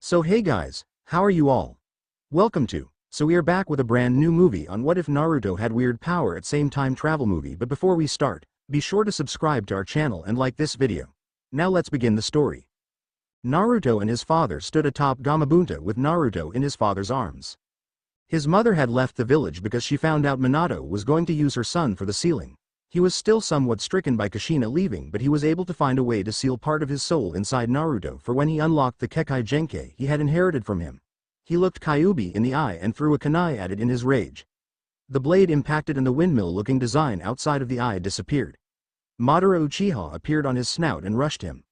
So hey guys, how are you all? Welcome to. So we are back with a brand new movie on what if Naruto had weird power at same time travel movie, but before we start, be sure to subscribe to our channel and like this video. Now let's begin the story. Naruto and his father stood atop Gamabunta with Naruto in his father's arms. His mother had left the village because she found out Minato was going to use her son for the sealing. He was still somewhat stricken by Kushina leaving, but he was able to find a way to seal part of his soul inside Naruto for when he unlocked the Kekkei Genkai he had inherited from him. He looked Kyuubi in the eye and threw a kunai at it in his rage. The blade impacted and the windmill-looking design outside of the eye disappeared. Madara Uchiha appeared on his snout and rushed him.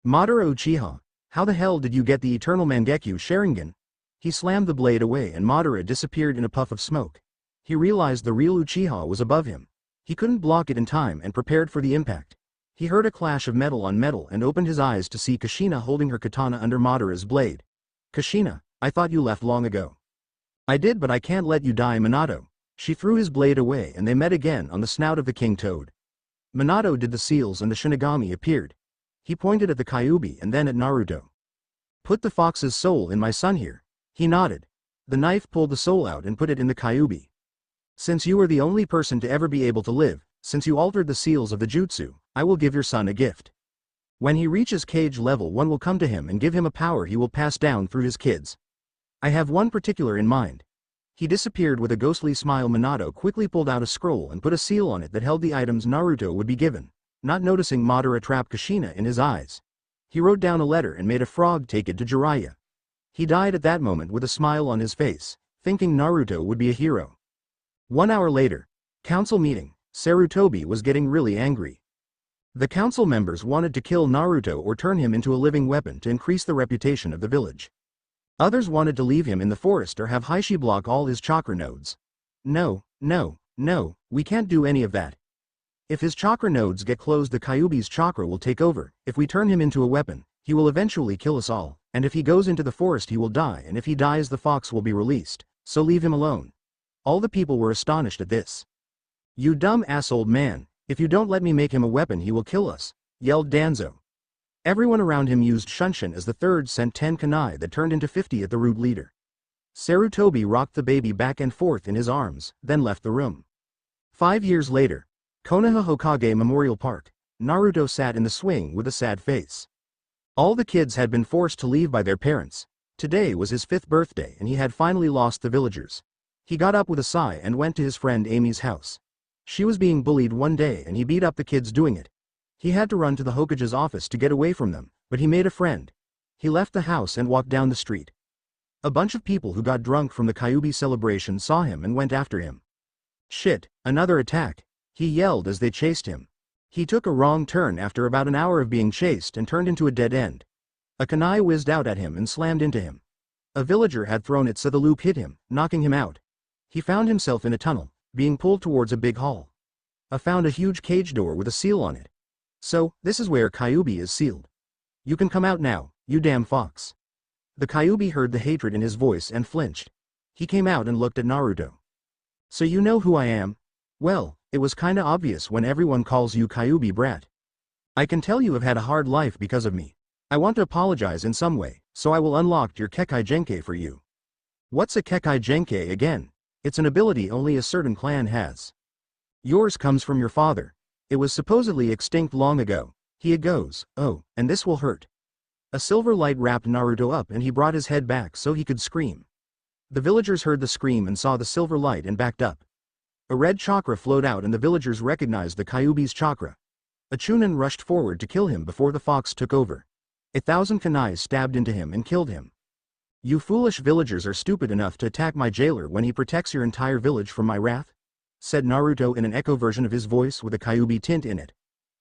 Madara Uchiha, how the hell did you get the Eternal Mangekyo Sharingan? He slammed the blade away and Madara disappeared in a puff of smoke. He realized the real Uchiha was above him. He couldn't block it in time and prepared for the impact. He heard a clash of metal on metal and opened his eyes to see Kushina holding her katana under Madara's blade. Kushina, I thought you left long ago. I did, but I can't let you die, Minato. She threw his blade away and they met again on the snout of the King Toad. Minato did the seals and the Shinigami appeared. He pointed at the Kyuubi and then at Naruto. Put the fox's soul in my son here. He nodded. The knife pulled the soul out and put it in the Kyuubi. Since you are the only person to ever be able to live, since you altered the seals of the jutsu, I will give your son a gift. When he reaches cage level 1 will come to him and give him a power he will pass down through his kids. I have one particular in mind. He disappeared with a ghostly smile. Minato quickly pulled out a scroll and put a seal on it that held the items Naruto would be given, not noticing Madara trapped Kushina in his eyes. He wrote down a letter and made a frog take it to Jiraiya. He died at that moment with a smile on his face, thinking Naruto would be a hero. 1 hour later, council meeting. Sarutobi was getting really angry. The council members wanted to kill Naruto or turn him into a living weapon to increase the reputation of the village. Others wanted to leave him in the forest or have Heishi block all his chakra nodes. No, we can't do any of that. If his chakra nodes get closed, the Kyuubi's chakra will take over. If we turn him into a weapon, he will eventually kill us all, and if he goes into the forest he will die, and if he dies the fox will be released, so leave him alone. All the people were astonished at this. You dumb ass old man, if you don't let me make him a weapon he will kill us, yelled Danzo. Everyone around him used Shunshin as the third sent 10 kunai that turned into 50 at the root leader. Sarutobi rocked the baby back and forth in his arms, then left the room. 5 years later, Konoha Hokage Memorial Park, Naruto sat in the swing with a sad face. All the kids had been forced to leave by their parents. Today was his 5th birthday and he had finally lost the villagers. He got up with a sigh and went to his friend Amy's house. She was being bullied one day and he beat up the kids doing it. He had to run to the Hokage's office to get away from them, but he made a friend. He left the house and walked down the street. A bunch of people who got drunk from the Kyuubi celebration saw him and went after him. Shit, another attack, he yelled as they chased him. He took a wrong turn after about an hour of being chased and turned into a dead end. A kunai whizzed out at him and slammed into him. A villager had thrown it so the loop hit him, knocking him out. He found himself in a tunnel, being pulled towards a big hall. I found a huge cage door with a seal on it. So, this is where Kyuubi is sealed. You can come out now, you damn fox. The Kyuubi heard the hatred in his voice and flinched. He came out and looked at Naruto. So you know who I am? Well, it was kinda obvious when everyone calls you Kyuubi brat. I can tell you have had a hard life because of me. I want to apologize in some way, so I will unlock your Kekkei Genkai for you. What's a Kekkei Genkai again? It's an ability only a certain clan has. Yours comes from your father. It was supposedly extinct long ago. He goes, oh, and this will hurt. A silver light wrapped Naruto up and he brought his head back so he could scream. The villagers heard the scream and saw the silver light and backed up. A red chakra flowed out and the villagers recognized the Kyuubi's chakra. A Chunin rushed forward to kill him before the fox took over. 1,000 kunai stabbed into him and killed him. You foolish villagers are stupid enough to attack my jailer when he protects your entire village from my wrath? Said Naruto in an echo version of his voice with a Kyuubi tint in it.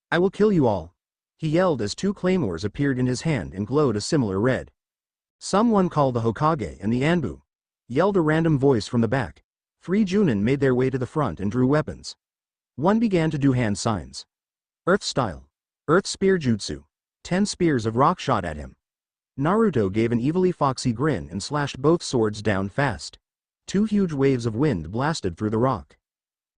I will kill you all. He yelled as 2 claymores appeared in his hand and glowed a similar red. Someone call the Hokage and the Anbu. Yelled a random voice from the back. 3 Chunin made their way to the front and drew weapons. One began to do hand signs. Earth style. Earth spear jutsu. 10 spears of rock shot at him. Naruto gave an evilly foxy grin and slashed both swords down fast. 2 huge waves of wind blasted through the rock.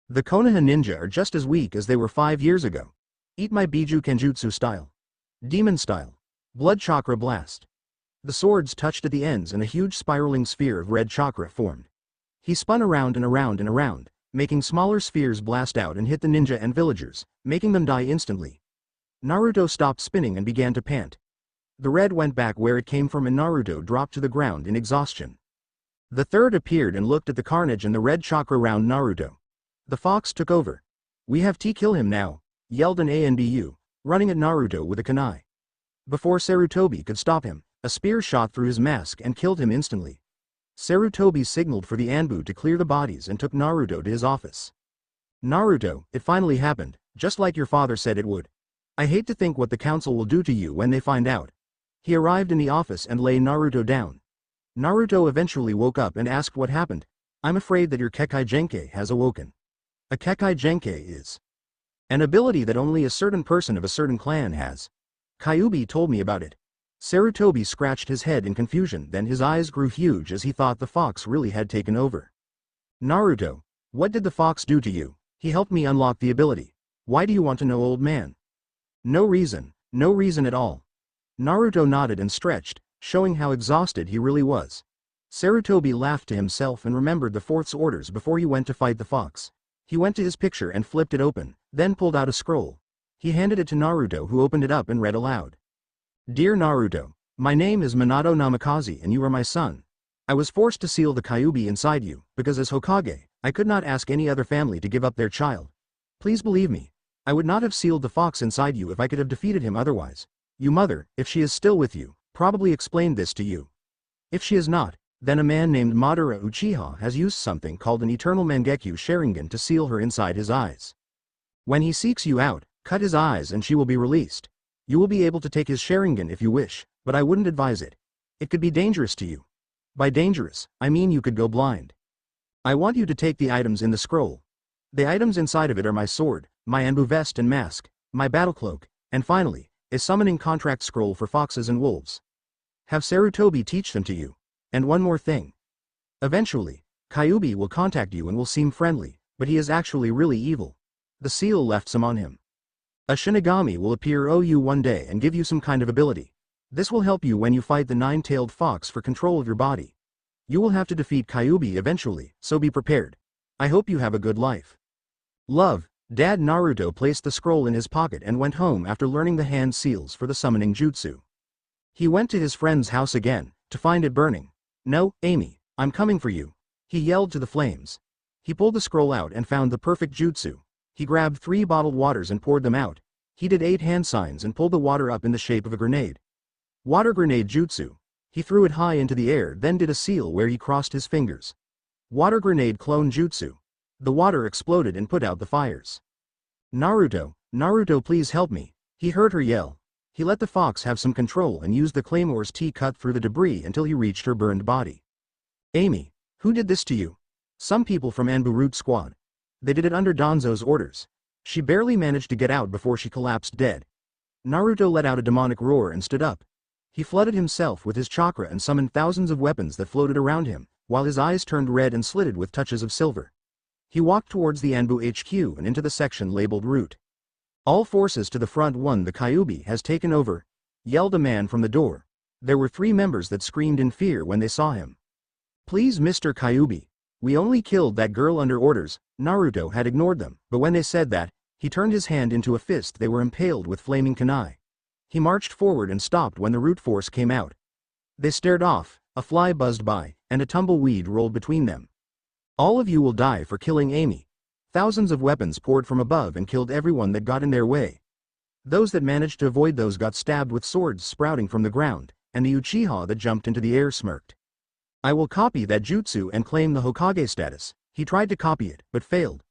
The Konoha ninja are just as weak as they were 5 years ago. Eat my Biju Kenjutsu style. Demon style. Blood chakra blast. The swords touched at the ends and a huge spiraling sphere of red chakra formed. He spun around and around and around, making smaller spheres blast out and hit the ninja and villagers, making them die instantly. Naruto stopped spinning and began to pant. The red went back where it came from and Naruto dropped to the ground in exhaustion. The third appeared and looked at the carnage and the red chakra around Naruto. The fox took over. "We have to kill him now," yelled an ANBU, running at Naruto with a kunai. Before Sarutobi could stop him, a spear shot through his mask and killed him instantly. Sarutobi signaled for the Anbu to clear the bodies and took Naruto to his office. "Naruto, it finally happened, just like your father said it would. I hate to think what the council will do to you when they find out." He arrived in the office and lay Naruto down. Naruto eventually woke up and asked what happened. "I'm afraid that your Kekkei Genkai has awoken." A Kekkei Genkai is an ability that only a certain person of a certain clan has. Kyuubi told me about it. Sarutobi scratched his head in confusion, then his eyes grew huge as he thought the fox really had taken over. "Naruto, what did the fox do to you?" "He helped me unlock the ability." "Why do you want to know, old man?" No reason at all." Naruto nodded and stretched, showing how exhausted he really was. Sarutobi laughed to himself and remembered the fourth's orders before he went to fight the fox. He went to his picture and flipped it open, then pulled out a scroll. He handed it to Naruto, who opened it up and read aloud. "Dear Naruto, my name is Minato Namikaze and you are my son. I was forced to seal the Kyuubi inside you, because as Hokage, I could not ask any other family to give up their child. Please believe me. I would not have sealed the fox inside you if I could have defeated him otherwise. Your mother, if she is still with you, probably explained this to you. If she is not, then a man named Madara Uchiha has used something called an Eternal Mangekyo Sharingan to seal her inside his eyes. When he seeks you out, cut his eyes and she will be released. You will be able to take his Sharingan if you wish, but I wouldn't advise it. It could be dangerous to you. By dangerous, I mean you could go blind. I want you to take the items in the scroll. The items inside of it are my sword, my Anbu vest and mask, my battle cloak, and finally, a summoning contract scroll for foxes and wolves. Have Sarutobi teach them to you. And one more thing. Eventually, Kyuubi will contact you and will seem friendly, but he is actually really evil. The seal left some on him. A Shinigami will appear you one day and give you some kind of ability. This will help you when you fight the nine-tailed fox for control of your body. You will have to defeat Kyuubi eventually, so be prepared. I hope you have a good life. Love, Dad. Naruto placed the scroll in his pocket and went home after learning the hand seals for the summoning jutsu. He went to his friend's house again, to find it burning. "No, Amy, I'm coming for you," he yelled to the flames. He pulled the scroll out and found the perfect jutsu. He grabbed 3 bottled waters and poured them out. He did 8 hand signs and pulled the water up in the shape of a grenade. Water grenade jutsu. He threw it high into the air, then did a seal where he crossed his fingers. Water grenade clone jutsu. The water exploded and put out the fires. Naruto, please help me," he heard her yell. He let the fox have some control and used the claymore's T cut through the debris until he reached her burned body. "Amy, who did this to you?" "Some people from Anbu Root Squad. They did it under Danzo's orders." She barely managed to get out before she collapsed dead. Naruto let out a demonic roar and stood up. He flooded himself with his chakra and summoned thousands of weapons that floated around him, while his eyes turned red and slitted with touches of silver. He walked towards the Anbu HQ and into the section labeled Root. "All forces to the front, the Kyuubi has taken over," yelled a man from the door. There were 3 members that screamed in fear when they saw him. "Please, Mr. Kyuubi. We only killed that girl under orders." Naruto had ignored them, but when they said that, he turned his hand into a fist. They were impaled with flaming kunai. He marched forward and stopped when the root force came out. They stared off, a fly buzzed by, and a tumbleweed rolled between them. "All of you will die for killing Amy." Thousands of weapons poured from above and killed everyone that got in their way. Those that managed to avoid those got stabbed with swords sprouting from the ground, and the Uchiha that jumped into the air smirked. "I will copy that jutsu and claim the Hokage status." He tried to copy it, but failed.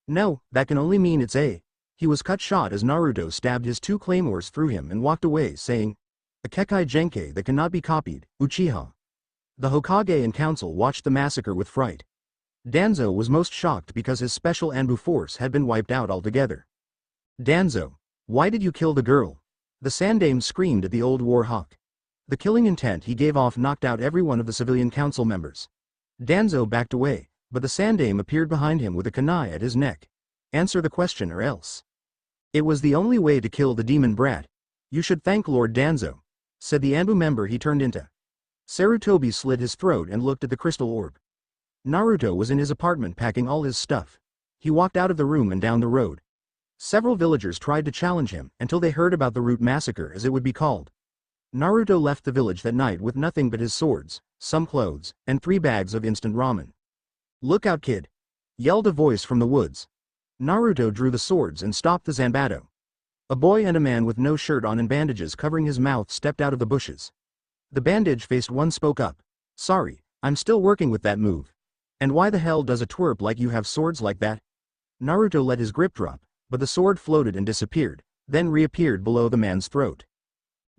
"No, that can only mean it's a." He was cut short as Naruto stabbed his 2 claymores through him and walked away saying, "A Kekkei Genkai that cannot be copied, Uchiha." The Hokage and council watched the massacre with fright. Danzo was most shocked because his special Anbu force had been wiped out altogether. "Danzo, why did you kill the girl?" The Sandame screamed at the old war hawk. The killing intent he gave off knocked out every one of the civilian council members. Danzo backed away, but the Sandame appeared behind him with a kunai at his neck. "Answer the question or else." "It was the only way to kill the demon brat. You should thank Lord Danzo." said the Anbu member he turned into. Sarutobi slit his throat and looked at the crystal orb. Naruto was in his apartment packing all his stuff. He walked out of the room and down the road. Several villagers tried to challenge him until they heard about the root massacre, as it would be called. Naruto left the village that night with nothing but his swords, some clothes, and 3 bags of instant ramen. "Look out, kid!" yelled a voice from the woods. Naruto drew the swords and stopped the Zanbato. A boy and a man with no shirt on and bandages covering his mouth stepped out of the bushes. The bandage-faced one spoke up. "Sorry, I'm still working with that move. And why the hell does a twerp like you have swords like that?" Naruto let his grip drop, but the sword floated and disappeared, then reappeared below the man's throat.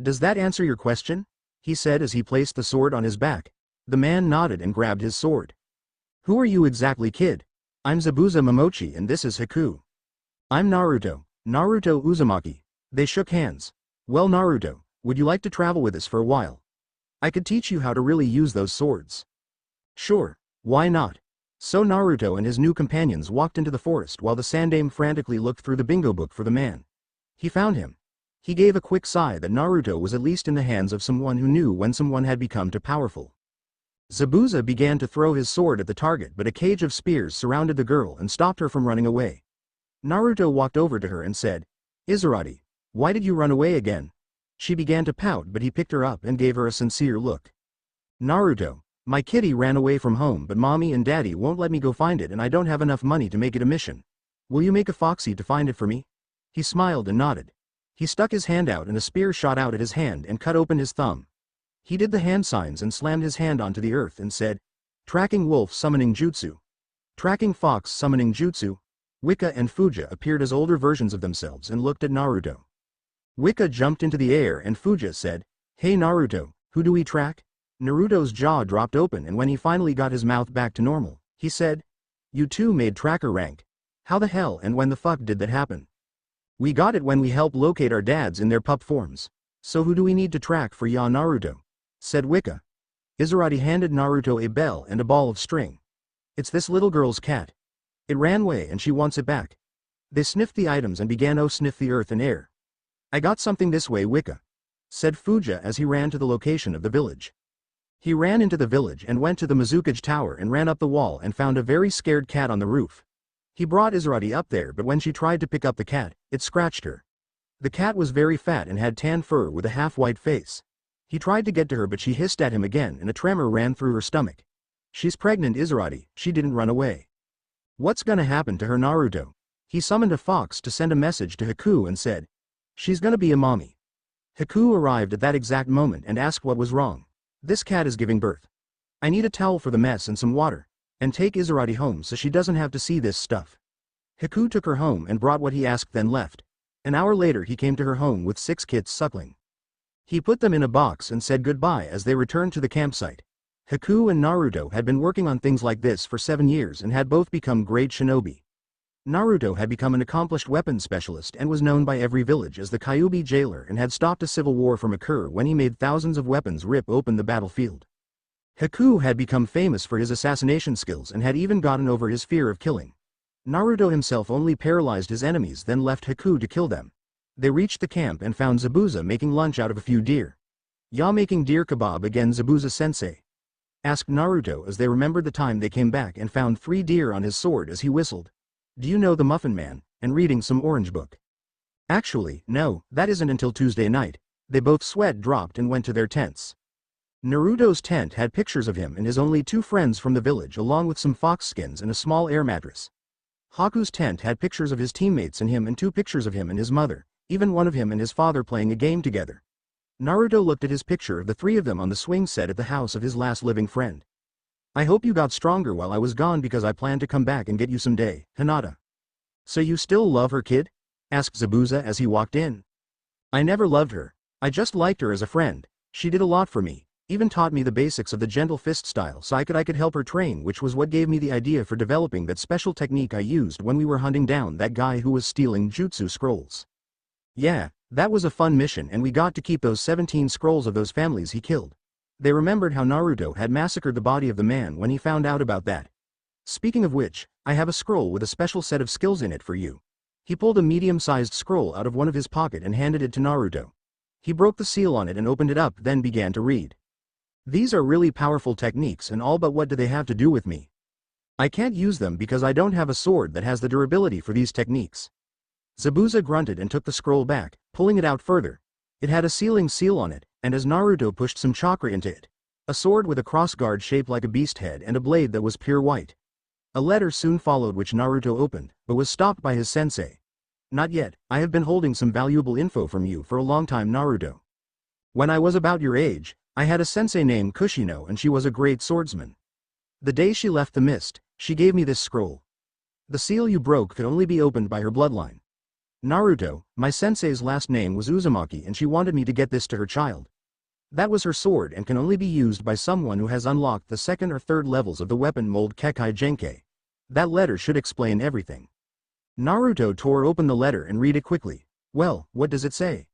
"Does that answer your question?" he said as he placed the sword on his back. The man nodded and grabbed his sword. "Who are you exactly, kid?" "I'm Zabuza Momochi and this is Haku." "I'm Naruto, Naruto Uzumaki." They shook hands. "Well, Naruto, would you like to travel with us for a while? I could teach you how to really use those swords." "Sure, why not?" So Naruto and his new companions walked into the forest while the Sandaime frantically looked through the bingo book for the man. He found him. He gave a quick sigh that Naruto was at least in the hands of someone who knew when someone had become too powerful. Zabuza began to throw his sword at the target, but a cage of spears surrounded the girl and stopped her from running away. Naruto walked over to her and said, "Izurati, why did you run away again?" She began to pout, but he picked her up and gave her a sincere look. "Naruto, my kitty ran away from home, but mommy and daddy won't let me go find it and I don't have enough money to make it a mission. Will you make a foxy to find it for me?" He smiled and nodded. He stuck his hand out and a spear shot out at his hand and cut open his thumb. He did the hand signs and slammed his hand onto the earth and said, "Tracking wolf summoning jutsu. Tracking fox summoning jutsu." Wika and Fuja appeared as older versions of themselves and looked at Naruto. Wika jumped into the air and Fuja said, "Hey Naruto, who do we track?" Naruto's jaw dropped open, and when he finally got his mouth back to normal, he said, "You two made tracker rank. How the hell and when the fuck did that happen?" "We got it when we helped locate our dads in their pup forms. So who do we need to track for ya, Naruto?" said Wika. Izurati handed Naruto a bell and a ball of string. "It's this little girl's cat. It ran away and she wants it back." They sniffed the items and began to sniff the earth and air. "I got something this way, Wika," said Fuja as he ran to the location of the village. He ran into the village and went to the Mizukage Tower and ran up the wall and found a very scared cat on the roof. He brought Izurati up there, but when she tried to pick up the cat, it scratched her. The cat was very fat and had tan fur with a half-white face. He tried to get to her, but she hissed at him again and a tremor ran through her stomach. "She's pregnant, Izurati, she didn't run away. What's gonna happen to her, Naruto?" He summoned a fox to send a message to Haku and said, "She's gonna be a mommy." Haku arrived at that exact moment and asked what was wrong. "This cat is giving birth. I need a towel for the mess and some water, and take Izurati home so she doesn't have to see this stuff." Haku took her home and brought what he asked, then left. An hour later he came to her home with 6 kits suckling. He put them in a box and said goodbye as they returned to the campsite. Haku and Naruto had been working on things like this for 7 years and had both become great shinobi. Naruto had become an accomplished weapons specialist and was known by every village as the Kyuubi jailer and had stopped a civil war from occur when he made thousands of weapons rip open the battlefield. Haku had become famous for his assassination skills and had even gotten over his fear of killing. Naruto himself only paralyzed his enemies, then left Haku to kill them. They reached the camp and found Zabuza making lunch out of a few deer. "Ya making deer kebab again, Zabuza-sensei?" asked Naruto as they remembered the time they came back and found 3 deer on his sword as he whistled. "Do you know the Muffin Man?" and reading some orange book. "Actually, no, that isn't until Tuesday night." They both sweat dropped and went to their tents. Naruto's tent had pictures of him and his only 2 friends from the village along with some fox skins and a small air mattress. Haku's tent had pictures of his teammates and him and 2 pictures of him and his mother, even one of him and his father playing a game together. Naruto looked at his picture of the 3 of them on the swing set at the house of his last living friend. "I hope you got stronger while I was gone because I plan to come back and get you someday, Hinata." "So you still love her, kid?" asked Zabuza as he walked in. "I never loved her. I just liked her as a friend. She did a lot for me, even taught me the basics of the gentle fist style so I could help her train, which was what gave me the idea for developing that special technique I used when we were hunting down that guy who was stealing jutsu scrolls. Yeah, that was a fun mission and we got to keep those 17 scrolls of those families he killed." They remembered how Naruto had massacred the body of the man when he found out about that. "Speaking of which, I have a scroll with a special set of skills in it for you." He pulled a medium-sized scroll out of one of his pocket and handed it to Naruto. He broke the seal on it and opened it up, then began to read. These are really powerful techniques and all, but what do they have to do with me? I can't use them because I don't have a sword that has the durability for these techniques. Zabuza grunted and took the scroll back, pulling it out further. It had a sealing seal on it, and as Naruto pushed some chakra into it, a sword with a crossguard shaped like a beast head and a blade that was pure white. A letter soon followed which Naruto opened, but was stopped by his sensei. Not yet, I have been holding some valuable info from you for a long time, Naruto. When I was about your age, I had a sensei named Kushino and she was a great swordsman. The day she left the mist, she gave me this scroll. The seal you broke could only be opened by her bloodline. Naruto, my sensei's last name was Uzumaki and she wanted me to get this to her child. That was her sword and can only be used by someone who has unlocked the second or third levels of the weapon mold Kekkai Genkei. That letter should explain everything. Naruto tore open the letter and read it quickly. Well, what does it say?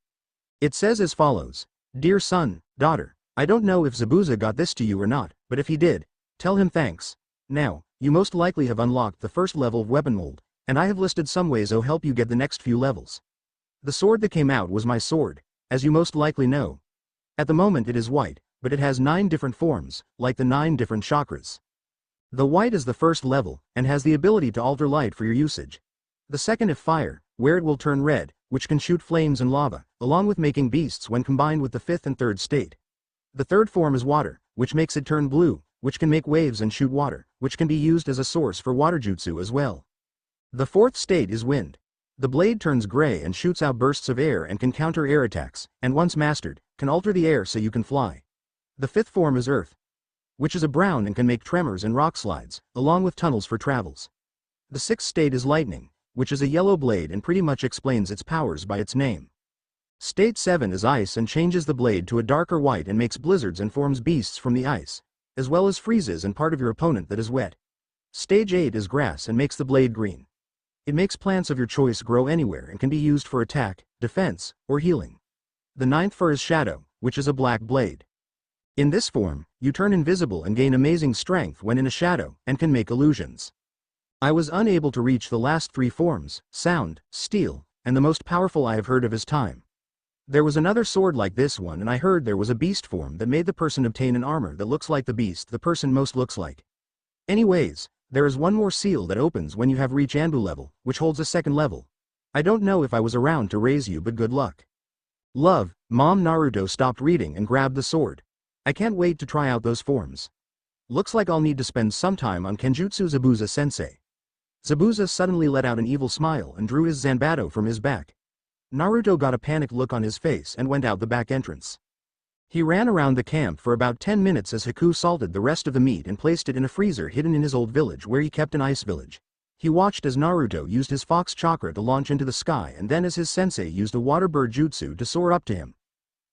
It says as follows. Dear son, daughter, I don't know if Zabuza got this to you or not, but if he did, tell him thanks. Now, you most likely have unlocked the first level of weapon mold, and I have listed some ways I'll help you get the next few levels. The sword that came out was my sword, as you most likely know. At the moment it is white, but it has 9 different forms, like the 9 different chakras. The white is the first level, and has the ability to alter light for your usage. The second is fire, where it will turn red, which can shoot flames and lava, along with making beasts when combined with the 5th and 3rd state. The third form is water, which makes it turn blue, which can make waves and shoot water, which can be used as a source for water jutsu as well. The 4th state is wind. The blade turns gray and shoots out bursts of air and can counter air attacks, and once mastered, can alter the air so you can fly. The 5th form is earth, which is a brown and can make tremors and rock slides, along with tunnels for travels. The 6th state is lightning, which is a yellow blade and pretty much explains its powers by its name. State 7 is ice and changes the blade to a darker white and makes blizzards and forms beasts from the ice, as well as freezes and part of your opponent that is wet. Stage 8 is grass and makes the blade green. It makes plants of your choice grow anywhere and can be used for attack, defense, or healing. The 9th fur is shadow, which is a black blade. In this form, you turn invisible and gain amazing strength when in a shadow, and can make illusions. I was unable to reach the last 3 forms, sound, steel, and the most powerful I have heard of is time. There was another sword like this one and I heard there was a beast form that made the person obtain an armor that looks like the beast the person most looks like. Anyways, there is one more seal that opens when you have reached Anbu level, which holds a 2nd level. I don't know if I was around to raise you, but good luck. Love, Mom. Naruto stopped reading and grabbed the sword. I can't wait to try out those forms. Looks like I'll need to spend some time on Kenjutsu Zabuza sensei. Zabuza suddenly let out an evil smile and drew his Zanbato from his back. Naruto got a panicked look on his face and went out the back entrance. He ran around the camp for about 10 minutes as Haku salted the rest of the meat and placed it in a freezer hidden in his old village where he kept an ice village. He watched as Naruto used his fox chakra to launch into the sky and then as his sensei used a water bird jutsu to soar up to him.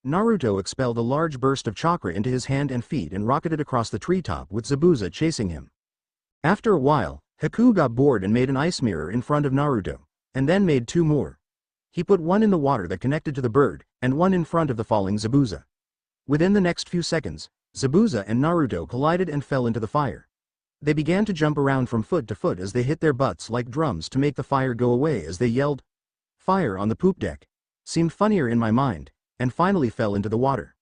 Naruto expelled a large burst of chakra into his hand and feet and rocketed across the treetop with Zabuza chasing him. After a while, Haku got bored and made an ice mirror in front of Naruto, and then made 2 more. He put one in the water that connected to the bird, and one in front of the falling Zabuza. Within the next few seconds, Zabuza and Naruto collided and fell into the fire. They began to jump around from foot to foot as they hit their butts like drums to make the fire go away as they yelled, "Fire on the poop deck!" Seemed funnier in my mind, and finally fell into the water.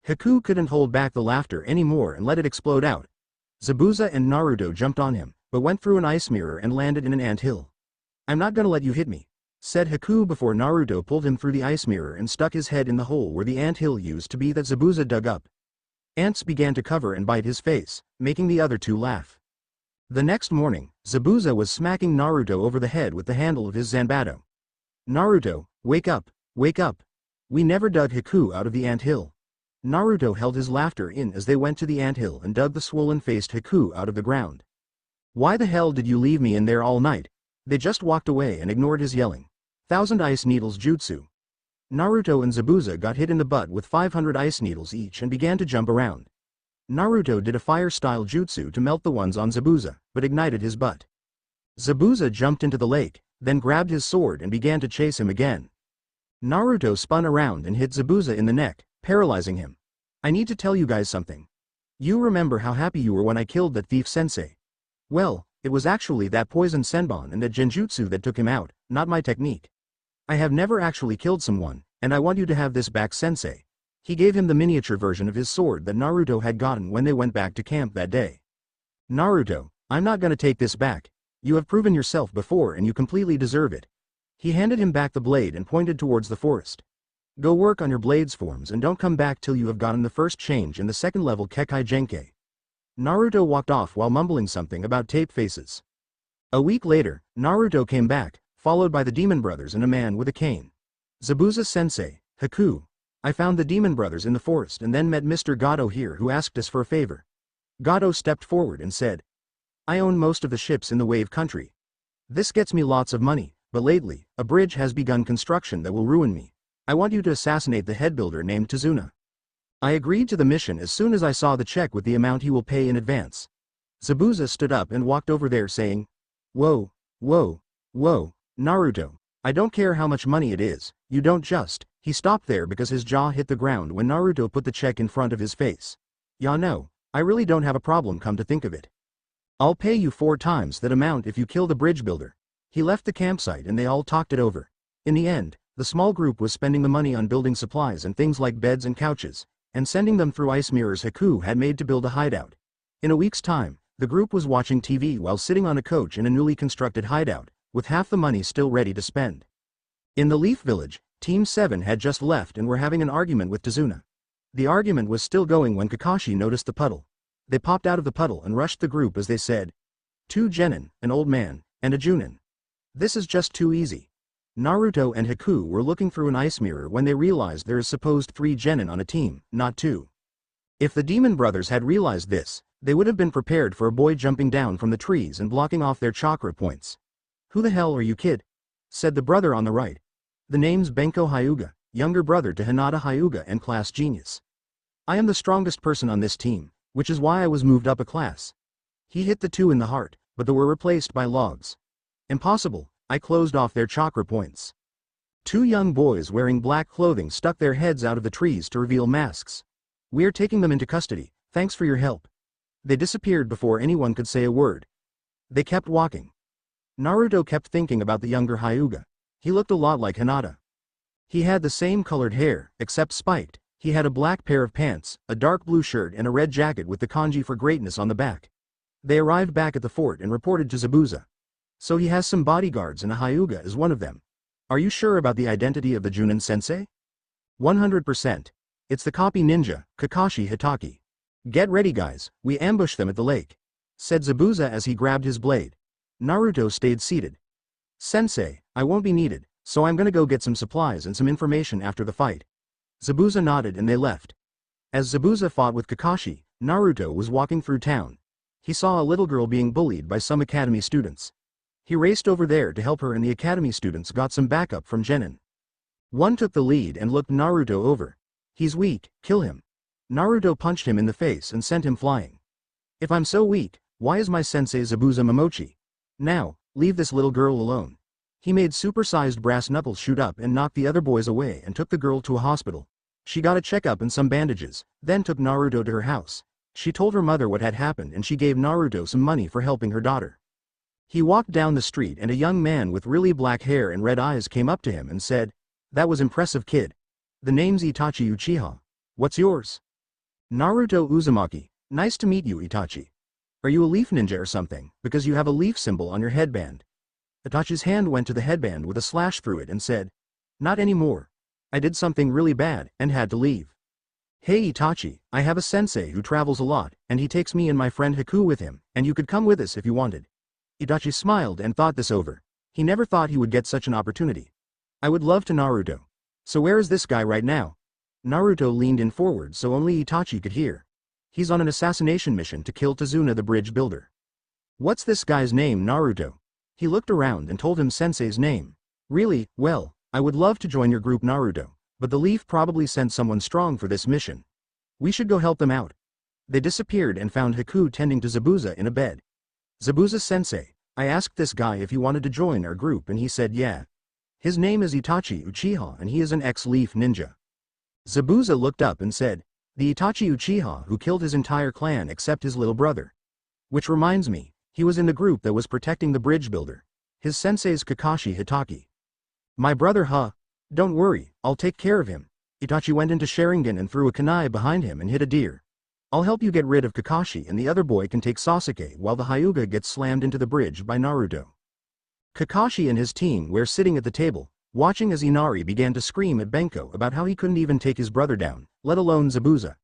Haku couldn't hold back the laughter anymore and let it explode out. Zabuza and Naruto jumped on him, but went through an ice mirror and landed in an ant hill. "I'm not gonna let you hit me," said Haku before Naruto pulled him through the ice mirror and stuck his head in the hole where the ant hill used to be that Zabuza dug up. Ants began to cover and bite his face, making the other 2 laugh. The next morning, Zabuza was smacking Naruto over the head with the handle of his Zanbato. "Naruto, wake up, wake up. We never dug Haku out of the ant hill." Naruto held his laughter in as they went to the ant hill and dug the swollen-faced Haku out of the ground. "Why the hell did you leave me in there all night?" They just walked away and ignored his yelling. 1000 ice needles jutsu. Naruto and Zabuza got hit in the butt with 500 ice needles each and began to jump around. Naruto did a fire-style jutsu to melt the ones on Zabuza, but ignited his butt. Zabuza jumped into the lake, then grabbed his sword and began to chase him again. Naruto spun around and hit Zabuza in the neck, paralyzing him. "I need to tell you guys something. You remember how happy you were when I killed that thief sensei? Well, it was actually that poison senbon and that genjutsu that took him out, not my technique. I have never actually killed someone, And I want you to have this back, sensei. He gave him the miniature version of his sword that Naruto had gotten when they went back to camp that day. Naruto, I'm not gonna take this back. You have proven yourself before and you completely deserve it. He handed him back the blade and pointed towards the forest. Go work on your blade's forms and don't come back till you have gotten the first change in the second level Kekai Genkai. Naruto walked off while mumbling something about tape faces. A week later, Naruto came back, followed by the demon brothers and a man with a cane. Zabuza sensei, Haku. I found the demon brothers in the forest and then met Mr. Gato here who asked us for a favor. Gato stepped forward and said, I own most of the ships in the Wave Country. This gets me lots of money, but lately, a bridge has begun construction that will ruin me. I want you to assassinate the head builder named Tazuna. I agreed to the mission as soon as I saw the check with the amount he will pay in advance. Zabuza stood up and walked over there saying, Whoa, whoa, whoa, Naruto, I don't care how much money it is, you don't just. He stopped there because his jaw hit the ground when Naruto put the check in front of his face. Yeah, no, I really don't have a problem, come to think of it. I'll pay you 4 times that amount if you kill the bridge builder. He left the campsite and they all talked it over. In the end, the small group was spending the money on building supplies and things like beds and couches, and sending them through ice mirrors Haku had made to build a hideout. In a week's time, the group was watching TV while sitting on a coach in a newly constructed hideout, with half the money still ready to spend. In the Leaf Village, Team 7 had just left and were having an argument with Tazuna. The argument was still going when Kakashi noticed the puddle. They popped out of the puddle and rushed the group as they said, 2 genin, an old man, and a Chunin. This is just too easy. Naruto and Haku were looking through an ice mirror when they realized there is supposed 3 genin on a team, not 2. If the demon brothers had realized this, they would have been prepared for a boy jumping down from the trees and blocking off their chakra points. Who the hell are you, kid? Said the brother on the right. The name's Benko Hyuga, younger brother to Hinata Hyuga and class genius. I am the strongest person on this team, which is why I was moved up a class. He hit the 2 in the heart, but they were replaced by logs. Impossible, I closed off their chakra points. 2 young boys wearing black clothing stuck their heads out of the trees to reveal masks. We're taking them into custody, thanks for your help. They disappeared before anyone could say a word. They kept walking. Naruto kept thinking about the younger Hyuga. He looked a lot like Hinata. He had the same colored hair, except spiked. He had a black pair of pants, a dark blue shirt and a red jacket with the kanji for greatness on the back. They arrived back at the fort and reported to Zabuza. So he has some bodyguards and a Hyuga is one of them. Are you sure about the identity of the Chunin sensei? 100%. It's the copy ninja, Kakashi Hitaki. Get ready guys, we ambush them at the lake. Said Zabuza as he grabbed his blade. Naruto stayed seated. Sensei, I won't be needed, so I'm gonna go get some supplies and some information after the fight. Zabuza nodded and they left. As Zabuza fought with Kakashi, Naruto was walking through town. He saw a little girl being bullied by some academy students. He raced over there to help her and the academy students got some backup from Genin. One took the lead and looked Naruto over. He's weak, kill him. Naruto punched him in the face and sent him flying. If I'm so weak, why is my sensei Zabuza Momochi? Now, leave this little girl alone. He made super-sized brass knuckles shoot up and knocked the other boys away and took the girl to a hospital. She got a checkup and some bandages, then took Naruto to her house. She told her mother what had happened and she gave Naruto some money for helping her daughter. He walked down the street and a young man with really black hair and red eyes came up to him and said, "That was impressive, kid. The name's Itachi Uchiha. What's yours?" Naruto Uzumaki. Nice to meet you, Itachi. Are you a leaf ninja or something, because you have a leaf symbol on your headband? Itachi's hand went to the headband with a slash through it and said, "Not anymore. I did something really bad and had to leave." "Hey Itachi, I have a sensei who travels a lot, and he takes me and my friend Haku with him, and you could come with us if you wanted." Itachi smiled and thought this over. He never thought he would get such an opportunity. "I would love to, Naruto. So where is this guy right now?" Naruto leaned in forward so only Itachi could hear. "He's on an assassination mission to kill Tazuna the bridge builder." "What's this guy's name, Naruto?" He looked around and told him Sensei's name. "Really? Well, I would love to join your group, Naruto, but the Leaf probably sent someone strong for this mission. We should go help them out." They disappeared and found Haku tending to Zabuza in a bed. "Zabuza-sensei, I asked this guy if he wanted to join our group and he said yeah. His name is Itachi Uchiha and he is an ex-Leaf ninja." Zabuza looked up and said, "The Itachi Uchiha who killed his entire clan except his little brother. Which reminds me, he was in the group that was protecting the bridge builder. His sensei's Kakashi Hitaki." "My brother, huh? Don't worry, I'll take care of him. Itachi went into Sharingan and threw a kunai behind him and hit a deer. I'll help you get rid of Kakashi and the other boy can take Sasuke while the Hyuga gets slammed into the bridge by Naruto. Kakashi and his team were sitting at the table, watching as Inari began to scream at Benko about how he couldn't even take his brother down, let alone Zabuza.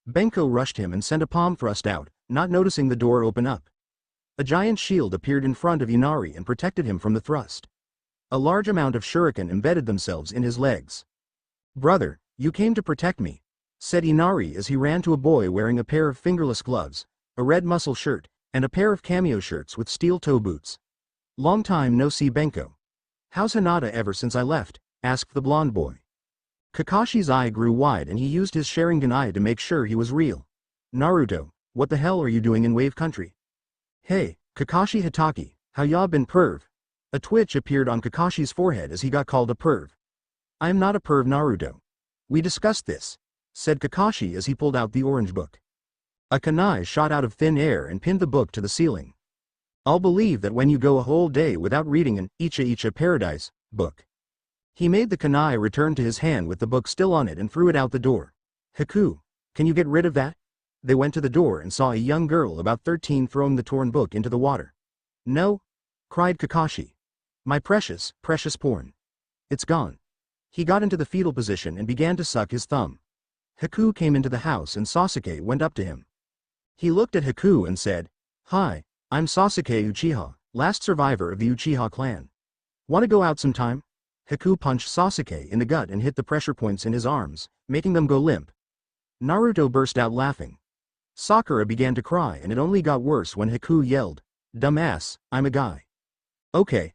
Benko rushed him and sent a palm thrust out, not noticing the door open up. A giant shield appeared in front of Inari and protected him from the thrust. A large amount of shuriken embedded themselves in his legs. "Brother, you came to protect me," said Inari as he ran to a boy wearing a pair of fingerless gloves, a red muscle shirt, and a pair of cameo shirts with steel toe boots. "Long time no see, Benko." "How's Hinata ever since I left?" asked the blonde boy. Kakashi's eye grew wide and he used his Sharingan eye to make sure he was real. "Naruto, what the hell are you doing in Wave Country?" "Hey, Kakashi Hitaki, how ya been, perv?" A twitch appeared on Kakashi's forehead as he got called a perv. "I am not a perv, Naruto. We discussed this," said Kakashi as he pulled out the orange book. A kunai shot out of thin air and pinned the book to the ceiling. "I'll believe that when you go a whole day without reading an Icha Paradise book." He made the kunai return to his hand with the book still on it and threw it out the door. "Haku, can you get rid of that?" They went to the door and saw a young girl about 13 throwing the torn book into the water. "No!" cried Kakashi. "My precious, precious porn. It's gone." He got into the fetal position and began to suck his thumb. Haku came into the house and Sasuke went up to him. He looked at Haku and said, "Hi, I'm Sasuke Uchiha, last survivor of the Uchiha clan. Wanna go out sometime?" Haku punched Sasuke in the gut and hit the pressure points in his arms, making them go limp. Naruto burst out laughing. Sakura began to cry and it only got worse when Haku yelled, "Dumbass, I'm a guy." "Okay,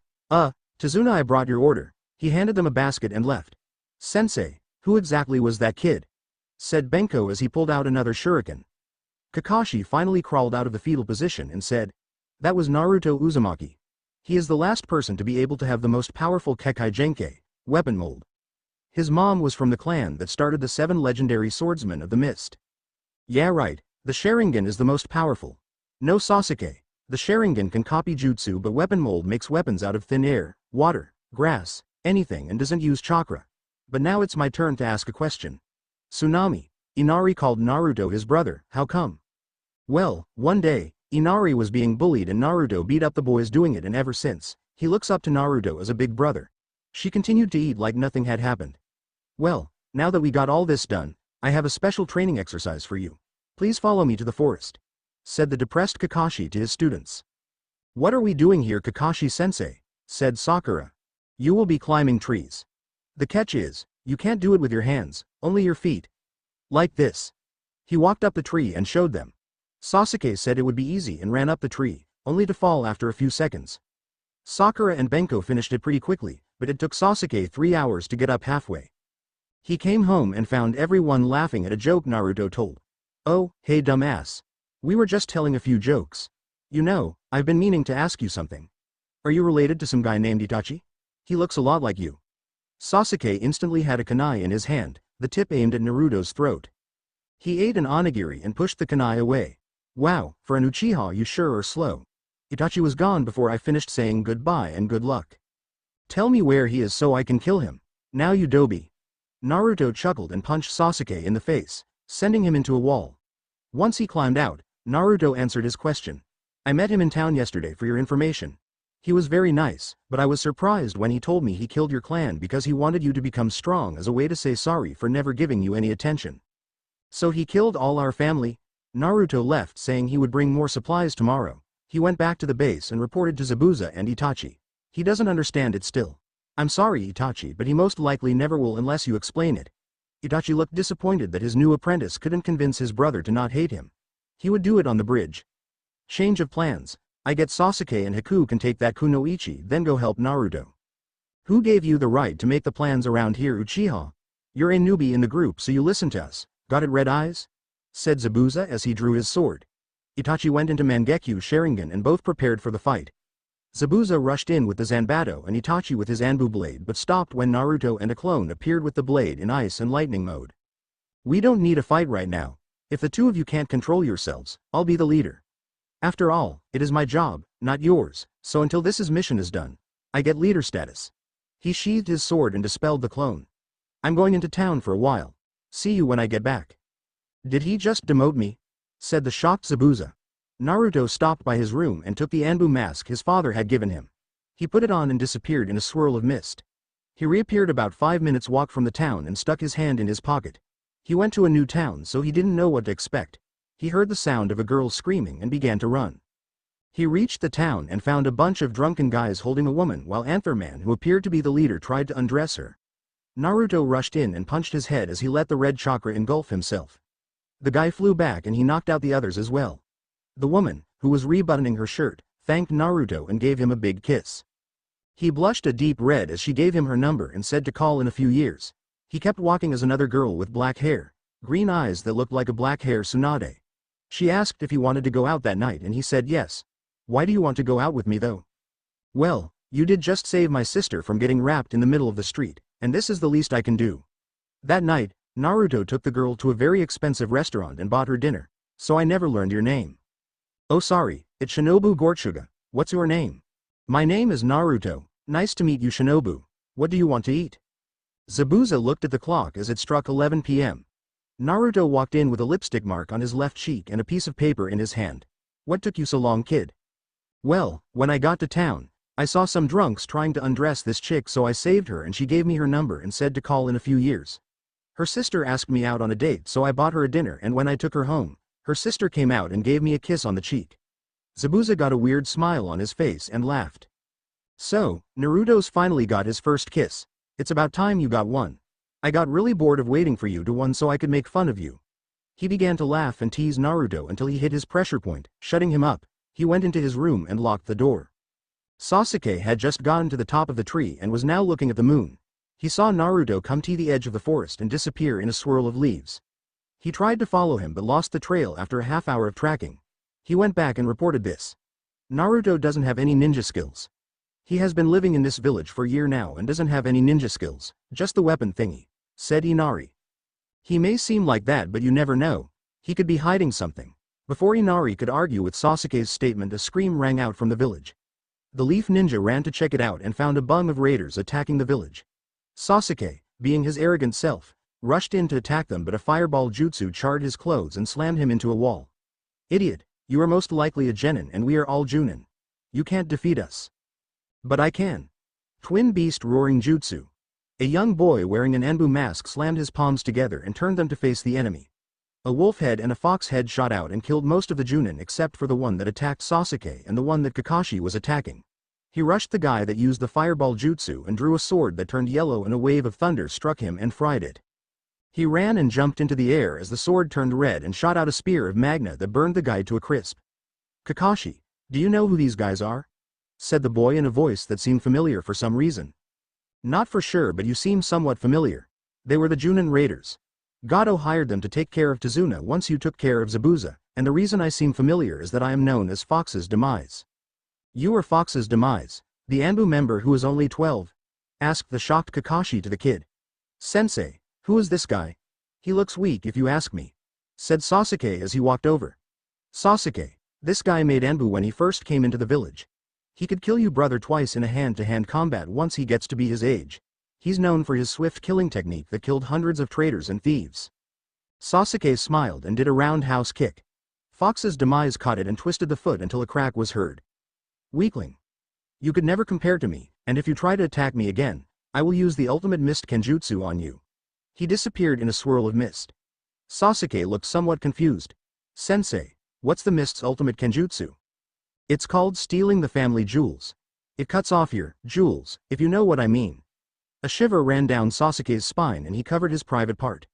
Tazuna, I brought your order." He handed them a basket and left. "Sensei, who exactly was that kid?" said Benko as he pulled out another shuriken. Kakashi finally crawled out of the fetal position and said, "That was Naruto Uzumaki. He is the last person to be able to have the most powerful Kekkei Genkai, weapon mold. His mom was from the clan that started the 7 legendary swordsmen of the mist." "Yeah, right, the Sharingan is the most powerful. No, Sasuke, the Sharingan can copy jutsu, but weapon mold makes weapons out of thin air, water, grass, anything, and doesn't use chakra. But now it's my turn to ask a question. Tsunami, Inari called Naruto his brother, how come?" "Well, one day, Inari was being bullied and Naruto beat up the boys doing it, and ever since, he looks up to Naruto as a big brother." She continued to eat like nothing had happened. "Well, now that we got all this done, I have a special training exercise for you. Please follow me to the forest," said the depressed Kakashi to his students. "What are we doing here, Kakashi-sensei?" said Sakura. "You will be climbing trees. The catch is, you can't do it with your hands, only your feet. Like this." He walked up the tree and showed them. Sasuke said it would be easy and ran up the tree, only to fall after a few seconds. Sakura and Benko finished it pretty quickly, but it took Sasuke 3 hours to get up halfway. He came home and found everyone laughing at a joke Naruto told. "Oh, hey dumbass. We were just telling a few jokes. You know, I've been meaning to ask you something. Are you related to some guy named Itachi? He looks a lot like you." Sasuke instantly had a kunai in his hand, the tip aimed at Naruto's throat. He ate an onigiri and pushed the kunai away. "Wow, for an Uchiha you sure are slow. Itachi was gone before I finished saying goodbye and good luck. Tell me where he is so I can kill him. Now you doby." Naruto chuckled and punched Sasuke in the face, sending him into a wall. Once he climbed out, Naruto answered his question. "I met him in town yesterday for your information. He was very nice, but I was surprised when he told me he killed your clan because he wanted you to become strong as a way to say sorry for never giving you any attention. So he killed all our family?" Naruto left saying he would bring more supplies tomorrow. He went back to the base and reported to Zabuza and Itachi. He doesn't understand it still. "I'm sorry, Itachi, but he most likely never will unless you explain it." Itachi looked disappointed that his new apprentice couldn't convince his brother to not hate him. He would do it on the bridge. "Change of plans. I get Sasuke and Haku can take that kunoichi, then go help Naruto." "Who gave you the right to make the plans around here, Uchiha? You're a newbie in the group, so you listen to us. Got it, Red Eyes?" said Zabuza as he drew his sword. Itachi went into Mangekyo Sharingan and both prepared for the fight. Zabuza rushed in with the Zanbato and Itachi with his Anbu blade, but stopped when Naruto and a clone appeared with the blade in ice and lightning mode. "We don't need a fight right now. If the two of you can't control yourselves, I'll be the leader. After all, it is my job, not yours, so until this mission is done, I get leader status." He sheathed his sword and dispelled the clone. I'm going into town for a while. See you when I get back. Did he just demote me? Said the shocked Zabuza. Naruto stopped by his room and took the Anbu mask his father had given him. He put it on and disappeared in a swirl of mist. He reappeared about 5 minutes' walk from the town and stuck his hand in his pocket. He went to a new town, so he didn't know what to expect. He heard the sound of a girl screaming and began to run. He reached the town and found a bunch of drunken guys holding a woman while Antherman, who appeared to be the leader, tried to undress her. Naruto rushed in and punched his head as he let the red chakra engulf himself. The guy flew back and he knocked out the others as well. The woman, who was rebuttoning her shirt, thanked Naruto and gave him a big kiss. He blushed a deep red as she gave him her number and said to call in a few years. He kept walking as another girl with black hair, green eyes that looked like a black hair Tsunade. She asked if he wanted to go out that night and he said yes. Why do you want to go out with me though? Well, you did just save my sister from getting wrapped in the middle of the street, and this is the least I can do. That night, Naruto took the girl to a very expensive restaurant and bought her dinner, so I never learned your name. Oh sorry, it's Shinobu Gortsuga. What's your name? My name is Naruto. Nice to meet you, Shinobu. What do you want to eat? Zabuza looked at the clock as it struck 11 p.m. Naruto walked in with a lipstick mark on his left cheek and a piece of paper in his hand. What took you so long, kid? Well, when I got to town, I saw some drunks trying to undress this chick, so I saved her and she gave me her number and said to call in a few years. Her sister asked me out on a date, so I bought her a dinner, and when I took her home, her sister came out and gave me a kiss on the cheek. Zabuza got a weird smile on his face and laughed. So, Naruto's finally got his first kiss. It's about time you got one. I got really bored of waiting for you to one so I could make fun of you. He began to laugh and tease Naruto until he hit his pressure point, shutting him up. He went into his room and locked the door. Sasuke had just gotten to the top of the tree and was now looking at the moon. He saw Naruto come to the edge of the forest and disappear in a swirl of leaves. He tried to follow him but lost the trail after a half hour of tracking. He went back and reported this. Naruto doesn't have any ninja skills. He has been living in this village for a year now and doesn't have any ninja skills, just the weapon thingy, said Inari. He may seem like that, but you never know. He could be hiding something. Before Inari could argue with Sasuke's statement, a scream rang out from the village. The Leaf Ninja ran to check it out and found a bung of raiders attacking the village. Sasuke, being his arrogant self, rushed in to attack them, but a fireball jutsu charred his clothes and slammed him into a wall. Idiot, you are most likely a genin and we are all Chunin. You can't defeat us. But I can. Twin Beast Roaring Jutsu. A young boy wearing an Anbu mask slammed his palms together and turned them to face the enemy. A wolf head and a fox head shot out and killed most of the Chunin except for the one that attacked Sasuke and the one that Kakashi was attacking. He rushed the guy that used the fireball jutsu and drew a sword that turned yellow, and a wave of thunder struck him and fried it. He ran and jumped into the air as the sword turned red and shot out a spear of magna that burned the guy to a crisp. Kakashi, do you know who these guys are? Said the boy in a voice that seemed familiar for some reason. Not for sure, but you seem somewhat familiar. They were the Chunin raiders. Gato hired them to take care of Tazuna once you took care of Zabuza, and the reason I seem familiar is that I am known as Fox's Demise. You are Fox's Demise, the Anbu member who is only 12? Asked the shocked Kakashi to the kid. Sensei, who is this guy? He looks weak if you ask me, said Sasuke as he walked over. Sasuke, this guy made Anbu when he first came into the village. He could kill you brother twice in a hand-to-hand combat once he gets to be his age. He's known for his swift killing technique that killed hundreds of traitors and thieves. Sasuke smiled and did a roundhouse kick. Fox's Demise caught it and twisted the foot until a crack was heard. Weakling. You could never compare to me, and if you try to attack me again, I will use the ultimate mist kenjutsu on you. He disappeared in a swirl of mist. Sasuke looked somewhat confused. Sensei, what's the mist's ultimate kenjutsu? It's called stealing the family jewels. It cuts off your jewels, if you know what I mean. A shiver ran down Sasuke's spine and he covered his private part.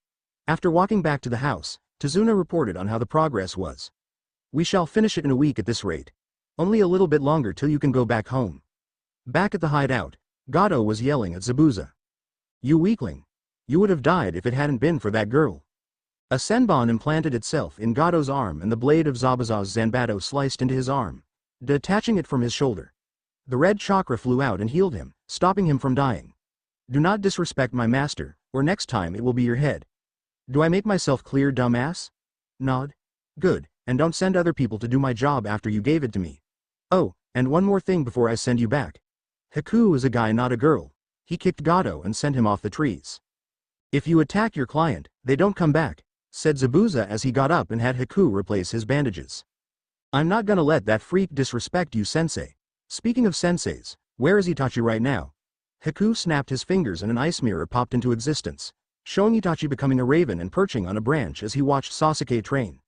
After walking back to the house, Tazuna reported on how the progress was. We shall finish it in a week at this rate. Only a little bit longer till you can go back home. Back at the hideout, Gato was yelling at Zabuza. You weakling. You would have died if it hadn't been for that girl. A senbon implanted itself in Gato's arm and the blade of Zabuza's Zanbato sliced into his arm, detaching it from his shoulder. The red chakra flew out and healed him, stopping him from dying. Do not disrespect my master, or next time it will be your head. Do I make myself clear, dumbass? Nod. Good, and don't send other people to do my job after you gave it to me. Oh, and one more thing before I send you back. Haku is a guy, not a girl. He kicked Gato and sent him off the trees. If you attack your client, they don't come back, said Zabuza as he got up and had Haku replace his bandages. I'm not gonna let that freak disrespect you, sensei. Speaking of senseis, where is Itachi right now? Haku snapped his fingers and an ice mirror popped into existence, showing Itachi becoming a raven and perching on a branch as he watched Sasuke train.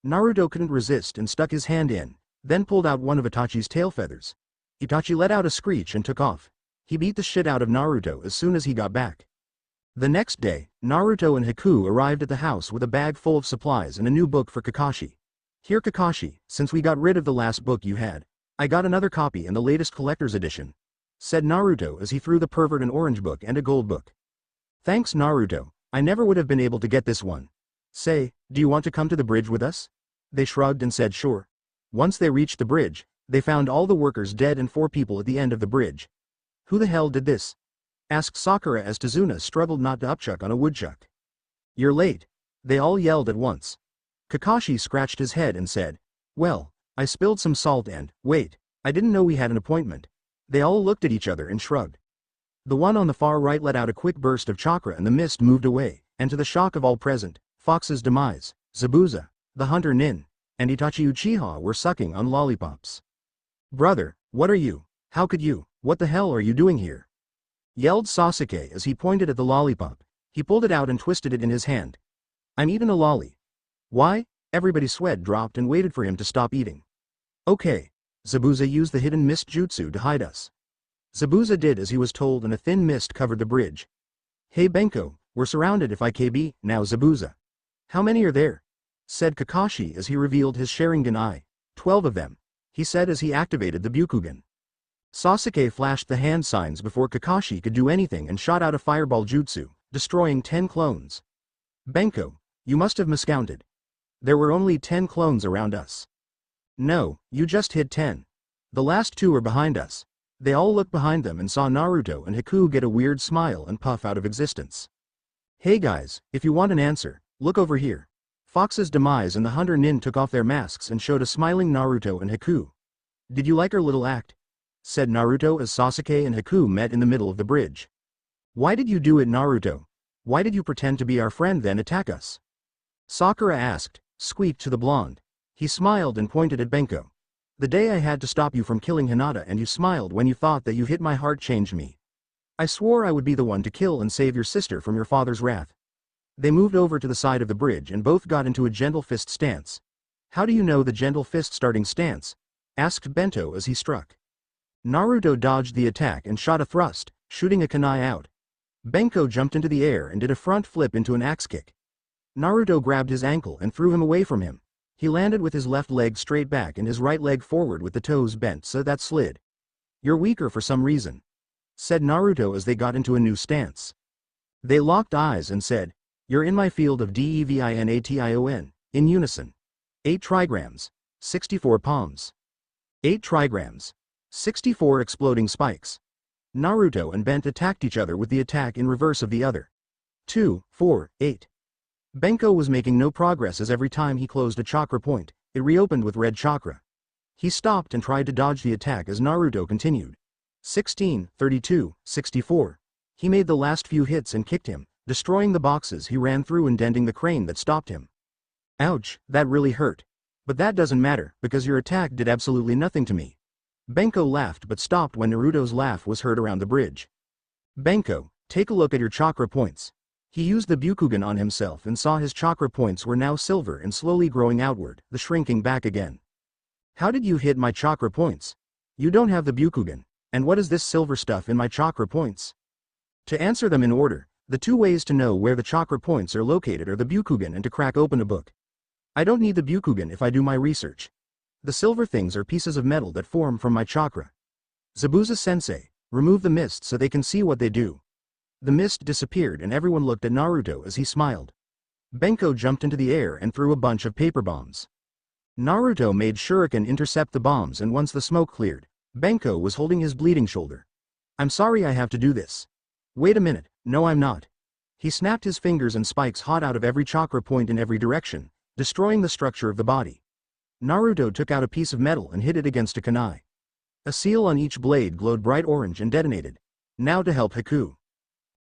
Naruto couldn't resist and stuck his hand in, then pulled out one of Itachi's tail feathers. Itachi let out a screech and took off. He beat the shit out of Naruto as soon as he got back. The next day, Naruto and Haku arrived at the house with a bag full of supplies and a new book for Kakashi. Here Kakashi, since we got rid of the last book you had, I got another copy and the latest collector's edition, said Naruto as he threw the pervert an orange book and a gold book. Thanks Naruto, I never would have been able to get this one. Say, do you want to come to the bridge with us? They shrugged and said sure. Once they reached the bridge, they found all the workers dead and 4 people at the end of the bridge. Who the hell did this? Asked Sakura as Tazuna struggled not to upchuck on a woodchuck. You're late. They all yelled at once. Kakashi scratched his head and said, well, I spilled some salt and, wait, I didn't know we had an appointment. They all looked at each other and shrugged. The one on the far right let out a quick burst of chakra and the mist moved away, and to the shock of all present, Fox's demise, Zabuza, the hunter Nin, and Itachi Uchiha were sucking on lollipops. Brother, what are you? How could you? What the hell are you doing here? Yelled Sasuke as he pointed at the lollipop. He pulled it out and twisted it in his hand. I'm eating a lolly. Why? Everybody's sweat dropped and waited for him to stop eating. Okay. Zabuza used the hidden mist jutsu to hide us. Zabuza did as he was told and a thin mist covered the bridge. Hey Benko, we're surrounded if IKB, now Zabuza. How many are there? Said Kakashi as he revealed his Sharingan eye. 12 of them, he said as he activated the Byukugan. Sasuke flashed the hand signs before Kakashi could do anything and shot out a fireball jutsu, destroying 10 clones. Benko, you must have miscounted. There were only 10 clones around us. No, you just hit 10. The last 2 are behind us. They all looked behind them and saw Naruto and Haku get a weird smile and puff out of existence. Hey guys, if you want an answer, look over here. Fox's demise and the hunter Nin took off their masks and showed a smiling Naruto and Haku. Did you like our little act? Said Naruto as Sasuke and Haku met in the middle of the bridge. Why did you do it, Naruto? Why did you pretend to be our friend then attack us? Sakura asked, squeaked to the blonde. He smiled and pointed at Benko. The day I had to stop you from killing Hinata and you smiled when you thought that you hit my heart changed me. I swore I would be the one to kill and save your sister from your father's wrath. They moved over to the side of the bridge and both got into a gentle fist stance. How do you know the gentle fist starting stance? Asked Bento as he struck. Naruto dodged the attack and shot a thrust, shooting a kunai out. Benko jumped into the air and did a front flip into an axe kick. Naruto grabbed his ankle and threw him away from him. He landed with his left leg straight back and his right leg forward with the toes bent so that slid. You're weaker for some reason, said Naruto as they got into a new stance. They locked eyes and said, you're in my field of Devination, in unison. 8 trigrams, 64 palms. 8 trigrams, 64 exploding spikes. Naruto and Bent attacked each other with the attack in reverse of the other. 2, 4, 8. Benko was making no progress as every time he closed a chakra point, it reopened with red chakra. He stopped and tried to dodge the attack as Naruto continued. 16, 32, 64. He made the last few hits and kicked him, destroying the boxes he ran through and denting the crane that stopped him. Ouch, that really hurt. But that doesn't matter, because your attack did absolutely nothing to me. Benko laughed but stopped when Naruto's laugh was heard around the bridge. Benko, take a look at your chakra points. He used the Byukugan on himself and saw his chakra points were now silver and slowly growing outward, the shrinking back again. How did you hit my chakra points? You don't have the Byukugan, and what is this silver stuff in my chakra points? To answer them in order, the 2 ways to know where the chakra points are located are the Byukugan and to crack open a book. I don't need the Byukugan if I do my research. The silver things are pieces of metal that form from my chakra. Zabuza-sensei, remove the mist so they can see what they do. The mist disappeared and everyone looked at Naruto as he smiled. Benko jumped into the air and threw a bunch of paper bombs. Naruto made shuriken intercept the bombs and once the smoke cleared, Benko was holding his bleeding shoulder. I'm sorry I have to do this. Wait a minute, no I'm not. He snapped his fingers and spikes hot out of every chakra point in every direction, destroying the structure of the body. Naruto took out a piece of metal and hit it against a kunai. A seal on each blade glowed bright orange and detonated. Now to help Haku.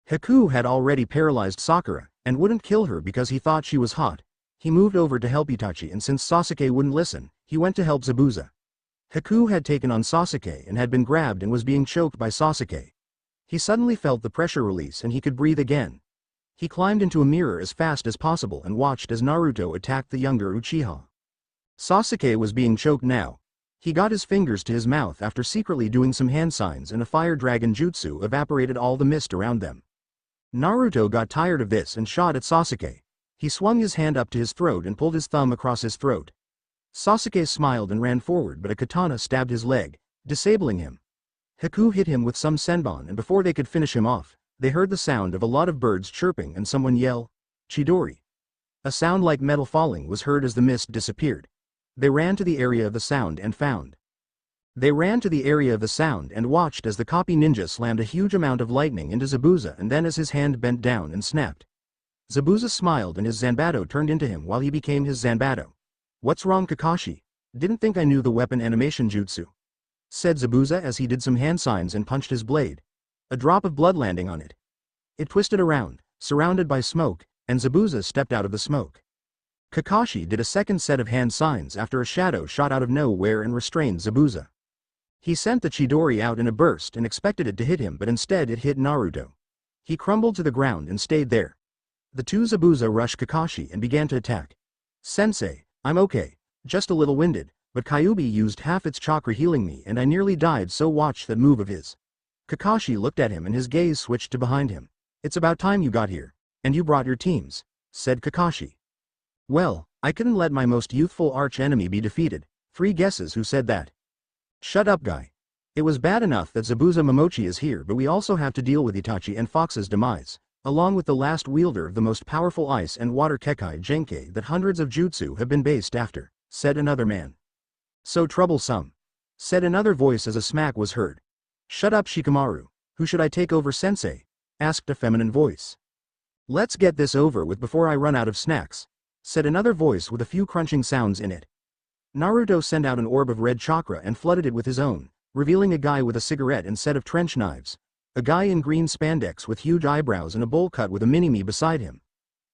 Haku had already paralyzed Sakura, and wouldn't kill her because he thought she was hot. He moved over to help Itachi, and since Sasuke wouldn't listen, he went to help Zabuza. Haku had taken on Sasuke and had been grabbed and was being choked by Sasuke. He suddenly felt the pressure release and he could breathe again. He climbed into a mirror as fast as possible and watched as Naruto attacked the younger Uchiha. Sasuke was being choked now. He got his fingers to his mouth after secretly doing some hand signs, and a fire dragon jutsu evaporated all the mist around them. Naruto got tired of this and shot at Sasuke. He swung his hand up to his throat and pulled his thumb across his throat. Sasuke smiled and ran forward, but a katana stabbed his leg, disabling him. Haku hit him with some senbon, and before they could finish him off, they heard the sound of a lot of birds chirping and someone yell, "Chidori." A sound like metal falling was heard as the mist disappeared. They ran to the area of the sound and watched as the copy ninja slammed a huge amount of lightning into Zabuza, and then as his hand bent down and snapped. Zabuza smiled and his Zanbato turned into him while he became his Zanbato. "What's wrong, Kakashi? Didn't think I knew the weapon animation jutsu," said Zabuza as he did some hand signs and punched his blade. A drop of blood landing on it. It twisted around, surrounded by smoke, and Zabuza stepped out of the smoke. Kakashi did a second set of hand signs after a shadow shot out of nowhere and restrained Zabuza. He sent the Chidori out in a burst and expected it to hit him, but instead it hit Naruto. He crumbled to the ground and stayed there. The two Zabuza rushed Kakashi and began to attack. "Sensei, I'm okay, just a little winded, but Kyuubi used half its chakra healing me and I nearly died, so watch that move of his." Kakashi looked at him and his gaze switched to behind him. "It's about time you got here. And you brought your teams," said Kakashi. "Well, I couldn't let my most youthful arch-enemy be defeated." 3 guesses who said that. "Shut up, guy. It was bad enough that Zabuza Momochi is here, but we also have to deal with Itachi and Fox's demise, along with the last wielder of the most powerful ice and water Kekkei Genkai that hundreds of jutsu have been based after," said another man. "So troublesome," said another voice as a smack was heard. "Shut up, Shikamaru. Who should I take over, sensei?" asked a feminine voice. "Let's get this over with before I run out of snacks," said another voice with a few crunching sounds in it. Naruto sent out an orb of red chakra and flooded it with his own, revealing a guy with a cigarette and set of trench knives. A guy in green spandex with huge eyebrows and a bowl cut with a mini-me beside him.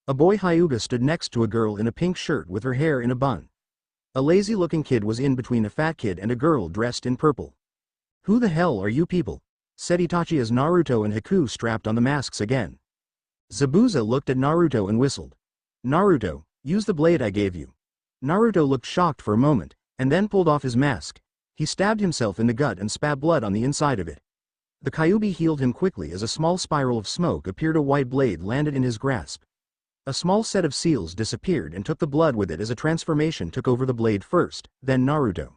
A boy Hyuga stood next to a girl in a pink shirt with her hair in a bun. A lazy-looking kid was in between a fat kid and a girl dressed in purple. "Who the hell are you people?" said Itachi as Naruto and Haku strapped on the masks again. Zabuza looked at Naruto and whistled. "Naruto, use the blade I gave you." Naruto looked shocked for a moment, and then pulled off his mask. He stabbed himself in the gut and spat blood on the inside of it. The Kyuubi healed him quickly as a small spiral of smoke appeared. A white blade landed in his grasp. A small set of seals disappeared and took the blood with it as a transformation took over the blade first, then Naruto.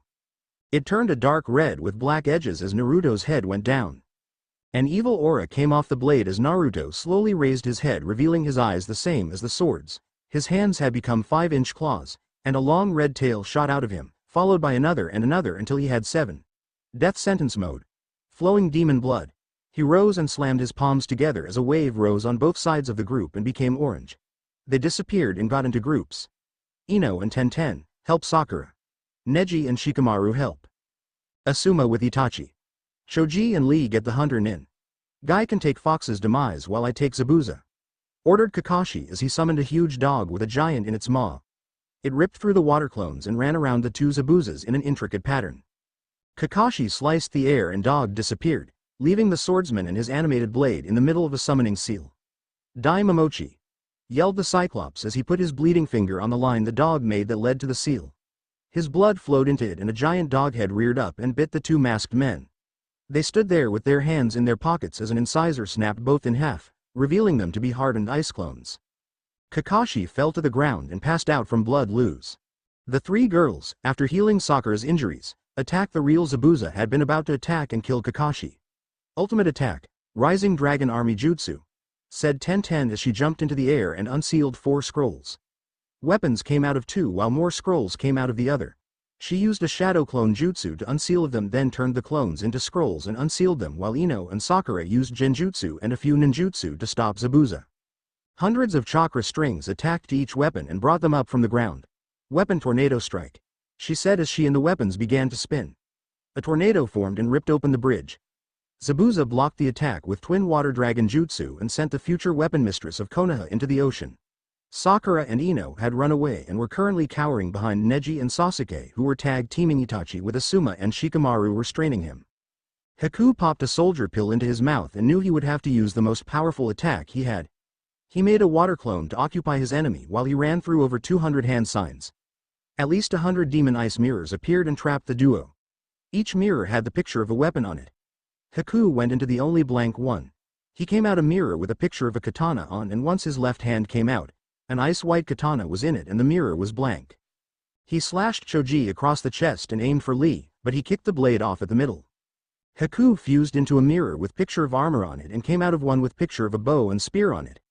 It turned a dark red with black edges as Naruto's head went down. An evil aura came off the blade as Naruto slowly raised his head, revealing his eyes the same as the sword's. His hands had become 5-inch claws, and a long red tail shot out of him, followed by another and another until he had 7. Death sentence mode. Flowing demon blood. He rose and slammed his palms together as a wave rose on both sides of the group and became orange. They disappeared and got into groups. Ino and Tenten, help Sakura. Neji and Shikamaru help. Asuma with Itachi. Choji and Lee get the hunter Nin. Guy can take Fox's demise while I take Zabuza. Ordered Kakashi as he summoned a huge dog with a giant in its maw. It ripped through the water clones and ran around the two Zabuzas in an intricate pattern. Kakashi sliced the air and dog disappeared, leaving the swordsman and his animated blade in the middle of a summoning seal. "Die Momochi!" yelled the Cyclops as he put his bleeding finger on the line the dog made that led to the seal. His blood flowed into it and a giant dog head reared up and bit the two masked men. They stood there with their hands in their pockets as an incisor snapped both in half, revealing them to be hardened ice clones. Kakashi fell to the ground and passed out from blood loss. The 3 girls, after healing Sakura's injuries, attacked the real Zabuza had been about to attack and kill Kakashi. "Ultimate attack, Rising Dragon Army Jutsu," said Tenten as she jumped into the air and unsealed 4 scrolls. Weapons came out of 2 while more scrolls came out of the other. She used a shadow clone jutsu to unseal them, then turned the clones into scrolls and unsealed them, while Ino and Sakura used genjutsu and a few ninjutsu to stop Zabuza. Hundreds of chakra strings attacked to each weapon and brought them up from the ground. "Weapon tornado strike," she said as she and the weapons began to spin. A tornado formed and ripped open the bridge. Zabuza blocked the attack with twin water dragon jutsu and sent the future weapon mistress of Konoha into the ocean. Sakura and Ino had run away and were currently cowering behind Neji and Sasuke, who were tag-teaming Itachi with Asuma and Shikamaru restraining him. Haku popped a soldier pill into his mouth and knew he would have to use the most powerful attack he had. He made a water clone to occupy his enemy while he ran through over 200 hand signs. At least 100 demon ice mirrors appeared and trapped the duo. Each mirror had the picture of a weapon on it. Haku went into the only blank one. He came out a mirror with a picture of a katana on, and once his left hand came out, an ice-white katana was in it and the mirror was blank. He slashed Choji across the chest and aimed for Lee, but he kicked the blade off at the middle. Haku fused into a mirror with picture of armor on it and came out of one with picture of a bow and spear on it.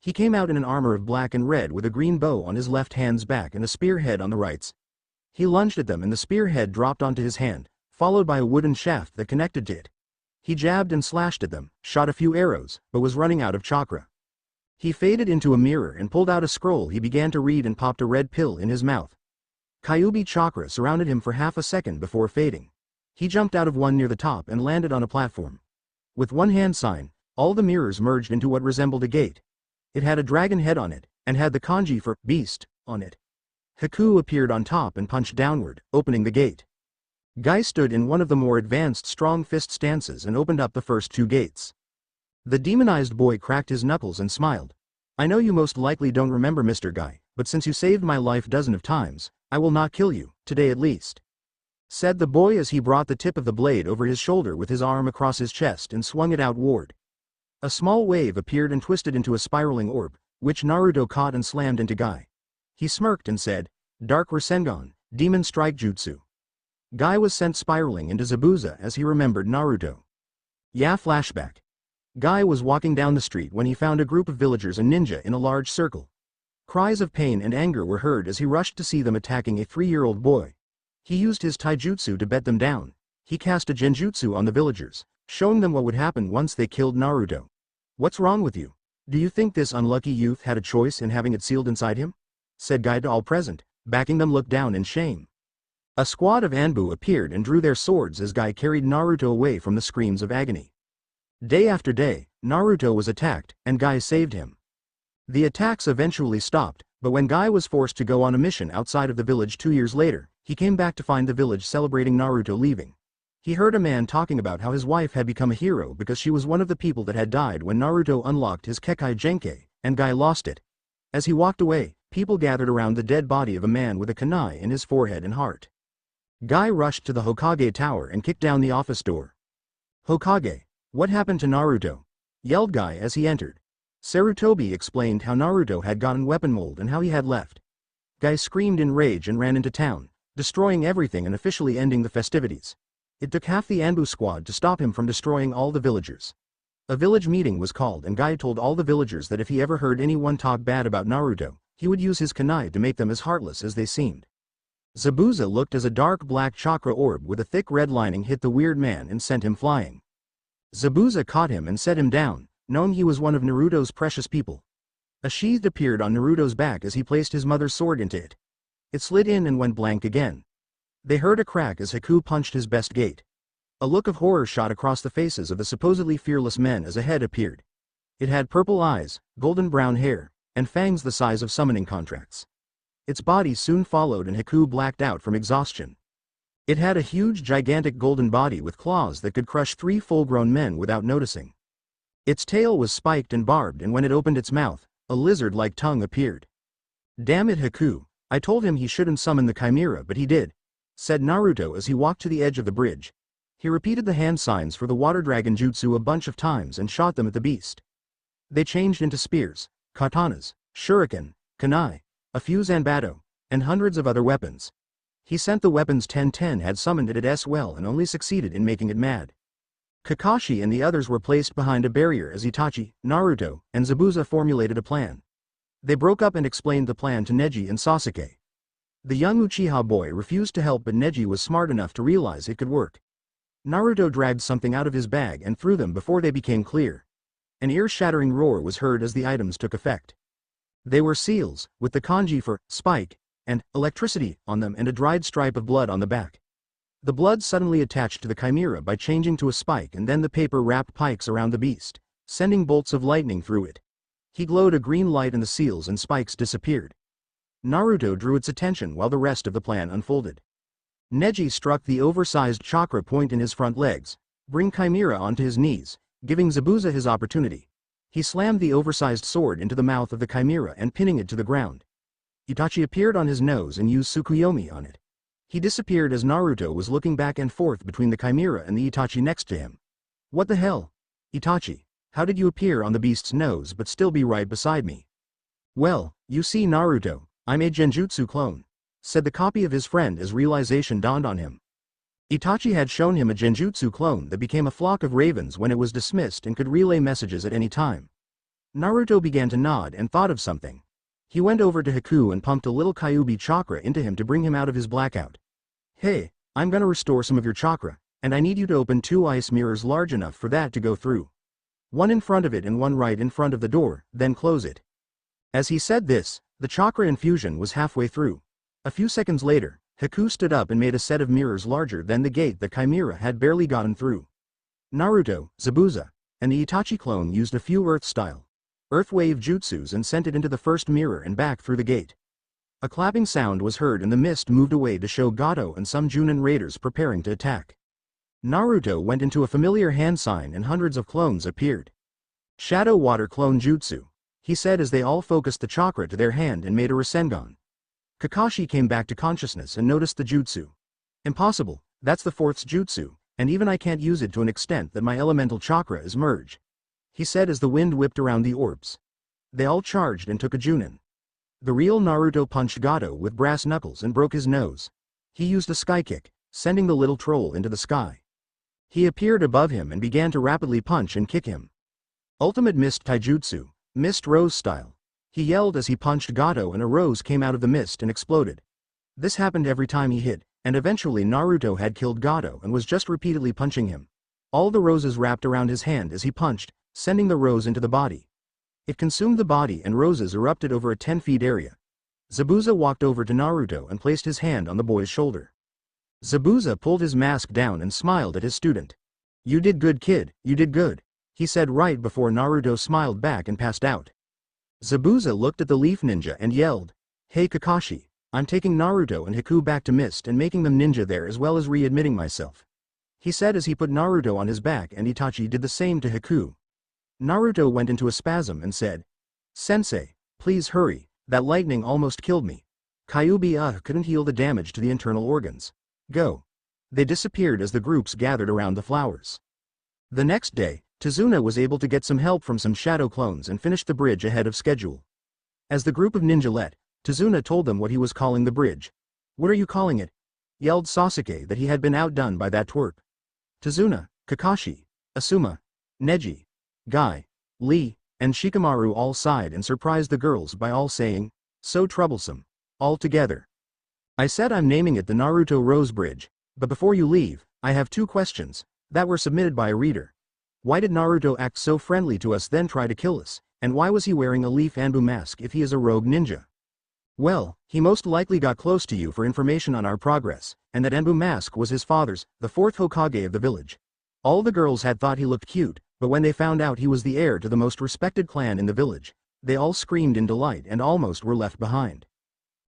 He came out in an armor of black and red with a green bow on his left hand's back and a spearhead on the right's. He lunged at them and the spearhead dropped onto his hand, followed by a wooden shaft that connected to it. He jabbed and slashed at them, shot a few arrows, but was running out of chakra. He faded into a mirror and pulled out a scroll he began to read and popped a red pill in his mouth. Kyuubi chakra surrounded him for half a second before fading. He jumped out of one near the top and landed on a platform. With one hand sign, all the mirrors merged into what resembled a gate. It had a dragon head on it, and had the kanji for beast on it. Haku appeared on top and punched downward, opening the gate. Guy stood in one of the more advanced strong fist stances and opened up the first two gates. The demonized boy cracked his knuckles and smiled. "I know you most likely don't remember Mr. Guy, but since you saved my life dozens of times, I will not kill you, today at least," said the boy as he brought the tip of the blade over his shoulder with his arm across his chest and swung it outward. A small wave appeared and twisted into a spiraling orb, which Naruto caught and slammed into Guy. He smirked and said, "Dark Rasengan, Demon Strike Jutsu." Guy was sent spiraling into Zabuza as he remembered Naruto. Yeah, flashback. Guy was walking down the street when he found a group of villagers and ninja in a large circle. Cries of pain and anger were heard as he rushed to see them attacking a 3-year-old boy. He used his taijutsu to bet them down. He cast a genjutsu on the villagers, showing them what would happen once they killed Naruto. "What's wrong with you? Do you think this unlucky youth had a choice in having it sealed inside him?" said Guy to all present, backing them look down in shame. A squad of Anbu appeared and drew their swords as Guy carried Naruto away from the screams of agony. Day after day, Naruto was attacked, and Guy saved him. The attacks eventually stopped, but when Guy was forced to go on a mission outside of the village 2 years later, he came back to find the village celebrating Naruto leaving. He heard a man talking about how his wife had become a hero because she was one of the people that had died when Naruto unlocked his Kekai Genkai, and Guy lost it. As he walked away, people gathered around the dead body of a man with a kunai in his forehead and heart. Guy rushed to the Hokage tower and kicked down the office door. "Hokage, what happened to Naruto?" yelled Guy as he entered. Sarutobi explained how Naruto had gotten weapon mold and how he had left. Guy screamed in rage and ran into town, destroying everything and officially ending the festivities. It took half the Anbu squad to stop him from destroying all the villagers. A village meeting was called and Guy told all the villagers that if he ever heard anyone talk bad about Naruto, he would use his kunai to make them as heartless as they seemed. Zabuza looked as a dark black chakra orb with a thick red lining hit the weird man and sent him flying. Zabuza caught him and set him down, knowing he was one of Naruto's precious people. A sheath appeared on Naruto's back as he placed his mother's sword into it. It slid in and went blank again. They heard a crack as Haku punched his best gate. A look of horror shot across the faces of the supposedly fearless men as a head appeared. It had purple eyes, golden brown hair, and fangs the size of summoning contracts. Its body soon followed and Haku blacked out from exhaustion. It had a huge gigantic golden body with claws that could crush 3 full-grown men without noticing. Its tail was spiked and barbed, and when it opened its mouth, a lizard-like tongue appeared. "Damn it, Haku, I told him he shouldn't summon the chimera, but he did," said Naruto as he walked to the edge of the bridge. He repeated the hand signs for the water dragon jutsu a bunch of times and shot them at the beast. They changed into spears, katanas, shuriken, kunai, a few zanbato, and hundreds of other weapons. He sent the weapons 10-10 had summoned it as well and only succeeded in making it mad. Kakashi and the others were placed behind a barrier as Itachi, Naruto, and Zabuza formulated a plan. They broke up and explained the plan to Neji and Sasuke. The young Uchiha boy refused to help, but Neji was smart enough to realize it could work. Naruto dragged something out of his bag and threw them before they became clear. An ear-shattering roar was heard as the items took effect. They were seals, with the kanji for spike and electricity on them and a dried stripe of blood on the back. The blood suddenly attached to the chimera by changing to a spike, and then the paper wrapped pikes around the beast, sending bolts of lightning through it. He glowed a green light and the seals and spikes disappeared. Naruto drew its attention while the rest of the plan unfolded. Neji struck the oversized chakra point in his front legs, bring chimera onto his knees, giving Zabuza his opportunity. He slammed the oversized sword into the mouth of the chimera and pinning it to the ground. Itachi appeared on his nose and used Tsukuyomi on it. He disappeared as Naruto was looking back and forth between the chimera and the Itachi next to him. What the hell? Itachi, how did you appear on the beast's nose but still be right beside me? Well, you see Naruto, I'm a genjutsu clone, said the copy of his friend as realization dawned on him. Itachi had shown him a genjutsu clone that became a flock of ravens when it was dismissed and could relay messages at any time. Naruto began to nod and thought of something. He went over to Haku and pumped a little Kyuubi chakra into him to bring him out of his blackout. Hey, I'm gonna restore some of your chakra, and I need you to open 2 ice mirrors large enough for that to go through. One in front of it and one right in front of the door, then close it. As he said this, the chakra infusion was halfway through. A few seconds later, Haku stood up and made a set of mirrors larger than the gate the chimera had barely gotten through. Naruto, Zabuza, and the Itachi clone used a few Earth-style Earth Wave jutsus and sent it into the first mirror and back through the gate. A clapping sound was heard and the mist moved away to show Gato and some Chunin raiders preparing to attack. Naruto went into a familiar hand sign and hundreds of clones appeared. Shadow Water Clone Jutsu, he said as they all focused the chakra to their hand and made a Rasengan. Kakashi came back to consciousness and noticed the jutsu. Impossible, that's the 4th jutsu, and even I can't use it to an extent that my elemental chakra is merged, he said as the wind whipped around the orbs. They all charged and took a Chunin. The real Naruto punched Gato with brass knuckles and broke his nose. He used a sky kick, sending the little troll into the sky. He appeared above him and began to rapidly punch and kick him. Ultimate Mist Taijutsu, Mist Rose style. He yelled as he punched Gato and a rose came out of the mist and exploded. This happened every time he hit, and eventually Naruto had killed Gato and was just repeatedly punching him. All the roses wrapped around his hand as he punched, sending the rose into the body. It consumed the body and roses erupted over a 10-feet area. Zabuza walked over to Naruto and placed his hand on the boy's shoulder. Zabuza pulled his mask down and smiled at his student. You did good, kid, you did good, he said right before Naruto smiled back and passed out. Zabuza looked at the leaf ninja and yelled, Hey Kakashi, I'm taking Naruto and Haku back to Mist and making them ninja there as well as readmitting myself, he said as he put Naruto on his back and Itachi did the same to Haku. Naruto went into a spasm and said, Sensei, please hurry, that lightning almost killed me. Kyuubi couldn't heal the damage to the internal organs. Go. They disappeared as the groups gathered around the flowers. The next day, Tazuna was able to get some help from some shadow clones and finished the bridge ahead of schedule. As the group of ninja left, Tazuna told them what he was calling the bridge. What are you calling it? Yelled Sasuke that he had been outdone by that twerp. Tazuna, Kakashi, Asuma, Neji, Guy, Lee, and Shikamaru all sighed and surprised the girls by all saying, so troublesome. All together. I said I'm naming it the Naruto Rose Bridge, but before you leave, I have 2 questions that were submitted by a reader. Why did Naruto act so friendly to us then try to kill us, and why was he wearing a leaf Anbu mask if he is a rogue ninja? Well, he most likely got close to you for information on our progress, and that Anbu mask was his father's, the 4th Hokage of the village. All the girls had thought he looked cute, but when they found out he was the heir to the most respected clan in the village, they all screamed in delight and almost were left behind.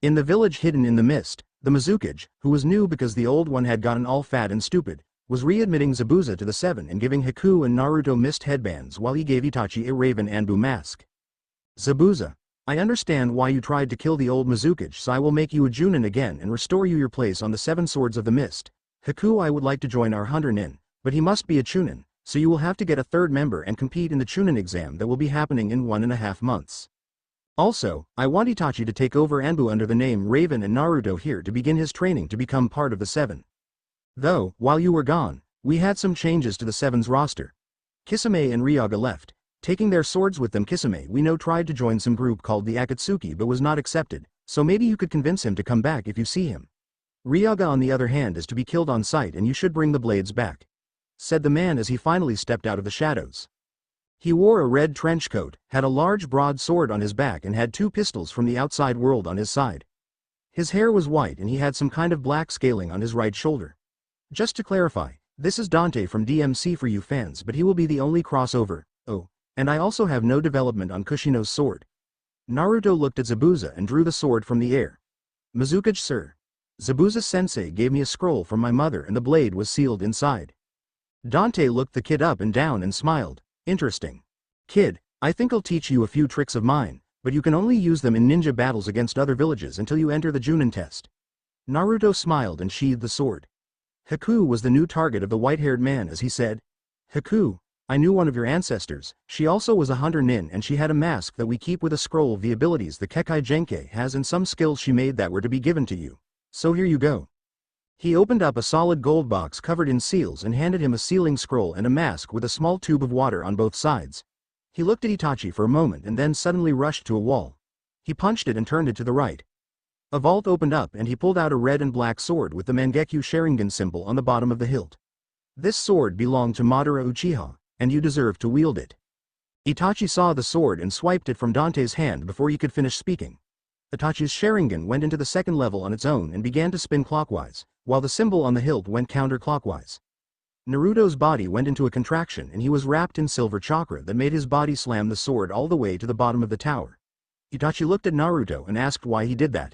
In the village hidden in the mist, the Mizukage, who was new because the old one had gotten all fat and stupid, was readmitting Zabuza to the 7 and giving Haku and Naruto mist headbands while he gave Itachi a raven Anbu mask. Zabuza, I understand why you tried to kill the old Mizukage, so I will make you a Chunin again and restore you your place on the 7 swords of the mist. Haku, I would like to join our hunter Nin, but he must be a Chunin, so you will have to get a 3rd member and compete in the Chunin exam that will be happening in 1.5 months. Also, I want Itachi to take over Anbu under the name Raven and Naruto here to begin his training to become part of the 7. Though, while you were gone, we had some changes to the 7's roster. Kisame and Ryaga left, taking their swords with them. Kisame we know tried to join some group called the Akatsuki but was not accepted, so maybe you could convince him to come back if you see him. Ryaga on the other hand is to be killed on sight and you should bring the blades back, said the man as he finally stepped out of the shadows. He wore a red trench coat, had a large broad sword on his back and had 2 pistols from the outside world on his side. His hair was white and he had some kind of black scaling on his right shoulder. Just to clarify, this is Dante from DMC for you fans, but he will be the only crossover. Oh, and I also have no development on Kushino's sword. Naruto looked at Zabuza and drew the sword from the air. Mizuka sir. Zabuza-sensei gave me a scroll from my mother and the blade was sealed inside. Dante looked the kid up and down and smiled. Interesting. Kid, I think I'll teach you a few tricks of mine, but you can only use them in ninja battles against other villages until you enter the Chunin test. Naruto smiled and sheathed the sword. Haku was the new target of the white-haired man as he said, Haku, I knew one of your ancestors, she also was a hunter nin and she had a mask that we keep with a scroll of the abilities the Kekkei Genkai has and some skills she made that were to be given to you. So here you go. He opened up a solid gold box covered in seals and handed him a sealing scroll and a mask with a small tube of water on both sides. He looked at Itachi for a moment and then suddenly rushed to a wall. He punched it and turned it to the right. A vault opened up and he pulled out a red and black sword with the Mangekyo Sharingan symbol on the bottom of the hilt. This sword belonged to Madara Uchiha, and you deserve to wield it. Itachi saw the sword and swiped it from Dante's hand before he could finish speaking. Itachi's Sharingan went into the second level on its own and began to spin clockwise, while the symbol on the hilt went counterclockwise. Naruto's body went into a contraction and he was wrapped in silver chakra that made his body slam the sword all the way to the bottom of the tower. Itachi looked at Naruto and asked why he did that.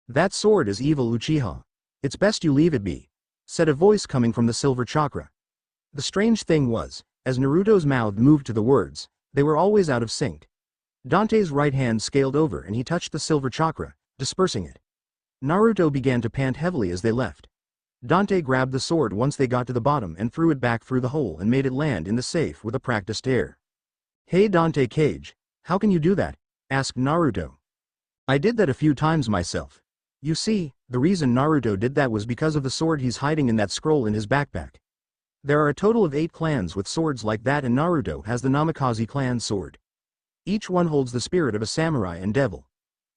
That sword is evil Uchiha. It's best you leave it be, said a voice coming from the silver chakra. The strange thing was, as Naruto's mouth moved to the words, they were always out of sync. Dante's right hand scaled over and he touched the silver chakra, dispersing it. Naruto began to pant heavily as they left. Dante grabbed the sword once they got to the bottom and threw it back through the hole and made it land in the safe with a practiced air. Hey Dante Cage, how can you do that? Asked Naruto. I did that a few times myself. You see, the reason Naruto did that was because of the sword he's hiding in that scroll in his backpack. There are a total of 8 clans with swords like that and Naruto has the Namikaze clan sword. Each one holds the spirit of a samurai and devil.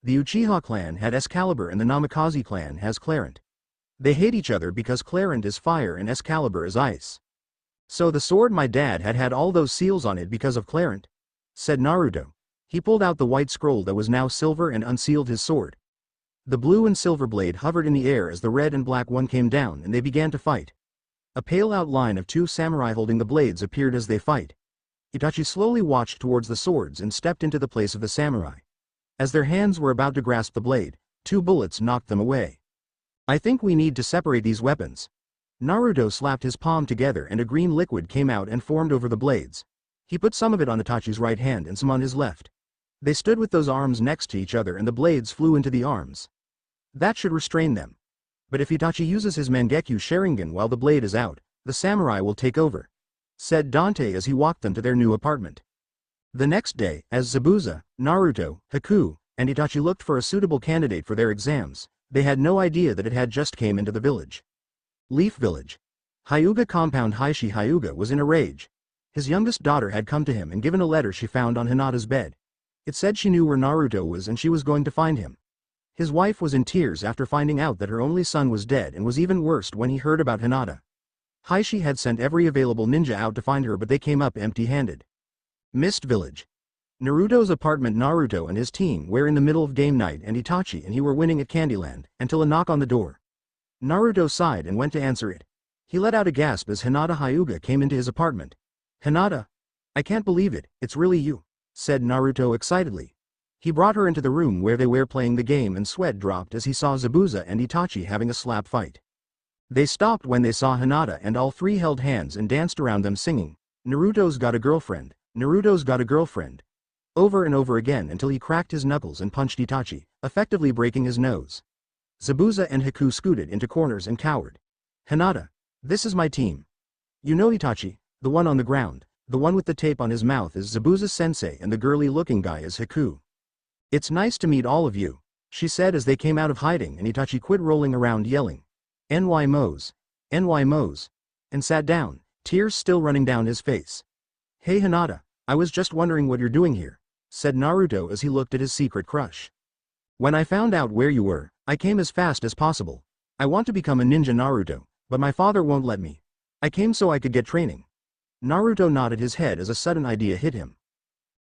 The Uchiha clan had Excalibur and the Namikaze clan has Clarent. They hate each other because Clarent is fire and Excalibur is ice. So the sword my dad had all those seals on it because of Clarent, said Naruto. He pulled out the white scroll that was now silver and unsealed his sword. The blue and silver blade hovered in the air as the red and black one came down and they began to fight. A pale outline of 2 samurai holding the blades appeared as they fight. Itachi slowly watched towards the swords and stepped into the place of the samurai. As their hands were about to grasp the blade, 2 bullets knocked them away. I think we need to separate these weapons. Naruto slapped his palm together and a green liquid came out and formed over the blades. He put some of it on Itachi's right hand and some on his left. They stood with those arms next to each other and the blades flew into the arms. That should restrain them. But if Itachi uses his Mangekyo Sharingan while the blade is out, the samurai will take over, said Dante as he walked them to their new apartment. The next day, as Zabuza, Naruto, Haku, and Itachi looked for a suitable candidate for their exams, they had no idea that it had just came into the village. Leaf Village. Hyuga compound Hishi Hyuga was in a rage. His youngest daughter had come to him and given a letter she found on Hinata's bed. It said she knew where Naruto was and she was going to find him. His wife was in tears after finding out that her only son was dead and was even worse when he heard about Hinata. Hishi had sent every available ninja out to find her but they came up empty-handed. Mist Village. Naruto's apartment. Naruto and his team were in the middle of game night and Itachi and he were winning at Candyland, until a knock on the door. Naruto sighed and went to answer it. He let out a gasp as Hinata Hyuga came into his apartment. Hinata? I can't believe it, it's really you, said Naruto excitedly. He brought her into the room where they were playing the game and sweat dropped as he saw Zabuza and Itachi having a slap fight. They stopped when they saw Hinata and all 3 held hands and danced around them singing, Naruto's got a girlfriend, Naruto's got a girlfriend, over and over again until he cracked his knuckles and punched Itachi, effectively breaking his nose. Zabuza and Haku scooted into corners and cowered. Hinata, this is my team. You know Itachi, the one on the ground, the one with the tape on his mouth is Zabuza-sensei and the girly-looking guy is Haku. It's nice to meet all of you, she said as they came out of hiding and Itachi quit rolling around yelling, NY Mose, NY Mose, and sat down, tears still running down his face. Hey Hinata, I was just wondering what you're doing here, said Naruto as he looked at his secret crush. When I found out where you were, I came as fast as possible. I want to become a ninja Naruto, but my father won't let me. I came so I could get training. Naruto nodded his head as a sudden idea hit him.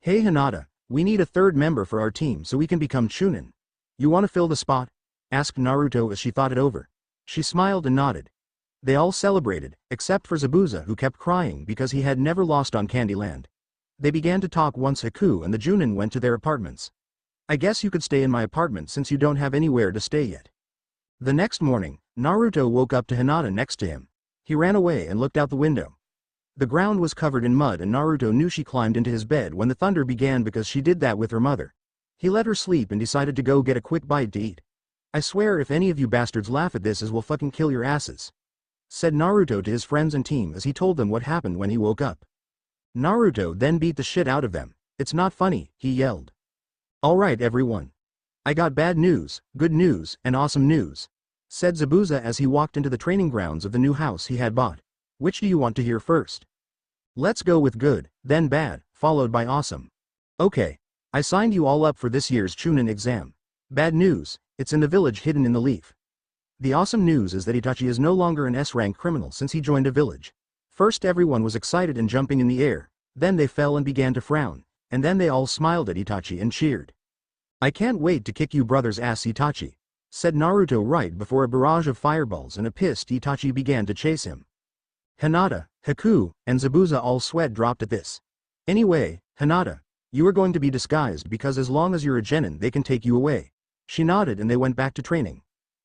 Hey Hinata, we need a 3rd member for our team so we can become Chunin. You want to fill the spot? Asked Naruto as she thought it over. She smiled and nodded. They all celebrated, except for Zabuza, who kept crying because he had never lost on Candyland. They began to talk once Haku and the Chunin went to their apartments. I guess you could stay in my apartment since you don't have anywhere to stay yet. The next morning, Naruto woke up to Hinata next to him. He ran away and looked out the window. The ground was covered in mud and Naruto knew she climbed into his bed when the thunder began because she did that with her mother. He let her sleep and decided to go get a quick bite to eat. I swear if any of you bastards laugh at this, we'll fucking kill your asses, said Naruto to his friends and team as he told them what happened when he woke up. Naruto then beat the shit out of them. It's not funny, he yelled. Alright everyone. I got bad news, good news, and awesome news, said Zabuza as he walked into the training grounds of the new house he had bought. Which do you want to hear first? Let's go with good, then bad, followed by awesome. Okay. I signed you all up for this year's Chunin exam. Bad news, it's in the village hidden in the leaf. The awesome news is that Itachi is no longer an S-rank criminal since he joined a village. First everyone was excited and jumping in the air, then they fell and began to frown, and then they all smiled at Itachi and cheered. I can't wait to kick you brother's ass Itachi, said Naruto right before a barrage of fireballs and a pissed Itachi began to chase him. Hinata, Haku, and Zabuza all sweat dropped at this. Anyway, Hinata, you are going to be disguised because as long as you're a genin they can take you away. She nodded and they went back to training.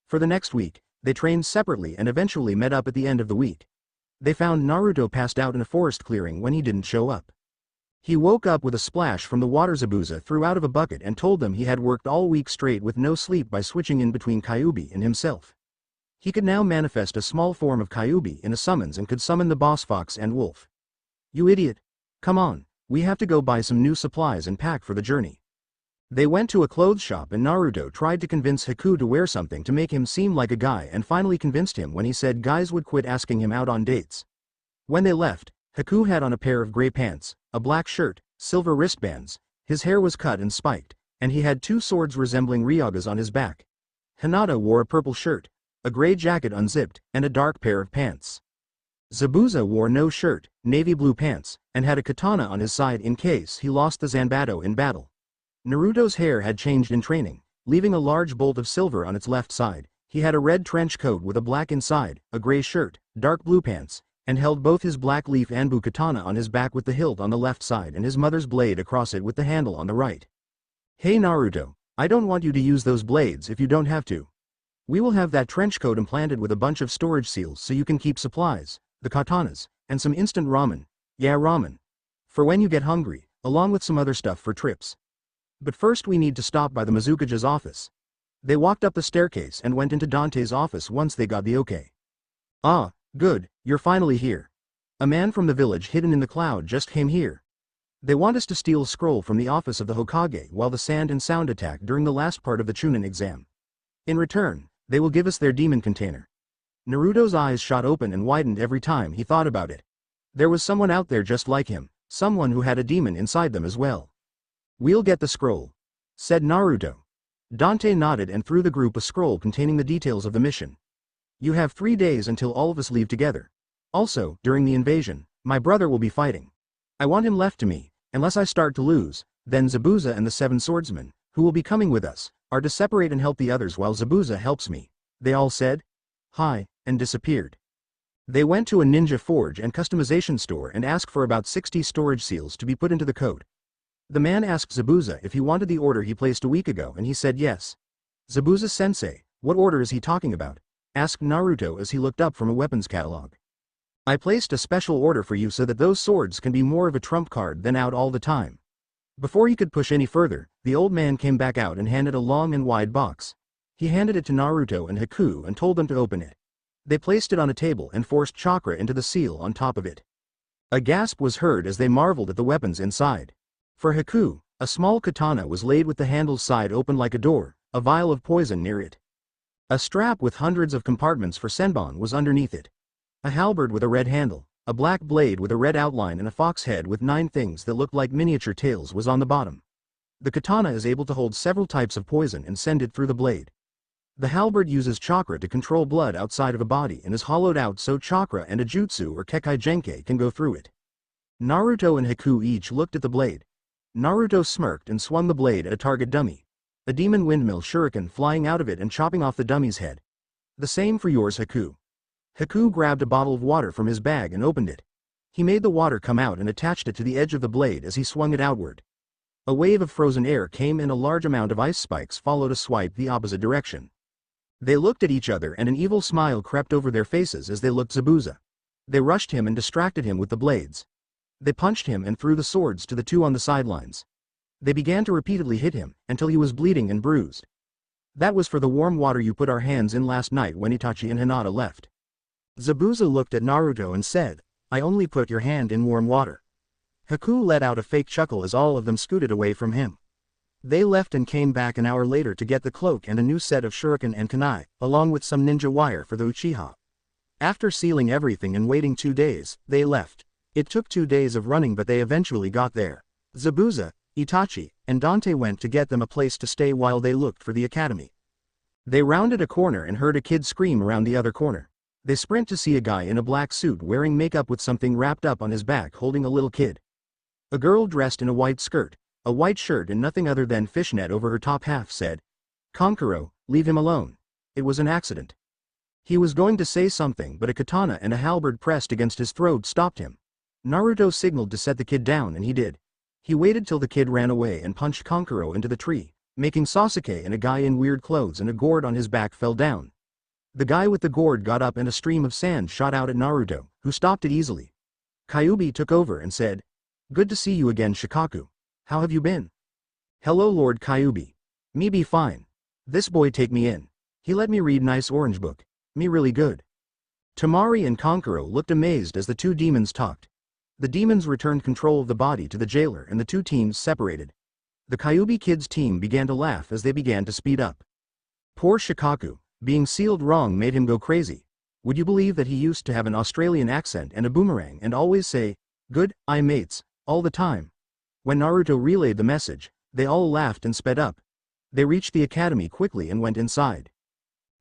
For the next week, they trained separately and eventually met up at the end of the week. They found Naruto passed out in a forest clearing when he didn't show up. He woke up with a splash from the water Zabuza threw out of a bucket and told them he had worked all week straight with no sleep by switching in between Kyuubi and himself. He could now manifest a small form of Kyuubi in a summons and could summon the boss fox and wolf. You idiot. Come on, we have to go buy some new supplies and pack for the journey. They went to a clothes shop and Naruto tried to convince Haku to wear something to make him seem like a guy and finally convinced him when he said guys would quit asking him out on dates. When they left, Haku had on a pair of gray pants, a black shirt, silver wristbands, his hair was cut and spiked, and he had two swords resembling Ryagas on his back. Hinata wore a purple shirt, a gray jacket unzipped, and a dark pair of pants. Zabuza wore no shirt, navy blue pants, and had a katana on his side in case he lost the Zanbato in battle. Naruto's hair had changed in training, leaving a large bolt of silver on its left side. He had a red trench coat with a black inside, a gray shirt, dark blue pants, and held both his black leaf Anbu katana on his back with the hilt on the left side and his mother's blade across it with the handle on the right. Hey Naruto, I don't want you to use those blades if you don't have to. We will have that trench coat implanted with a bunch of storage seals so you can keep supplies, the katanas, and some instant ramen. Yeah, ramen. For when you get hungry, along with some other stuff for trips. But first we need to stop by the Mizukage's office. They walked up the staircase and went into Dante's office once they got the okay. Ah, good, you're finally here. A man from the village hidden in the cloud just came here. They want us to steal a scroll from the office of the Hokage while the sand and sound attack during the last part of the Chunin exam. In return, they will give us their demon container. Naruto's eyes shot open and widened every time he thought about it. There was someone out there just like him, someone who had a demon inside them as well. We'll get the scroll, said Naruto. Dante nodded and threw the group a scroll containing the details of the mission. You have 3 days until all of us leave together. Also, during the invasion, my brother will be fighting. I want him left to me, unless I start to lose, then Zabuza and the 7 swordsmen, who will be coming with us, are to separate and help the others while Zabuza helps me. They all said, hi, and disappeared. They went to a ninja forge and customization store and asked for about 60 storage seals to be put into the code. The man asked Zabuza if he wanted the order he placed a week ago and he said yes. Zabuza-sensei, what order is he talking about? Asked Naruto as he looked up from a weapons catalog. I placed a special order for you so that those swords can be more of a trump card than out all the time. Before he could push any further, the old man came back out and handed a long and wide box. He handed it to Naruto and Haku and told them to open it. They placed it on a table and forced chakra into the seal on top of it. A gasp was heard as they marveled at the weapons inside. For Haku, a small katana was laid with the handle's side open like a door, a vial of poison near it. A strap with hundreds of compartments for senbon was underneath it. A halberd with a red handle, a black blade with a red outline and a fox head with 9 things that looked like miniature tails was on the bottom. The katana is able to hold several types of poison and send it through the blade. The halberd uses chakra to control blood outside of a body and is hollowed out so chakra and a jutsu or kekai genkai can go through it. Naruto and Haku each looked at the blade. Naruto smirked and swung the blade at a target dummy. A demon windmill shuriken flying out of it and chopping off the dummy's head. The same for yours Haku. Haku grabbed a bottle of water from his bag and opened it. He made the water come out and attached it to the edge of the blade as he swung it outward. A wave of frozen air came and a large amount of ice spikes followed a swipe the opposite direction. They looked at each other and an evil smile crept over their faces as they looked Zabuza. They rushed him and distracted him with the blades. They punched him and threw the swords to the two on the sidelines. They began to repeatedly hit him, until he was bleeding and bruised. That was for the warm water you put our hands in last night when Itachi and Hinata left. Zabuza looked at Naruto and said, I only put your hand in warm water. Haku let out a fake chuckle as all of them scooted away from him. They left and came back an hour later to get the cloak and a new set of shuriken and kunai, along with some ninja wire for the Uchiha. After sealing everything and waiting 2 days, they left. It took 2 days of running but they eventually got there. Zabuza, Itachi, and Dante went to get them a place to stay while they looked for the academy. They rounded a corner and heard a kid scream around the other corner. They sprint to see a guy in a black suit wearing makeup with something wrapped up on his back holding a little kid. A girl dressed in a white skirt, a white shirt and nothing other than fishnet over her top half said, Kankuro, leave him alone. It was an accident. He was going to say something but a katana and a halberd pressed against his throat stopped him. Naruto signaled to set the kid down and he did. He waited till the kid ran away and punched Kankuro into the tree, making Sasuke and a guy in weird clothes and a gourd on his back fell down. The guy with the gourd got up and a stream of sand shot out at Naruto, who stopped it easily. Kyuubi took over and said, Good to see you again Shikaku. How have you been? Hello Lord Kyuubi. Me be fine. This boy take me in. He let me read nice orange book. Me really good. Temari and Kankuro looked amazed as the two demons talked. The demons returned control of the body to the jailer and the two teams separated. The Kyuubi kids team began to laugh as they began to speed up. Poor Shikaku, being sealed wrong made him go crazy. Would you believe that he used to have an Australian accent and a boomerang and always say, Good, eye mates, all the time. When Naruto relayed the message, they all laughed and sped up. They reached the academy quickly and went inside.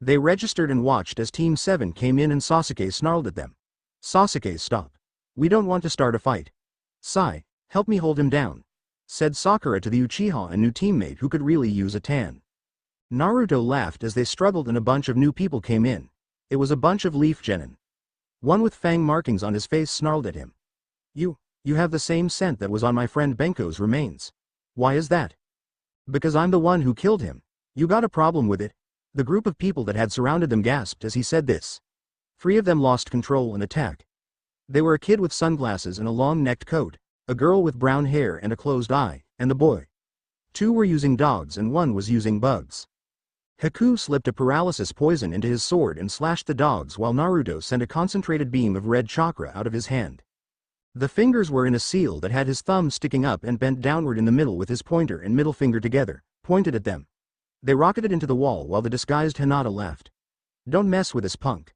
They registered and watched as Team 7 came in and Sasuke snarled at them. Sasuke, stop. We don't want to start a fight. Sai, help me hold him down, said Sakura to the Uchiha and new teammate who could really use a tan. Naruto laughed as they struggled and a bunch of new people came in. It was a bunch of leaf genin. One with fang markings on his face snarled at him. You have the same scent that was on my friend Benko's remains. Why is that? Because I'm the one who killed him. You got a problem with it? The group of people that had surrounded them gasped as he said this. 3 of them lost control and attacked. They were a kid with sunglasses and a long-necked coat, a girl with brown hair and a closed eye, and the boy. 2 were using dogs and 1 was using bugs. Haku slipped a paralysis poison into his sword and slashed the dogs while Naruto sent a concentrated beam of red chakra out of his hand. The fingers were in a seal that had his thumb sticking up and bent downward in the middle with his pointer and middle finger together, pointed at them. They rocketed into the wall while the disguised Hinata laughed. Don't mess with this punk.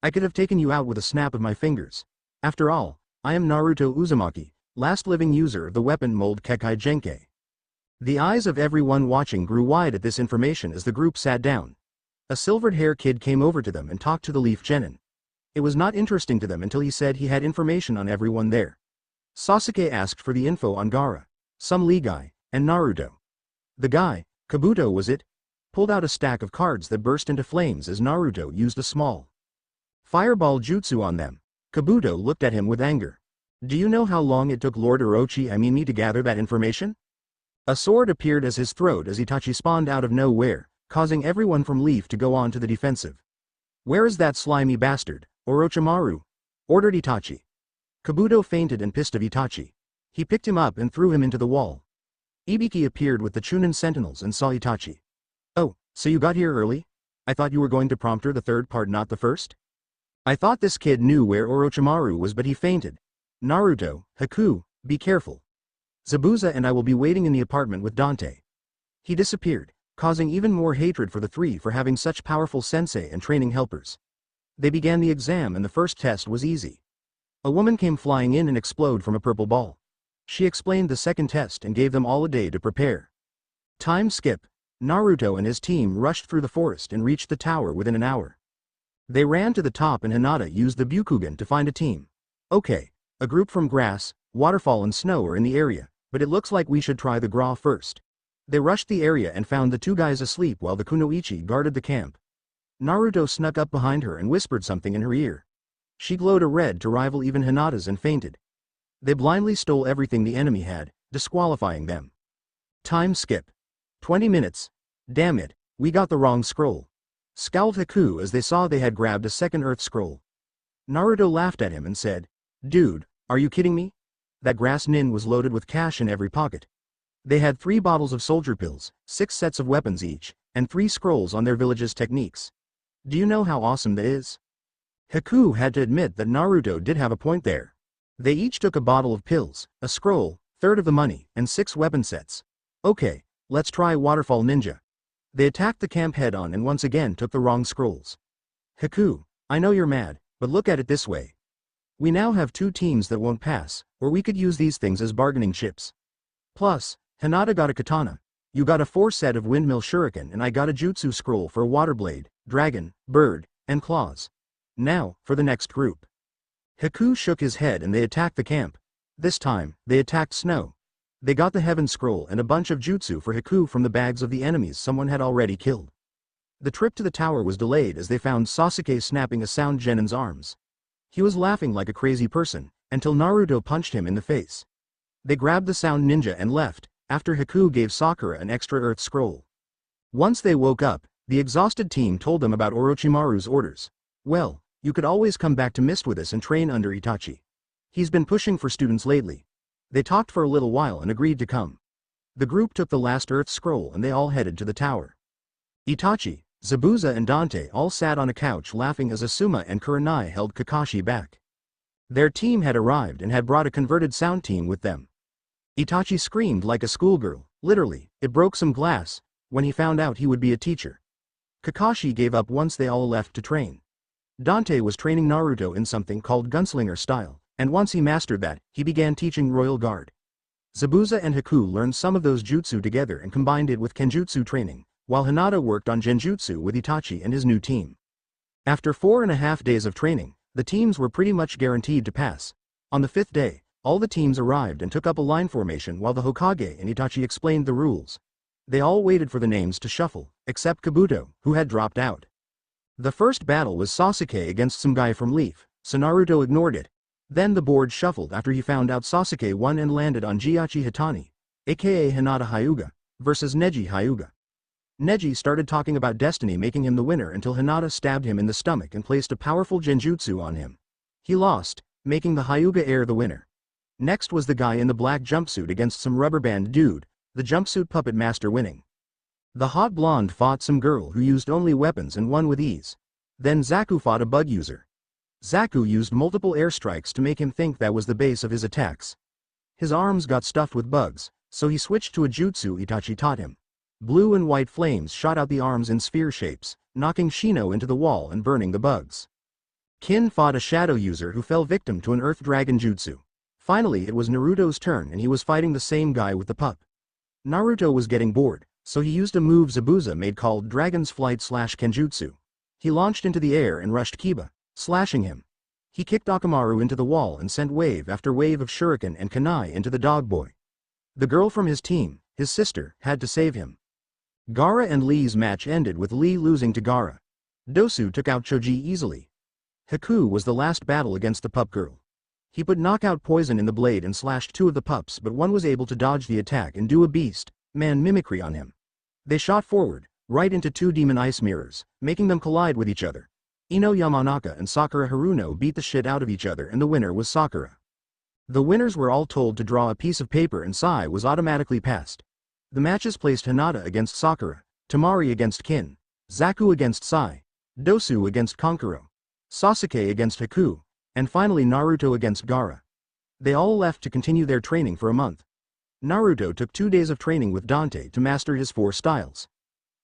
I could have taken you out with a snap of my fingers. After all, I am Naruto Uzumaki, last living user of the weapon mold Kekai Genkai. The eyes of everyone watching grew wide at this information as the group sat down. A silvered-haired kid came over to them and talked to the leaf genin. It was not interesting to them until he said he had information on everyone there. Sasuke asked for the info on Gaara, some Lee guy, and Naruto. The guy, Kabuto was it, pulled out a stack of cards that burst into flames as Naruto used a small fireball jutsu on them. Kabuto looked at him with anger. Do you know how long it took Lord me to gather that information? A sword appeared as his throat as Itachi spawned out of nowhere, causing everyone from Leaf to go on to the defensive. Where is that slimy bastard, Orochimaru? Ordered Itachi. Kabuto fainted and pissed of Itachi. He picked him up and threw him into the wall. Ibiki appeared with the Chunin sentinels and saw Itachi. Oh, so you got here early? I thought you were going to prompt her the third part not the first? I thought this kid knew where Orochimaru was but he fainted. Naruto, Haku, be careful. Zabuza and I will be waiting in the apartment with Dante. He disappeared, causing even more hatred for the 3 for having such powerful sensei and training helpers. They began the exam and the first test was easy. A woman came flying in and exploded from a purple ball. She explained the second test and gave them all a day to prepare. Time skip. Naruto and his team rushed through the forest and reached the tower within an hour. They ran to the top and Hinata used the Byukugan to find a team. Okay, a group from grass, waterfall and snow are in the area, but it looks like we should try the Gra first. They rushed the area and found the 2 guys asleep while the Kunoichi guarded the camp. Naruto snuck up behind her and whispered something in her ear. She glowed a red to rival even Hinata's and fainted. They blindly stole everything the enemy had, disqualifying them. Time skip. 20 minutes. Damn it, we got the wrong scroll. Scowled Haku as they saw they had grabbed a second Earth scroll. Naruto laughed at him and said, "Dude, are you kidding me?" That grass nin was loaded with cash in every pocket. They had 3 bottles of soldier pills, 6 sets of weapons each, and 3 scrolls on their village's techniques. Do you know how awesome that is? Haku had to admit that Naruto did have a point there. They each took a bottle of pills, a scroll, third of the money, and 6 weapon sets. Okay, let's try Waterfall Ninja. They attacked the camp head-on and once again took the wrong scrolls. Haku, I know you're mad, but look at it this way. We now have 2 teams that won't pass, or we could use these things as bargaining chips. Plus, Hinata got a katana. You got a 4 set of windmill shuriken and I got a jutsu scroll for a water blade, dragon, bird, and claws. Now, for the next group. Haku shook his head and they attacked the camp. This time, they attacked snow. They got the heaven scroll and a bunch of jutsu for Haku from the bags of the enemies someone had already killed. The trip to the tower was delayed as they found Sasuke snapping a sound Genin's arms. He was laughing like a crazy person, until Naruto punched him in the face. They grabbed the sound ninja and left, after Haku gave Sakura an extra earth scroll. Once they woke up, the exhausted team told them about Orochimaru's orders. Well, you could always come back to Mist with us and train under Itachi. He's been pushing for students lately. They talked for a little while and agreed to come. The group took the last earth scroll and they all headed to the tower. Itachi, Zabuza and Dante all sat on a couch laughing as Asuma and Kurenai held Kakashi back. Their team had arrived and had brought a converted sound team with them. Itachi screamed like a schoolgirl, literally, it broke some glass, when he found out he would be a teacher. Kakashi gave up once they all left to train. Dante was training Naruto in something called gunslinger style, and once he mastered that, he began teaching Royal Guard. Zabuza and Haku learned some of those jutsu together and combined it with Kenjutsu training, while Hinata worked on Genjutsu with Itachi and his new team. After 4.5 days of training, the teams were pretty much guaranteed to pass. On the 5th day, all the teams arrived and took up a line formation while the Hokage and Itachi explained the rules. They all waited for the names to shuffle, except Kabuto, who had dropped out. The first battle was Sasuke against some guy from Leaf, so Naruto ignored it. Then the board shuffled after he found out Sasuke won and landed on Jiachi Hitani, aka Hinata Hyuga, versus Neji Hyuga. Neji started talking about destiny making him the winner until Hinata stabbed him in the stomach and placed a powerful genjutsu on him. He lost, making the Hyuga heir the winner. Next was the guy in the black jumpsuit against some rubber band dude, the jumpsuit puppet master winning. The hot blonde fought some girl who used only weapons and won with ease. Then Zaku fought a bug user. Zaku used multiple airstrikes to make him think that was the base of his attacks. His arms got stuffed with bugs, so he switched to a jutsu Itachi taught him. Blue and white flames shot out the arms in sphere shapes, knocking Shino into the wall and burning the bugs. Kin fought a shadow user who fell victim to an earth dragon jutsu. Finally it was Naruto's turn and he was fighting the same guy with the pup. Naruto was getting bored, so he used a move Zabuza made called Dragon's Flight / Kenjutsu. He launched into the air and rushed Kiba, slashing him. He kicked Akamaru into the wall and sent wave after wave of shuriken and kunai into the dog boy. The girl from his team, his sister, had to save him. Gaara and Lee's match ended with Lee losing to Gaara. Dosu took out Choji easily. Haku was the last battle against the pup girl. He put knockout poison in the blade and slashed 2 of the pups, but one was able to dodge the attack and do a beast man mimicry on him. They shot forward, right into 2 demon ice mirrors, making them collide with each other. Ino Yamanaka and Sakura Haruno beat the shit out of each other and the winner was Sakura. The winners were all told to draw a piece of paper and Sai was automatically passed. The matches placed Hinata against Sakura, Temari against Kin, Zaku against Sai, Dosu against Kankuro, Sasuke against Haku, and finally Naruto against Gaara. They all left to continue their training for a month. Naruto took 2 days of training with Dante to master his 4 styles.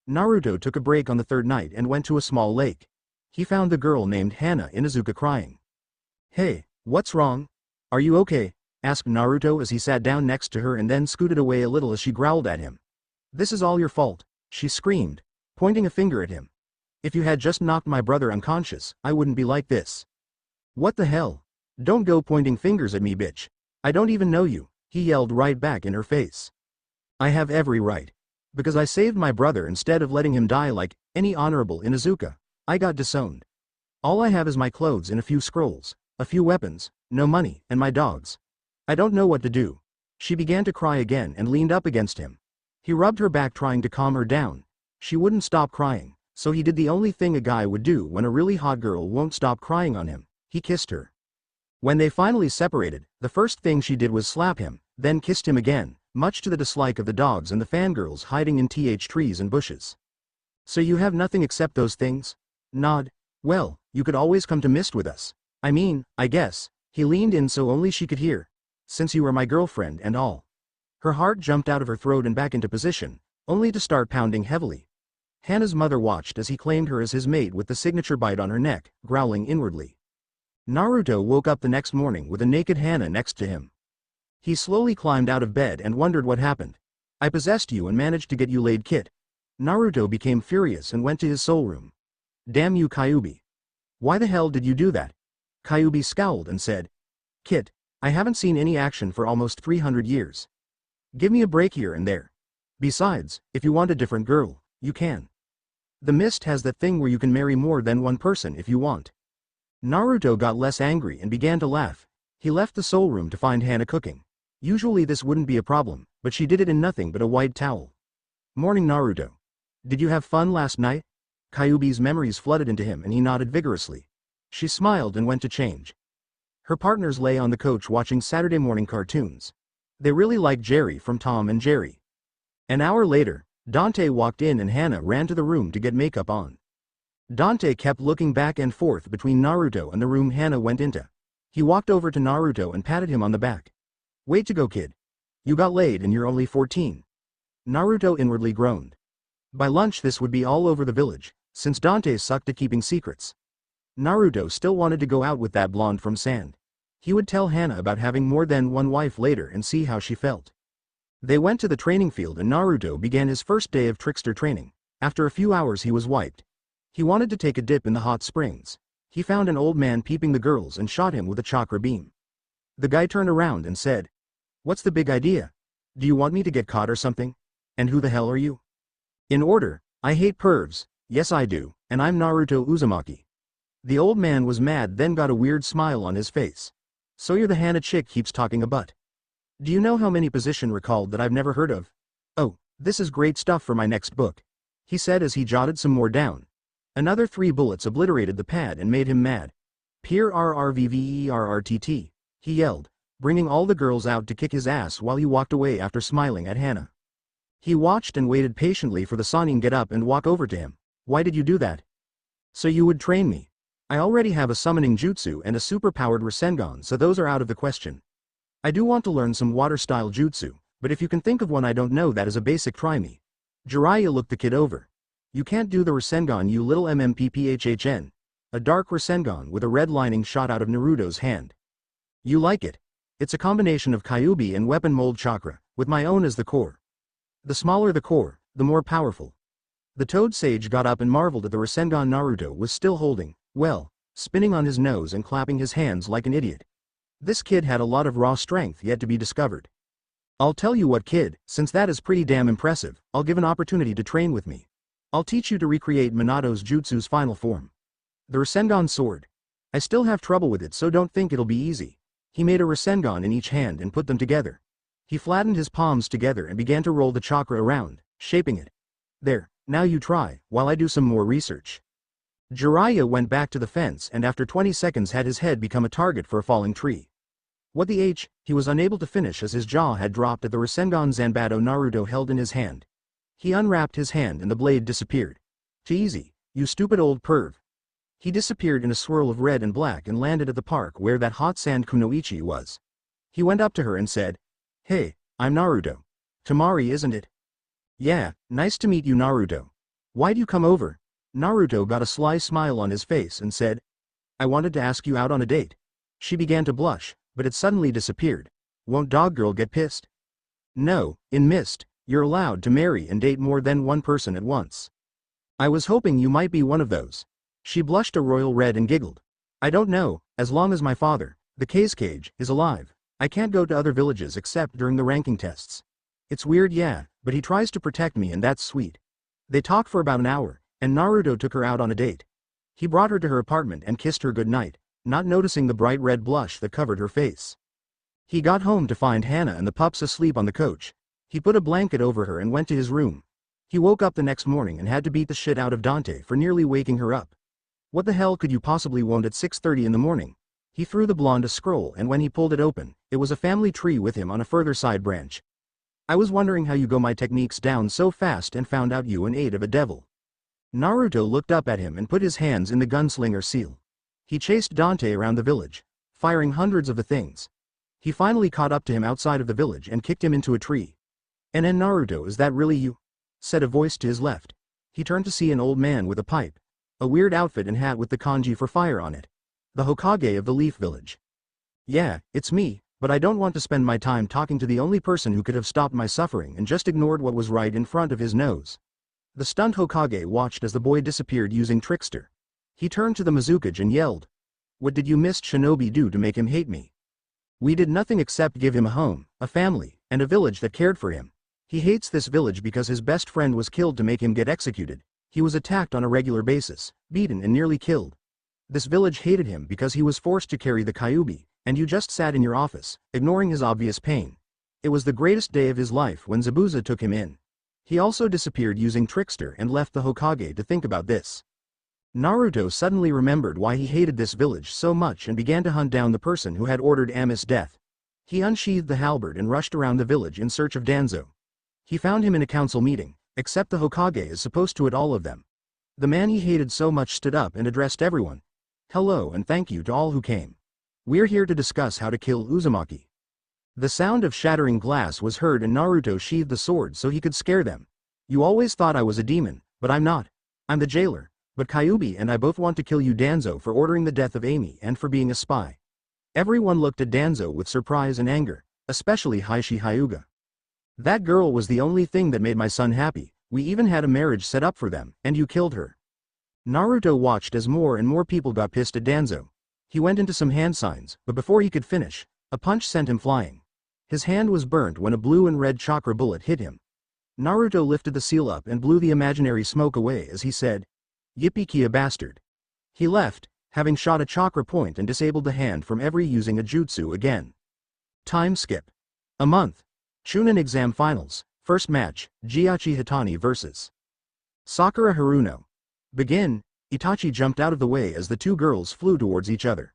Naruto took a break on the 3rd night and went to a small lake. He found the girl named Hana Inuzuka crying. "Hey, what's wrong? Are you okay?" asked Naruto as he sat down next to her and then scooted away a little as she growled at him. "This is all your fault," she screamed, pointing a finger at him. "If you had just knocked my brother unconscious, I wouldn't be like this." "What the hell? Don't go pointing fingers at me, bitch. I don't even know you," he yelled right back in her face. "I have every right. Because I saved my brother instead of letting him die like any honorable Inuzuka," I got disowned. All I have is my clothes and a few scrolls, a few weapons, no money, and my dogs. I don't know what to do. She began to cry again and leaned up against him. He rubbed her back trying to calm her down. She wouldn't stop crying, so he did the only thing a guy would do when a really hot girl won't stop crying on him. He kissed her. When they finally separated, the first thing she did was slap him, then kissed him again, much to the dislike of the dogs and the fangirls hiding in trees and bushes. So you have nothing except those things? Nod. Well, you could always come to Mist with us. I mean, I guess. He leaned in so only she could hear. Since you are my girlfriend and all. Her heart jumped out of her throat and back into position, only to start pounding heavily. Hana's mother watched as he claimed her as his mate with the signature bite on her neck, growling inwardly. Naruto woke up the next morning with a naked Hana next to him. He slowly climbed out of bed and wondered what happened. I possessed you and managed to get you laid, Kit. Naruto became furious and went to his soul room. Damn you, Kyuubi. Why the hell did you do that? Kyuubi scowled and said, Kit, I haven't seen any action for almost 300 years. Give me a break here and there. Besides, if you want a different girl, you can. The Mist has that thing where you can marry more than one person if you want. Naruto got less angry and began to laugh. He left the soul room to find Hana cooking. Usually this wouldn't be a problem, but she did it in nothing but a white towel. Morning, Naruto. Did you have fun last night? Kyuubi's memories flooded into him and he nodded vigorously. She smiled and went to change. Her partners lay on the couch watching Saturday morning cartoons. They really liked Jerry from Tom and Jerry. An hour later, Dante walked in and Hana ran to the room to get makeup on. Dante kept looking back and forth between Naruto and the room Hana went into. He walked over to Naruto and patted him on the back. Way to go, kid. You got laid and you're only 14. Naruto inwardly groaned. By lunch this would be all over the village, since Dante sucked at keeping secrets. Naruto still wanted to go out with that blonde from Sand. He would tell Hana about having more than one wife later and see how she felt. They went to the training field and Naruto began his first day of trickster training. After a few hours he was wiped. He wanted to take a dip in the hot springs. He found an old man peeping the girls and shot him with a chakra beam. The guy turned around and said, What's the big idea? Do you want me to get caught or something? And who the hell are you? In order, I hate pervs, yes I do, and I'm Naruto Uzumaki. The old man was mad then got a weird smile on his face. So you're the Hana chick keeps talking about. Do you know how many position recalled that I've never heard of? Oh, this is great stuff for my next book. He said as he jotted some more down. Another 3 bullets obliterated the pad and made him mad. Peer RRVVERRTT, he yelled, bringing all the girls out to kick his ass while he walked away after smiling at Hana. He watched and waited patiently for the Sannin get up and walk over to him. Why did you do that? So you would train me. I already have a summoning jutsu and a super-powered Rasengan, so those are out of the question. I do want to learn some water-style jutsu, but if you can think of one I don't know that is a basic, try me. Jiraiya looked the kid over. You can't do the Rasengan, you little mmphhn. A dark Rasengan with a red lining shot out of Naruto's hand. You like it? It's a combination of Kyuubi and weapon mold chakra, with my own as the core. The smaller the core, the more powerful. The Toad Sage got up and marveled at the Rasengan Naruto was still holding, well, spinning on his nose and clapping his hands like an idiot. This kid had a lot of raw strength yet to be discovered. I'll tell you what, kid, since that is pretty damn impressive, I'll give an opportunity to train with me. I'll teach you to recreate Minato's jutsu's final form. The Rasengan sword. I still have trouble with it, so don't think it'll be easy. He made a Rasengan in each hand and put them together. He flattened his palms together and began to roll the chakra around, shaping it. There, now you try, while I do some more research. Jiraiya went back to the fence and after 20 seconds had his head become a target for a falling tree. What the H? He was unable to finish as his jaw had dropped at the Rasengan Zanbato Naruto held in his hand. He unwrapped his hand and the blade disappeared. Too easy, you stupid old perv. He disappeared in a swirl of red and black and landed at the park where that hot sand kunoichi was. He went up to her and said, Hey, I'm Naruto. Temari, isn't it? Yeah, nice to meet you, Naruto. Why'd you come over? Naruto got a sly smile on his face and said, I wanted to ask you out on a date. She began to blush, but it suddenly disappeared. Won't dog girl get pissed? No, in Mist, you're allowed to marry and date more than one person at once. I was hoping you might be one of those. She blushed a royal red and giggled. I don't know, as long as my father, the Cage, is alive, I can't go to other villages except during the ranking tests. It's weird, yeah, but he tries to protect me and that's sweet. They talked for about an hour, and Naruto took her out on a date. He brought her to her apartment and kissed her goodnight, not noticing the bright red blush that covered her face. He got home to find Hannah and the pups asleep on the couch. He put a blanket over her and went to his room. He woke up the next morning and had to beat the shit out of Dante for nearly waking her up. What the hell could you possibly want at 6:30 in the morning? He threw the blonde a scroll, and when he pulled it open, it was a family tree with him on a further side branch. I was wondering how you got my techniques down so fast and found out you an aid of a devil. Naruto looked up at him and put his hands in the gunslinger seal. He chased Dante around the village, firing hundreds of the things. He finally caught up to him outside of the village and kicked him into a tree. "And Naruto, is that really you?" said a voice to his left. He turned to see an old man with a pipe, a weird outfit and hat with the kanji for fire on it. The Hokage of the Leaf Village. "Yeah, it's me, but I don't want to spend my time talking to the only person who could have stopped my suffering and just ignored what was right in front of his nose." The stunned Hokage watched as the boy disappeared using Trickster. He turned to the Mizukage and yelled, "What did you missed Shinobi do to make him hate me? We did nothing except give him a home, a family, and a village that cared for him. He hates this village because his best friend was killed to make him get executed. He was attacked on a regular basis, beaten and nearly killed. This village hated him because he was forced to carry the Kyuubi, and you just sat in your office, ignoring his obvious pain. It was the greatest day of his life when Zabuza took him in. He also disappeared using Trickster and left the Hokage to think about this." Naruto suddenly remembered why he hated this village so much and began to hunt down the person who had ordered Ami's death. He unsheathed the halberd and rushed around the village in search of Danzo. He found him in a council meeting, except the Hokage is supposed to at all of them. The man he hated so much stood up and addressed everyone. "Hello and thank you to all who came. We're here to discuss how to kill Uzumaki." The sound of shattering glass was heard and Naruto sheathed the sword so he could scare them. "You always thought I was a demon, but I'm not. I'm the jailer, but Kyuubi and I both want to kill you Danzo for ordering the death of Amy and for being a spy." Everyone looked at Danzo with surprise and anger, especially Heishi Hyuga. "That girl was the only thing that made my son happy, we even had a marriage set up for them, and you killed her." Naruto watched as more and more people got pissed at Danzo. He went into some hand signs, but before he could finish, a punch sent him flying. His hand was burnt when a blue and red chakra bullet hit him. Naruto lifted the seal up and blew the imaginary smoke away as he said, "Yippee-ki-ya bastard." He left, having shot a chakra point and disabled the hand from ever using a jutsu again. Time skip. A month. Chunin exam finals, first match, Jiachi Hitani vs. Sakura Haruno. Begin. Itachi jumped out of the way as the two girls flew towards each other.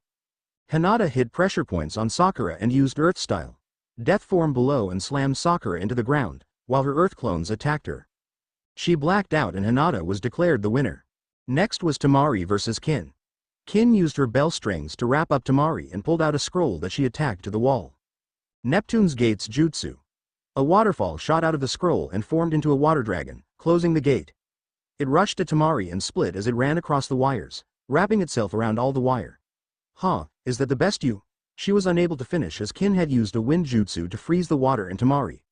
Hinata hit pressure points on Sakura and used Earth Style. Death formed below and slammed Sakura into the ground, while her Earth clones attacked her. She blacked out and Hinata was declared the winner. Next was Temari vs. Kin. Kin used her bell strings to wrap up Temari and pulled out a scroll that she attacked to the wall. Neptune's Gates Jutsu. A waterfall shot out of the scroll and formed into a water dragon, closing the gate. It rushed at Temari and split as it ran across the wires, wrapping itself around all the wire. "Huh, is that the best you?" She was unable to finish as Kin had used a wind jutsu to freeze the water in Temari.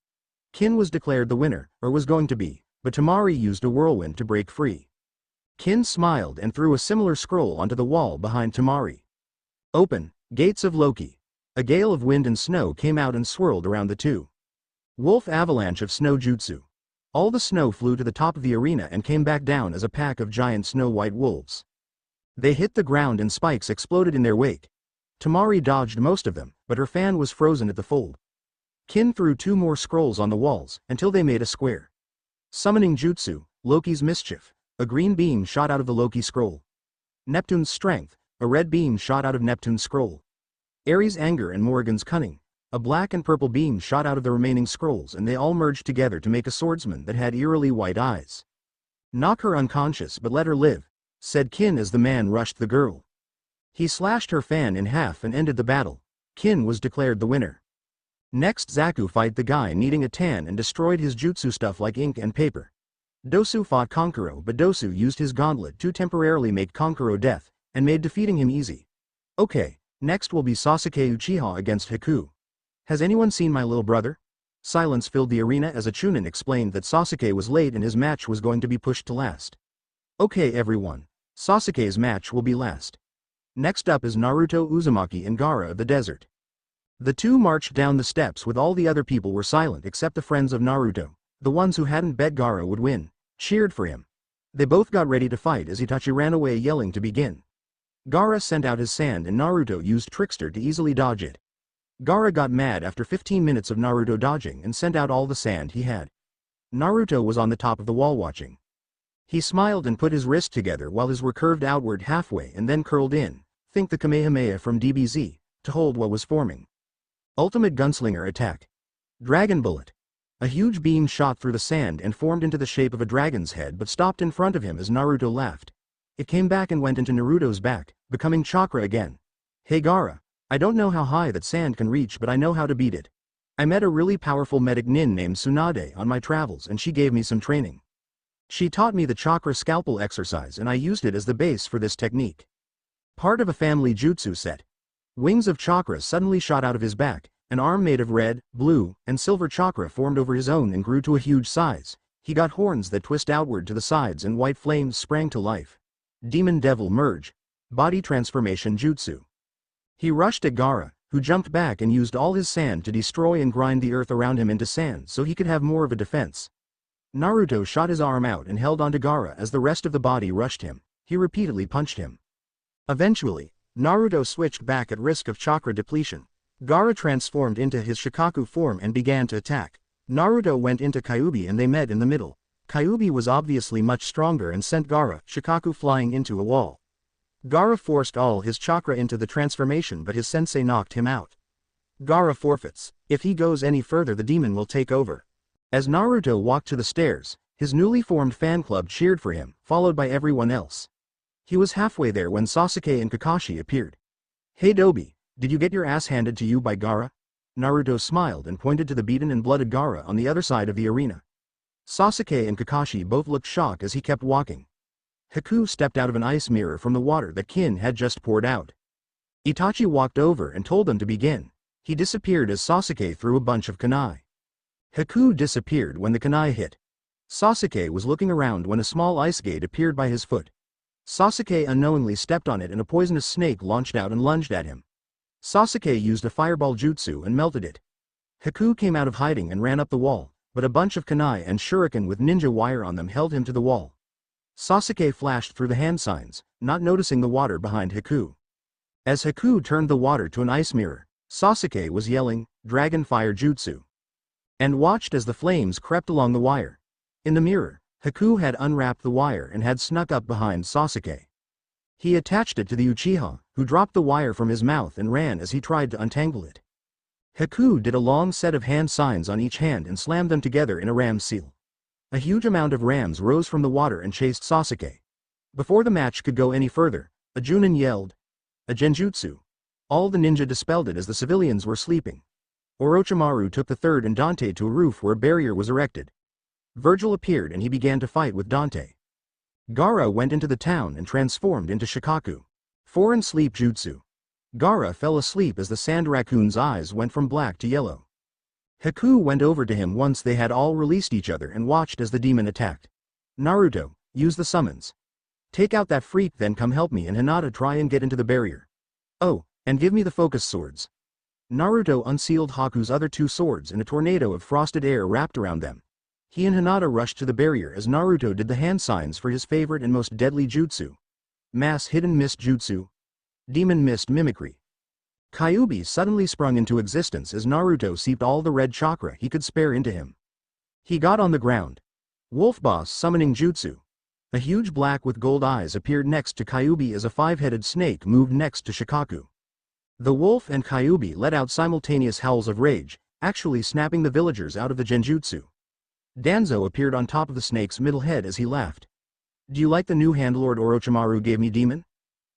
Kin was declared the winner, or was going to be, but Temari used a whirlwind to break free. Kin smiled and threw a similar scroll onto the wall behind Temari. Open, Gates of Loki. A gale of wind and snow came out and swirled around the two. Wolf Avalanche of Snow Jutsu. All the snow flew to the top of the arena and came back down as a pack of giant snow-white wolves. They hit the ground and spikes exploded in their wake. Temari dodged most of them, but her fan was frozen at the fold. Kin threw two more scrolls on the walls, until they made a square. Summoning Jutsu, Loki's Mischief. A green beam shot out of the Loki scroll. Neptune's Strength. A red beam shot out of Neptune's scroll. Ares' Anger and Morrigan's Cunning. A black and purple beam shot out of the remaining scrolls and they all merged together to make a swordsman that had eerily white eyes. "Knock her unconscious but let her live," said Kin as the man rushed the girl. He slashed her fan in half and ended the battle. Kin was declared the winner. Next Zaku fight the guy needing a tan and destroyed his jutsu stuff like ink and paper. Dosu fought Kankuro but Dosu used his gauntlet to temporarily make Kankuro death, and made defeating him easy. Okay, next will be Sasuke Uchiha against Haku. "Has anyone seen my little brother?" Silence filled the arena as a Chunin explained that Sasuke was late and his match was going to be pushed to last. "Okay everyone, Sasuke's match will be last. Next up is Naruto Uzumaki and Gaara of the desert." The two marched down the steps with all the other people were silent except the friends of Naruto, the ones who hadn't bet Gaara would win, cheered for him. They both got ready to fight as Itachi ran away yelling to begin. Gaara sent out his sand and Naruto used Trickster to easily dodge it. Gaara got mad after 15 minutes of Naruto dodging and sent out all the sand he had. Naruto was on the top of the wall watching. He smiled and put his wrist together while his were curved outward halfway and then curled in, think the Kamehameha from DBZ, to hold what was forming. Ultimate Gunslinger Attack. Dragon Bullet. A huge beam shot through the sand and formed into the shape of a dragon's head but stopped in front of him as Naruto laughed. It came back and went into Naruto's back, becoming chakra again. Hey Gaara, I don't know how high that sand can reach but I know how to beat it. I met a really powerful medic nin named Tsunade on my travels and she gave me some training. She taught me the chakra scalpel exercise and I used it as the base for this technique. Part of a family jutsu set. Wings of chakra suddenly shot out of his back, an arm made of red, blue, and silver chakra formed over his own and grew to a huge size. He got horns that twist outward to the sides and white flames sprang to life. Demon Devil Merge. Body Transformation Jutsu. He rushed at Gaara, who jumped back and used all his sand to destroy and grind the earth around him into sand so he could have more of a defense. Naruto shot his arm out and held onto Gaara as the rest of the body rushed him. He repeatedly punched him. Eventually, Naruto switched back at risk of chakra depletion. Gaara transformed into his Shikaku form and began to attack. Naruto went into Kyuubi and they met in the middle. Kyuubi was obviously much stronger and sent Gaara, Shikaku, flying into a wall. Gaara forced all his chakra into the transformation but his sensei knocked him out. Gaara forfeits. If he goes any further the demon will take over. As Naruto walked to the stairs, his newly formed fan club cheered for him, followed by everyone else. He was halfway there when Sasuke and Kakashi appeared. Hey Dobi, did you get your ass handed to you by Gaara? Naruto smiled and pointed to the beaten and blooded Gaara on the other side of the arena. Sasuke and Kakashi both looked shocked as he kept walking. Haku stepped out of an ice mirror from the water that Kin had just poured out. Itachi walked over and told them to begin. He disappeared as Sasuke threw a bunch of kunai. Haku disappeared when the kunai hit. Sasuke was looking around when a small ice gate appeared by his foot. Sasuke unknowingly stepped on it and a poisonous snake launched out and lunged at him. Sasuke used a fireball jutsu and melted it. Haku came out of hiding and ran up the wall, but a bunch of kunai and shuriken with ninja wire on them held him to the wall. Sasuke flashed through the hand signs, not noticing the water behind Haku. As Haku turned the water to an ice mirror, Sasuke was yelling, "Dragon Fire Jutsu," and watched as the flames crept along the wire. In the mirror, Haku had unwrapped the wire and had snuck up behind Sasuke. He attached it to the Uchiha, who dropped the wire from his mouth and ran as he tried to untangle it. Haku did a long set of hand signs on each hand and slammed them together in a ram seal. A huge amount of rams rose from the water and chased Sasuke. Before the match could go any further, a Chunin yelled, "A genjutsu!" All the ninja dispelled it as the civilians were sleeping. Orochimaru took the third and Dante to a roof where a barrier was erected. Virgil appeared and he began to fight with Dante. Gaara went into the town and transformed into Shikaku. Foreign Sleep Jutsu. Gaara fell asleep as the sand raccoon's eyes went from black to yellow. Haku went over to him once they had all released each other and watched as the demon attacked. Naruto, use the summons. Take out that freak then come help me and Hinata try and get into the barrier. Oh, and give me the focus swords. Naruto unsealed Haku's other two swords and a tornado of frosted air wrapped around them. He and Hinata rushed to the barrier as Naruto did the hand signs for his favorite and most deadly jutsu. Mass Hidden Mist Jutsu. Demon Mist Mimicry. Kyuubi suddenly sprung into existence as Naruto seeped all the red chakra he could spare into him. He got on the ground. Wolf Boss Summoning Jutsu. A huge black with gold eyes appeared next to Kyuubi as a five-headed snake moved next to Shikaku. The wolf and Kyuubi let out simultaneous howls of rage, actually snapping the villagers out of the genjutsu. Danzo appeared on top of the snake's middle head as he laughed. Do you like the new hand Lord Orochimaru gave me, demon?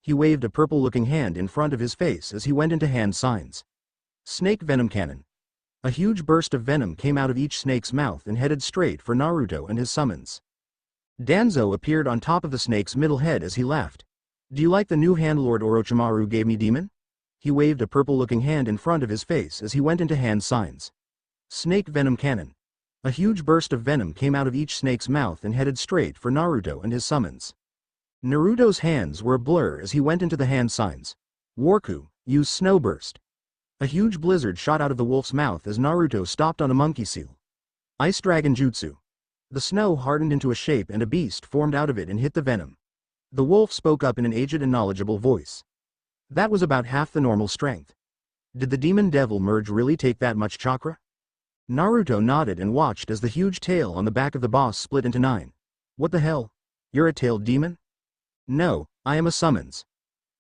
He waved a purple-looking hand in front of his face as he went into hand signs. Snake Venom Cannon. A huge burst of venom came out of each snake's mouth and headed straight for Naruto and his summons. Danzo appeared on top of the snake's middle head as he laughed. Do you like the new hand Lord Orochimaru gave me, demon? He waved a purple-looking hand in front of his face as he went into hand signs. Snake Venom Cannon. A huge burst of venom came out of each snake's mouth and headed straight for Naruto and his summons. Naruto's hands were a blur as he went into the hand signs. Warku, use Snow Burst. A huge blizzard shot out of the wolf's mouth as Naruto stopped on a monkey seal. Ice Dragon Jutsu. The snow hardened into a shape and a beast formed out of it and hit the venom. The wolf spoke up in an aged and knowledgeable voice. That was about half the normal strength. Did the demon devil merge really take that much chakra? Naruto nodded and watched as the huge tail on the back of the boss split into 9. What the hell? You're a tailed demon? No, I am a summons.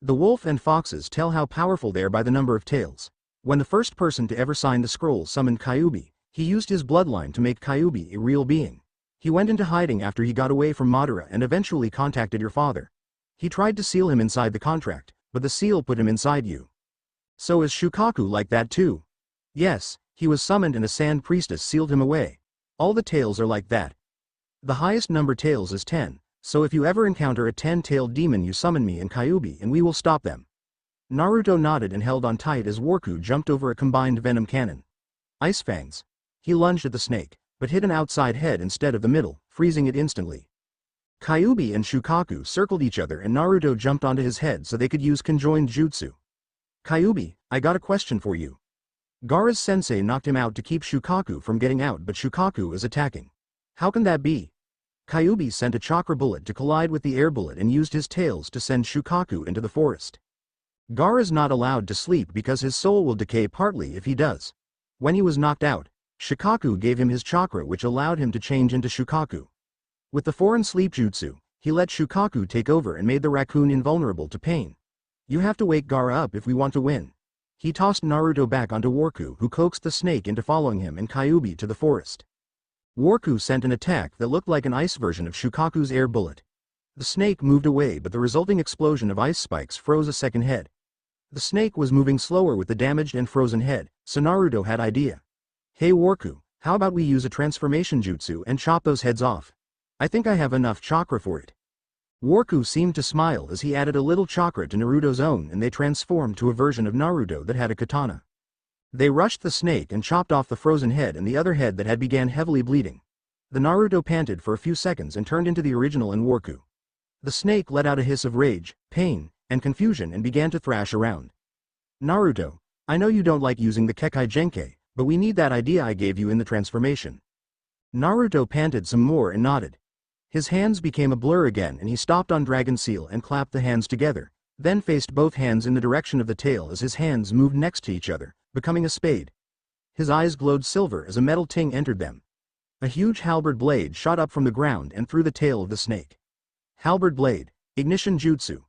The wolf and foxes tell how powerful they are by the number of tails. When the first person to ever sign the scroll summoned Kyuubi, he used his bloodline to make Kyuubi a real being. He went into hiding after he got away from Madara and eventually contacted your father. He tried to seal him inside the contract, but the seal put him inside you. So is Shukaku like that too? Yes, he was summoned and a sand priestess sealed him away. All the tails are like that. The highest number tails is 10, so if you ever encounter a 10-tailed demon you summon me and Kyuubi and we will stop them. Naruto nodded and held on tight as Worku jumped over a combined venom cannon. Ice fangs. He lunged at the snake, but hit an outside head instead of the middle, freezing it instantly. Kyuubi and Shukaku circled each other and Naruto jumped onto his head so they could use conjoined jutsu. Kyuubi, I got a question for you. Gaara's sensei knocked him out to keep Shukaku from getting out, but Shukaku is attacking. How can that be? Kyuubi sent a chakra bullet to collide with the air bullet and used his tails to send Shukaku into the forest. Gaara's not allowed to sleep because his soul will decay partly if he does. When he was knocked out, Shukaku gave him his chakra which allowed him to change into Shukaku. With the foreign sleep jutsu, he let Shukaku take over and made the raccoon invulnerable to pain. You have to wake Gaara up if we want to win. He tossed Naruto back onto Worku who coaxed the snake into following him and Kyuubi to the forest. Worku sent an attack that looked like an ice version of Shukaku's air bullet. The snake moved away but the resulting explosion of ice spikes froze a second head. The snake was moving slower with the damaged and frozen head, so Naruto had idea. Hey Worku, how about we use a transformation jutsu and chop those heads off? I think I have enough chakra for it. Worku seemed to smile as he added a little chakra to Naruto's own and they transformed to a version of Naruto that had a katana. They rushed the snake and chopped off the frozen head and the other head that had began heavily bleeding. The Naruto panted for a few seconds and turned into the original in Worku. The snake let out a hiss of rage, pain, and confusion and began to thrash around. Naruto, I know you don't like using the Kekai Genkai, but we need that idea I gave you in the transformation. Naruto panted some more and nodded. His hands became a blur again and he stopped on Dragon Seal and clapped the hands together, then faced both hands in the direction of the tail as his hands moved next to each other, becoming a spade. His eyes glowed silver as a metal ting entered them. A huge halberd blade shot up from the ground and through the tail of the snake. Halberd blade, ignition jutsu.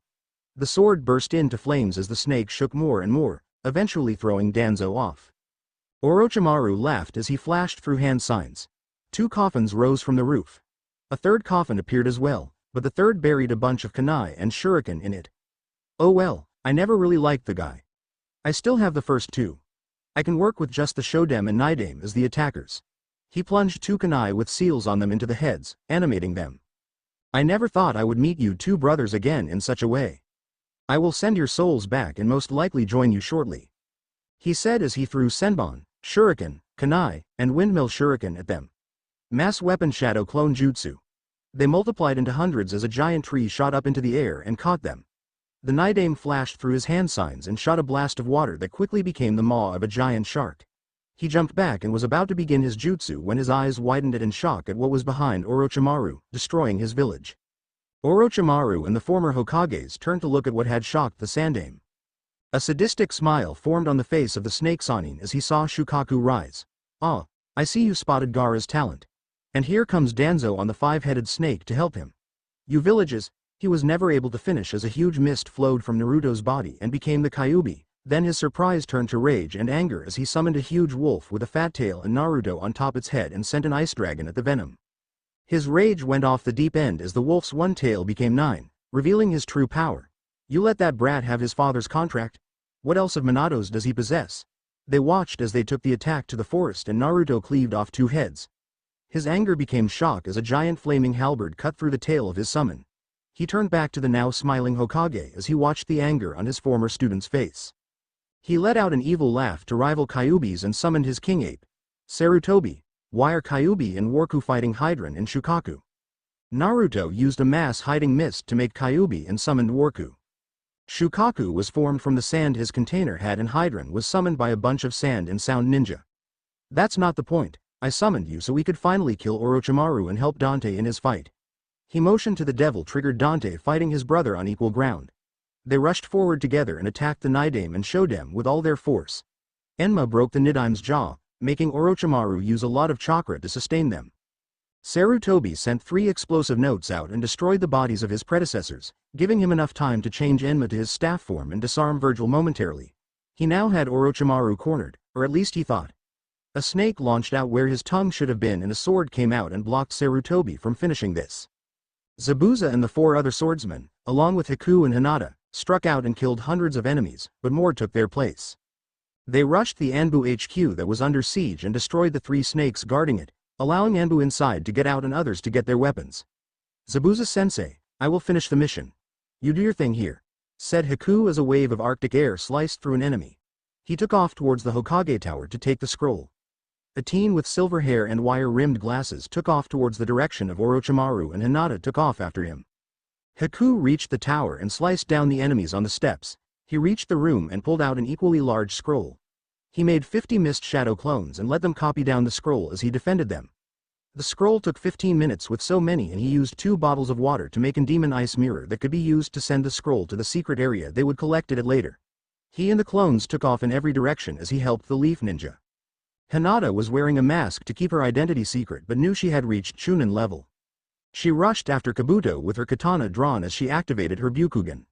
The sword burst into flames as the snake shook more and more, eventually throwing Danzo off. Orochimaru laughed as he flashed through hand signs. 2 coffins rose from the roof. A third coffin appeared as well, but the third buried a bunch of kunai and shuriken in it. Oh well, I never really liked the guy. I still have the first 2. I can work with just the Shodem and Nidame as the attackers. He plunged 2 kunai with seals on them into the heads, animating them. I never thought I would meet you 2 brothers again in such a way. I will send your souls back and most likely join you shortly. He said as he threw senbon, shuriken, kunai, and windmill shuriken at them. Mass weapon shadow clone jutsu. They multiplied into hundreds as a giant tree shot up into the air and caught them. The Nidame flashed through his hand signs and shot a blast of water that quickly became the maw of a giant shark. He jumped back and was about to begin his jutsu when his eyes widened in shock at what was behind Orochimaru, destroying his village. Orochimaru and the former Hokages turned to look at what had shocked the Sandame. A sadistic smile formed on the face of the snake Sannin as he saw Shukaku rise. Ah, I see you spotted Gaara's talent. And here comes Danzo on the 5-headed snake to help him. You villages, he was never able to finish as a huge mist flowed from Naruto's body and became the Kyuubi, then his surprise turned to rage and anger as he summoned a huge wolf with a fat tail and Naruto on top its head and sent an ice dragon at the venom. His rage went off the deep end as the wolf's one tail became 9, revealing his true power. You let that brat have his father's contract? What else of Minato's does he possess? They watched as they took the attack to the forest and Naruto cleaved off 2 heads. His anger became shock as a giant flaming halberd cut through the tail of his summon. He turned back to the now smiling Hokage as he watched the anger on his former student's face. He let out an evil laugh to rival Kyuubi's and summoned his king ape. Sarutobi, why are Kyuubi and Worku fighting Hydran and Shukaku? Naruto used a mass hiding mist to make Kyuubi and summoned Worku. Shukaku was formed from the sand his container had and Hydran was summoned by a bunch of sand and sound ninja. That's not the point. I summoned you so we could finally kill Orochimaru and help Dante in his fight." He motioned to the devil triggered Dante fighting his brother on equal ground. They rushed forward together and attacked the Nidaime and Shodem with all their force. Enma broke the Nidaime's jaw, making Orochimaru use a lot of chakra to sustain them. Sarutobi sent 3 explosive notes out and destroyed the bodies of his predecessors, giving him enough time to change Enma to his staff form and disarm Virgil momentarily. He now had Orochimaru cornered, or at least he thought. A snake launched out where his tongue should have been and a sword came out and blocked Sarutobi from finishing this. Zabuza and the 4 other swordsmen, along with Haku and Hinata, struck out and killed hundreds of enemies, but more took their place. They rushed the Anbu HQ that was under siege and destroyed the 3 snakes guarding it, allowing Anbu inside to get out and others to get their weapons. "Zabuza-sensei, I will finish the mission. You do your thing here," said Haku as a wave of arctic air sliced through an enemy. He took off towards the Hokage Tower to take the scroll. A teen with silver hair and wire-rimmed glasses took off towards the direction of Orochimaru and Hinata took off after him. Haku reached the tower and sliced down the enemies on the steps. He reached the room and pulled out an equally large scroll. He made 50 mist shadow clones and let them copy down the scroll as he defended them. The scroll took 15 minutes with so many and he used 2 bottles of water to make a demon ice mirror that could be used to send the scroll to the secret area they would collect it at later. He and the clones took off in every direction as he helped the Leaf Ninja. Hinata was wearing a mask to keep her identity secret but knew she had reached Chunin level. She rushed after Kabuto with her katana drawn as she activated her Byukugen.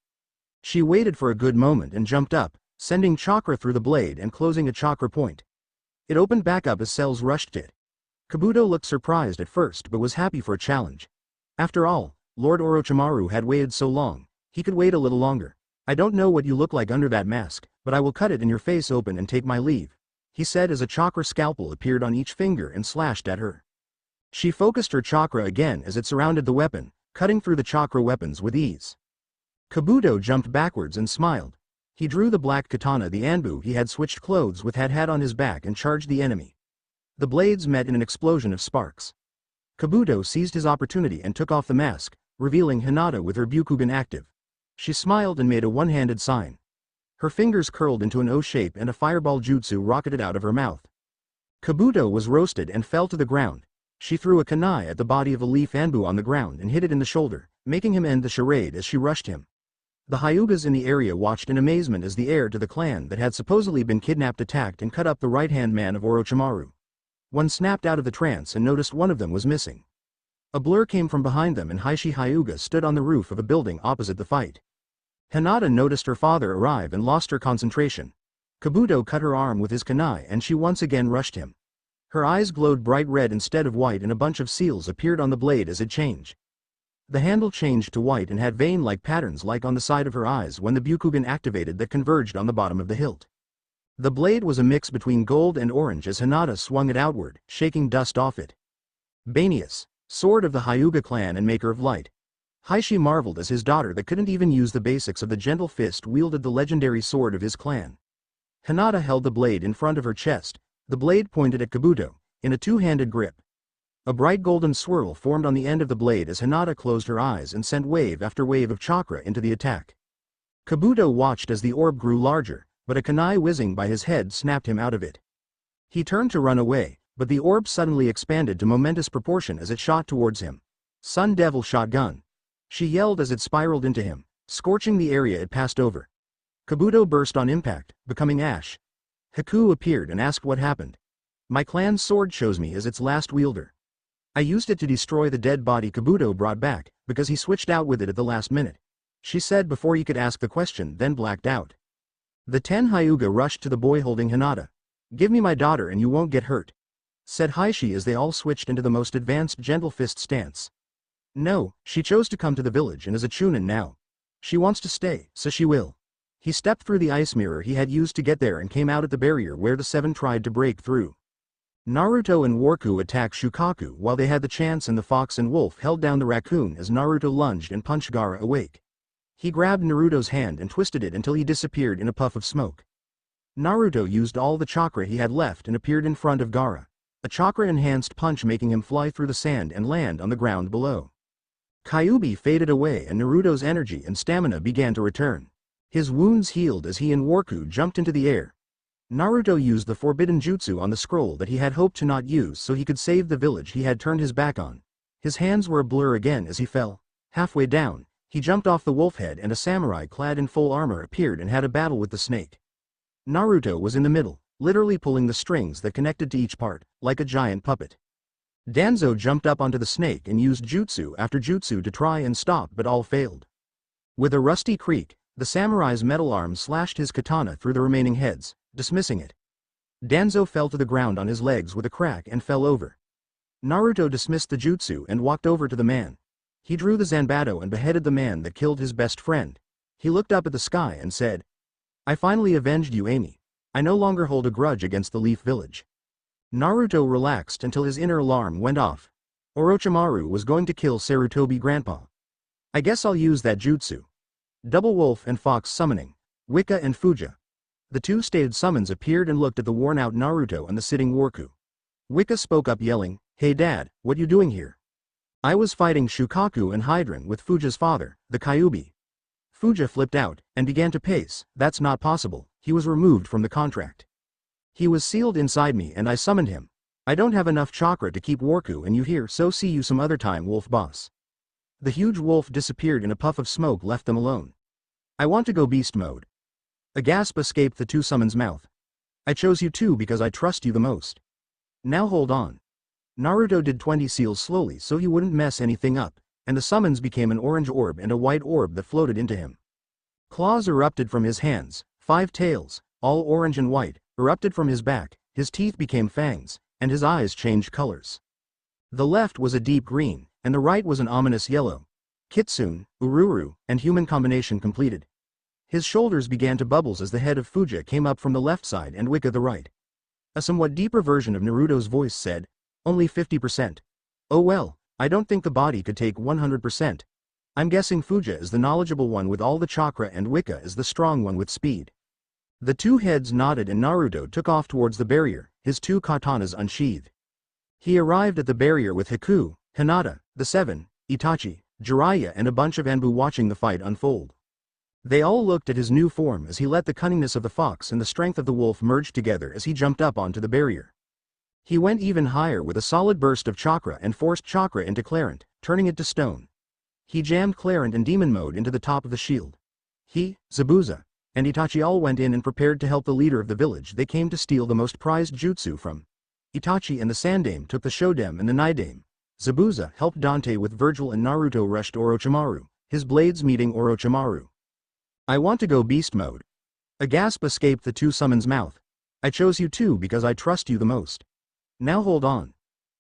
She waited for a good moment and jumped up, sending chakra through the blade and closing a chakra point. It opened back up as cells rushed it. Kabuto looked surprised at first but was happy for a challenge. After all, Lord Orochimaru had waited so long, he could wait a little longer. "I don't know what you look like under that mask, but I will cut it and your face open and take my leave," he said as a chakra scalpel appeared on each finger and slashed at her. She focused her chakra again as it surrounded the weapon, cutting through the chakra weapons with ease. Kabuto jumped backwards and smiled. He drew the black katana the Anbu he had switched clothes with had on his back and charged the enemy. The blades met in an explosion of sparks. Kabuto seized his opportunity and took off the mask, revealing Hinata with her Byukugen active. She smiled and made a one-handed sign. Her fingers curled into an O shape and a fireball jutsu rocketed out of her mouth. Kabuto was roasted and fell to the ground. She threw a kunai at the body of a leaf Anbu on the ground and hit it in the shoulder, making him end the charade as she rushed him. The Hyugas in the area watched in amazement as the heir to the clan that had supposedly been kidnapped attacked and cut up the right-hand man of Orochimaru. One snapped out of the trance and noticed one of them was missing. A blur came from behind them and Heishi Hyuga stood on the roof of a building opposite the fight. Hinata noticed her father arrive and lost her concentration. Kabuto cut her arm with his kunai and she once again rushed him. Her eyes glowed bright red instead of white and a bunch of seals appeared on the blade as it changed. The handle changed to white and had vein-like patterns like on the side of her eyes when the Byukugen activated that converged on the bottom of the hilt. The blade was a mix between gold and orange as Hinata swung it outward, shaking dust off it. Banius, sword of the Hyuga clan and maker of light. Heishi marveled as his daughter that couldn't even use the basics of the gentle fist wielded the legendary sword of his clan. Hinata held the blade in front of her chest, the blade pointed at Kabuto, in a two-handed grip. A bright golden swirl formed on the end of the blade as Hinata closed her eyes and sent wave after wave of chakra into the attack. Kabuto watched as the orb grew larger, but a kunai whizzing by his head snapped him out of it. He turned to run away, but the orb suddenly expanded to momentous proportion as it shot towards him. Sun Devil Shotgun. She yelled as it spiraled into him, scorching the area it passed over. Kabuto burst on impact, becoming ash. Haku appeared and asked what happened. "My clan's sword chose me as its last wielder. I used it to destroy the dead body Kabuto brought back, because he switched out with it at the last minute," she said before he could ask the question, then blacked out. The 10 Hyuga rushed to the boy holding Hinata. "Give me my daughter and you won't get hurt," said Heishi as they all switched into the most advanced gentle fist stance. "No, she chose to come to the village and is a Chunin now. She wants to stay, so she will." He stepped through the ice mirror he had used to get there and came out at the barrier where the 7 tried to break through. Naruto and Worku attacked Shukaku while they had the chance and the fox and wolf held down the raccoon as Naruto lunged and punched Gaara awake. He grabbed Naruto's hand and twisted it until he disappeared in a puff of smoke. Naruto used all the chakra he had left and appeared in front of Gaara, a chakra-enhanced punch making him fly through the sand and land on the ground below. Kyuubi faded away and Naruto's energy and stamina began to return. His wounds healed as he and Worku jumped into the air. Naruto used the forbidden jutsu on the scroll that he had hoped to not use so he could save the village he had turned his back on. His hands were a blur again as he fell. Halfway down, he jumped off the wolf head and a samurai clad in full armor appeared and had a battle with the snake. Naruto was in the middle, literally pulling the strings that connected to each part, like a giant puppet. Danzo jumped up onto the snake and used jutsu after jutsu to try and stop but all failed. With a rusty creak, the samurai's metal arm slashed his katana through the remaining heads, dismissing it. Danzo fell to the ground on his legs with a crack and fell over. Naruto dismissed the jutsu and walked over to the man. He drew the zanbato and beheaded the man that killed his best friend. He looked up at the sky and said, "I finally avenged you, Amy. I no longer hold a grudge against the Leaf Village." Naruto relaxed until his inner alarm went off. Orochimaru was going to kill Sarutobi Grandpa. I guess I'll use that jutsu. Double Wolf and Fox summoning. Wika and Fuja. The two stated summons appeared and looked at the worn-out Naruto and the sitting Worku. Wika spoke up yelling, "Hey Dad, what you doing here?" "I was fighting Shukaku and Hydran with Fuja's father, the Kyuubi." Fuja flipped out and began to pace. "That's not possible, he was removed from the contract. He was sealed inside me and I summoned him. I don't have enough chakra to keep Worku and you here, so see you some other time, Wolf Boss." The huge wolf disappeared and a puff of smoke left them alone. "I want to go beast mode." A gasp escaped the two summons' mouth. "I chose you too because I trust you the most. Now hold on." Naruto did 20 seals slowly so he wouldn't mess anything up, and the summons became an orange orb and a white orb that floated into him. Claws erupted from his hands, 5 tails, all orange and white, erupted from his back, his teeth became fangs, and his eyes changed colors. The left was a deep green, and the right was an ominous yellow. Kitsune, Ururu, and human combination completed. His shoulders began to bubbles as the head of Fuja came up from the left side and Wika the right. A somewhat deeper version of Naruto's voice said, "Only 50%. Oh well, I don't think the body could take 100%. I'm guessing Fuja is the knowledgeable one with all the chakra and Wika is the strong one with speed." The two heads nodded and Naruto took off towards the barrier, his two katanas unsheathed. He arrived at the barrier with Haku, Hinata, the Seven, Itachi, Jiraiya and a bunch of Anbu watching the fight unfold. They all looked at his new form as he let the cunningness of the fox and the strength of the wolf merge together as he jumped up onto the barrier. He went even higher with a solid burst of chakra and forced chakra into Clarent, turning it to stone. He jammed Clarent in demon mode into the top of the shield. He, Zabuza, and Itachi all went in and prepared to help the leader of the village. They came to steal the most prized jutsu from Itachi, and the Sandame took the Shodame and the Nidame. Zabuza helped Dante with Virgil and Naruto rushed Orochimaru, his blades meeting Orochimaru. "I want to go beast mode." A gasp escaped the two summons' mouth. "I chose you too because I trust you the most. Now hold on."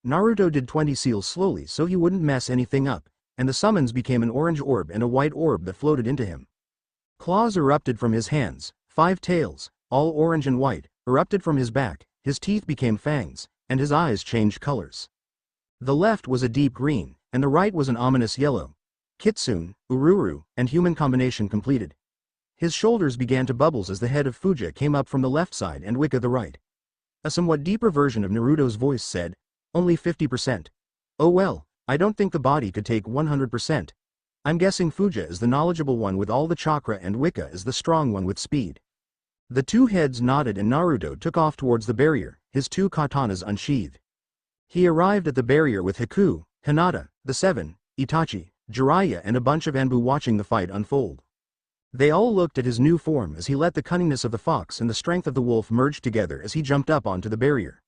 Naruto did 20 seals slowly so he wouldn't mess anything up, and the summons became an orange orb and a white orb that floated into him. Claws erupted from his hands, 5 tails, all orange and white, erupted from his back, his teeth became fangs, and his eyes changed colors. The left was a deep green, and the right was an ominous yellow. Kitsune, Ururu, and human combination completed. His shoulders began to bubbles as the head of Fuja came up from the left side and Wika the right. A somewhat deeper version of Naruto's voice said, "Only 50%. Oh well, I don't think the body could take 100%. I'm guessing Fuja is the knowledgeable one with all the chakra and Wika is the strong one with speed." The two heads nodded and Naruto took off towards the barrier, his two katanas unsheathed. He arrived at the barrier with Haku, Hinata, the Seven, Itachi, Jiraiya and a bunch of Anbu watching the fight unfold. They all looked at his new form as he let the cunningness of the fox and the strength of the wolf merge together as he jumped up onto the barrier.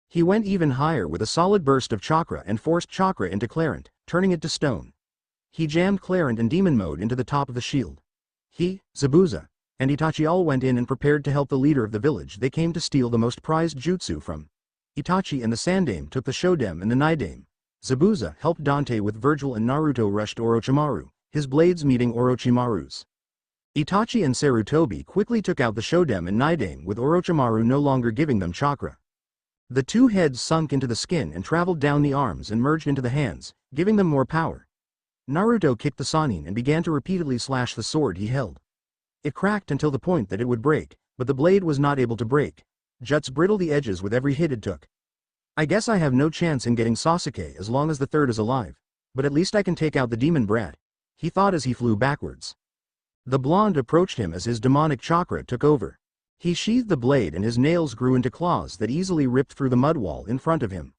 He went even higher with a solid burst of chakra and forced chakra into Clarent, turning it to stone. He jammed Clarent in demon mode into the top of the shield. He, Zabuza, and Itachi all went in and prepared to help the leader of the village. They came to steal the most prized jutsu from Itachi, and the Sandame took the Shodame and the Nidame. Zabuza helped Dante with Virgil and Naruto rushed Orochimaru, his blades meeting Orochimaru's. Itachi and Sarutobi quickly took out the Shodame and Nidame with Orochimaru no longer giving them chakra. The two heads sunk into the skin and traveled down the arms and merged into the hands, giving them more power. Naruto kicked the Sannin and began to repeatedly slash the sword he held. It cracked until the point that it would break, but the blade was not able to break. Juts brittle the edges with every hit it took. "I guess I have no chance in getting Sasuke as long as the third is alive, but at least I can take out the demon brat," he thought as he flew backwards. The blonde approached him as his demonic chakra took over. He sheathed the blade and his nails grew into claws that easily ripped through the mud wall in front of him.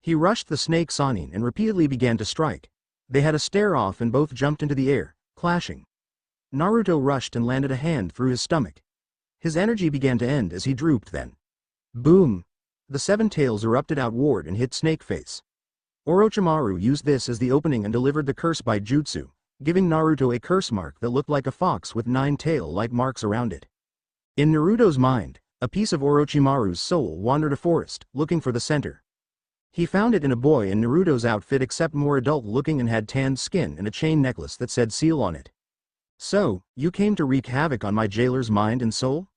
He rushed the snake Sanin and repeatedly began to strike. They had a stare-off and both jumped into the air, clashing. Naruto rushed and landed a hand through his stomach. His energy began to end as he drooped then. Boom! The seven tails erupted outward and hit Snakeface. Orochimaru used this as the opening and delivered the curse by jutsu, giving Naruto a curse mark that looked like a fox with 9 tail-like marks around it. In Naruto's mind, a piece of Orochimaru's soul wandered a forest, looking for the center. He found it in a boy in Naruto's outfit except more adult-looking and had tanned skin and a chain necklace that said seal on it. So, you came to wreak havoc on my jailer's mind and soul?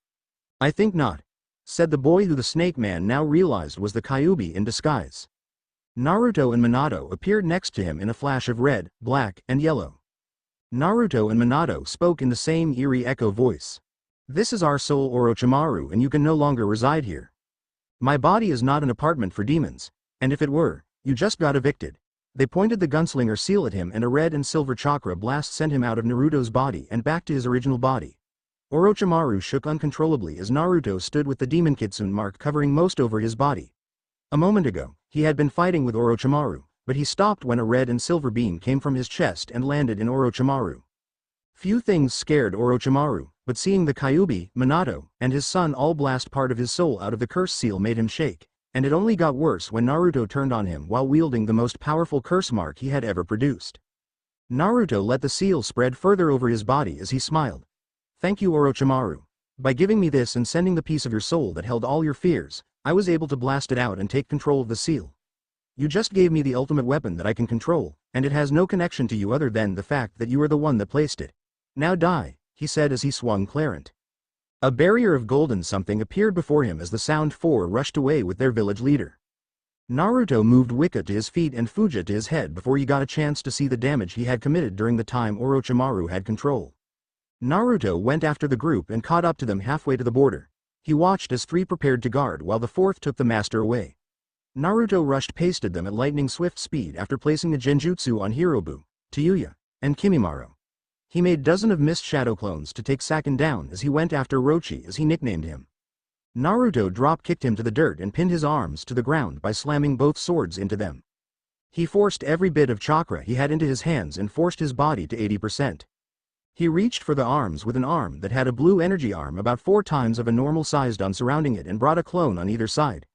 I think not, said the boy who the Snake Man now realized was the Kyuubi in disguise. Naruto and Minato appeared next to him in a flash of red, black, and yellow. Naruto and Minato spoke in the same eerie echo voice. This is our soul Orochimaru and you can no longer reside here. My body is not an apartment for demons, and if it were, you just got evicted. They pointed the gunslinger seal at him and a red and silver chakra blast sent him out of Naruto's body and back to his original body. Orochimaru shook uncontrollably as Naruto stood with the demon kitsune mark covering most over his body. A moment ago, he had been fighting with Orochimaru, but he stopped when a red and silver beam came from his chest and landed in Orochimaru. Few things scared Orochimaru, but seeing the Kyuubi, Minato, and his son all blast part of his soul out of the curse seal made him shake, and it only got worse when Naruto turned on him while wielding the most powerful curse mark he had ever produced. Naruto let the seal spread further over his body as he smiled. Thank you Orochimaru. By giving me this and sending the piece of your soul that held all your fears, I was able to blast it out and take control of the seal. You just gave me the ultimate weapon that I can control, and it has no connection to you other than the fact that you are the one that placed it. Now die, he said as he swung Clarent. A barrier of golden something appeared before him as the Sound Four rushed away with their village leader. Naruto moved Wika to his feet and Fuja to his head before he got a chance to see the damage he had committed during the time Orochimaru had control. Naruto went after the group and caught up to them halfway to the border. He watched as 3 prepared to guard while the 4th took the master away. Naruto rushed pasted them at lightning swift speed after placing the genjutsu on Hirobu, Tayuya, and Kimimaro. He made dozen of mist shadow clones to take Sakin down as he went after Orochi as he nicknamed him. Naruto drop-kicked him to the dirt and pinned his arms to the ground by slamming both swords into them. He forced every bit of chakra he had into his hands and forced his body to 80%. He reached for the arms with an arm that had a blue energy arm about 4 times of a normal sized on surrounding it and brought a clone on either side.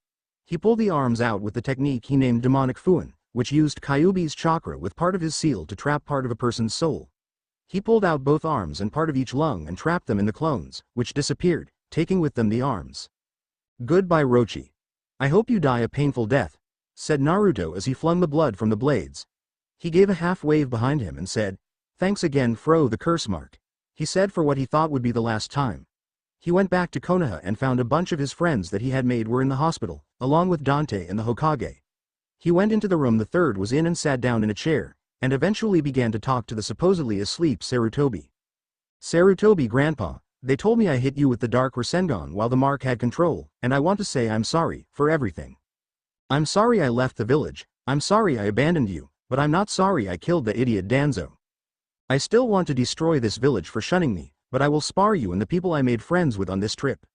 He pulled the arms out with the technique he named Demonic Fuin, which used Kyuubi's chakra with part of his seal to trap part of a person's soul. He pulled out both arms and part of each lung and trapped them in the clones, which disappeared, taking with them the arms. Goodbye Orochi. I hope you die a painful death, said Naruto as he flung the blood from the blades. He gave a half wave behind him and said, Thanks again Fro the curse mark, he said for what he thought would be the last time. He went back to Konoha and found a bunch of his friends that he had made were in the hospital, along with Dante and the Hokage. He went into the room the 3rd was in and sat down in a chair, and eventually began to talk to the supposedly asleep Sarutobi. Sarutobi grandpa, they told me I hit you with the Dark Rasengan while the mark had control, and I want to say I'm sorry, for everything. I'm sorry I left the village, I'm sorry I abandoned you, but I'm not sorry I killed the idiot Danzo. I still want to destroy this village for shunning me, but I will spare you and the people I made friends with on this trip.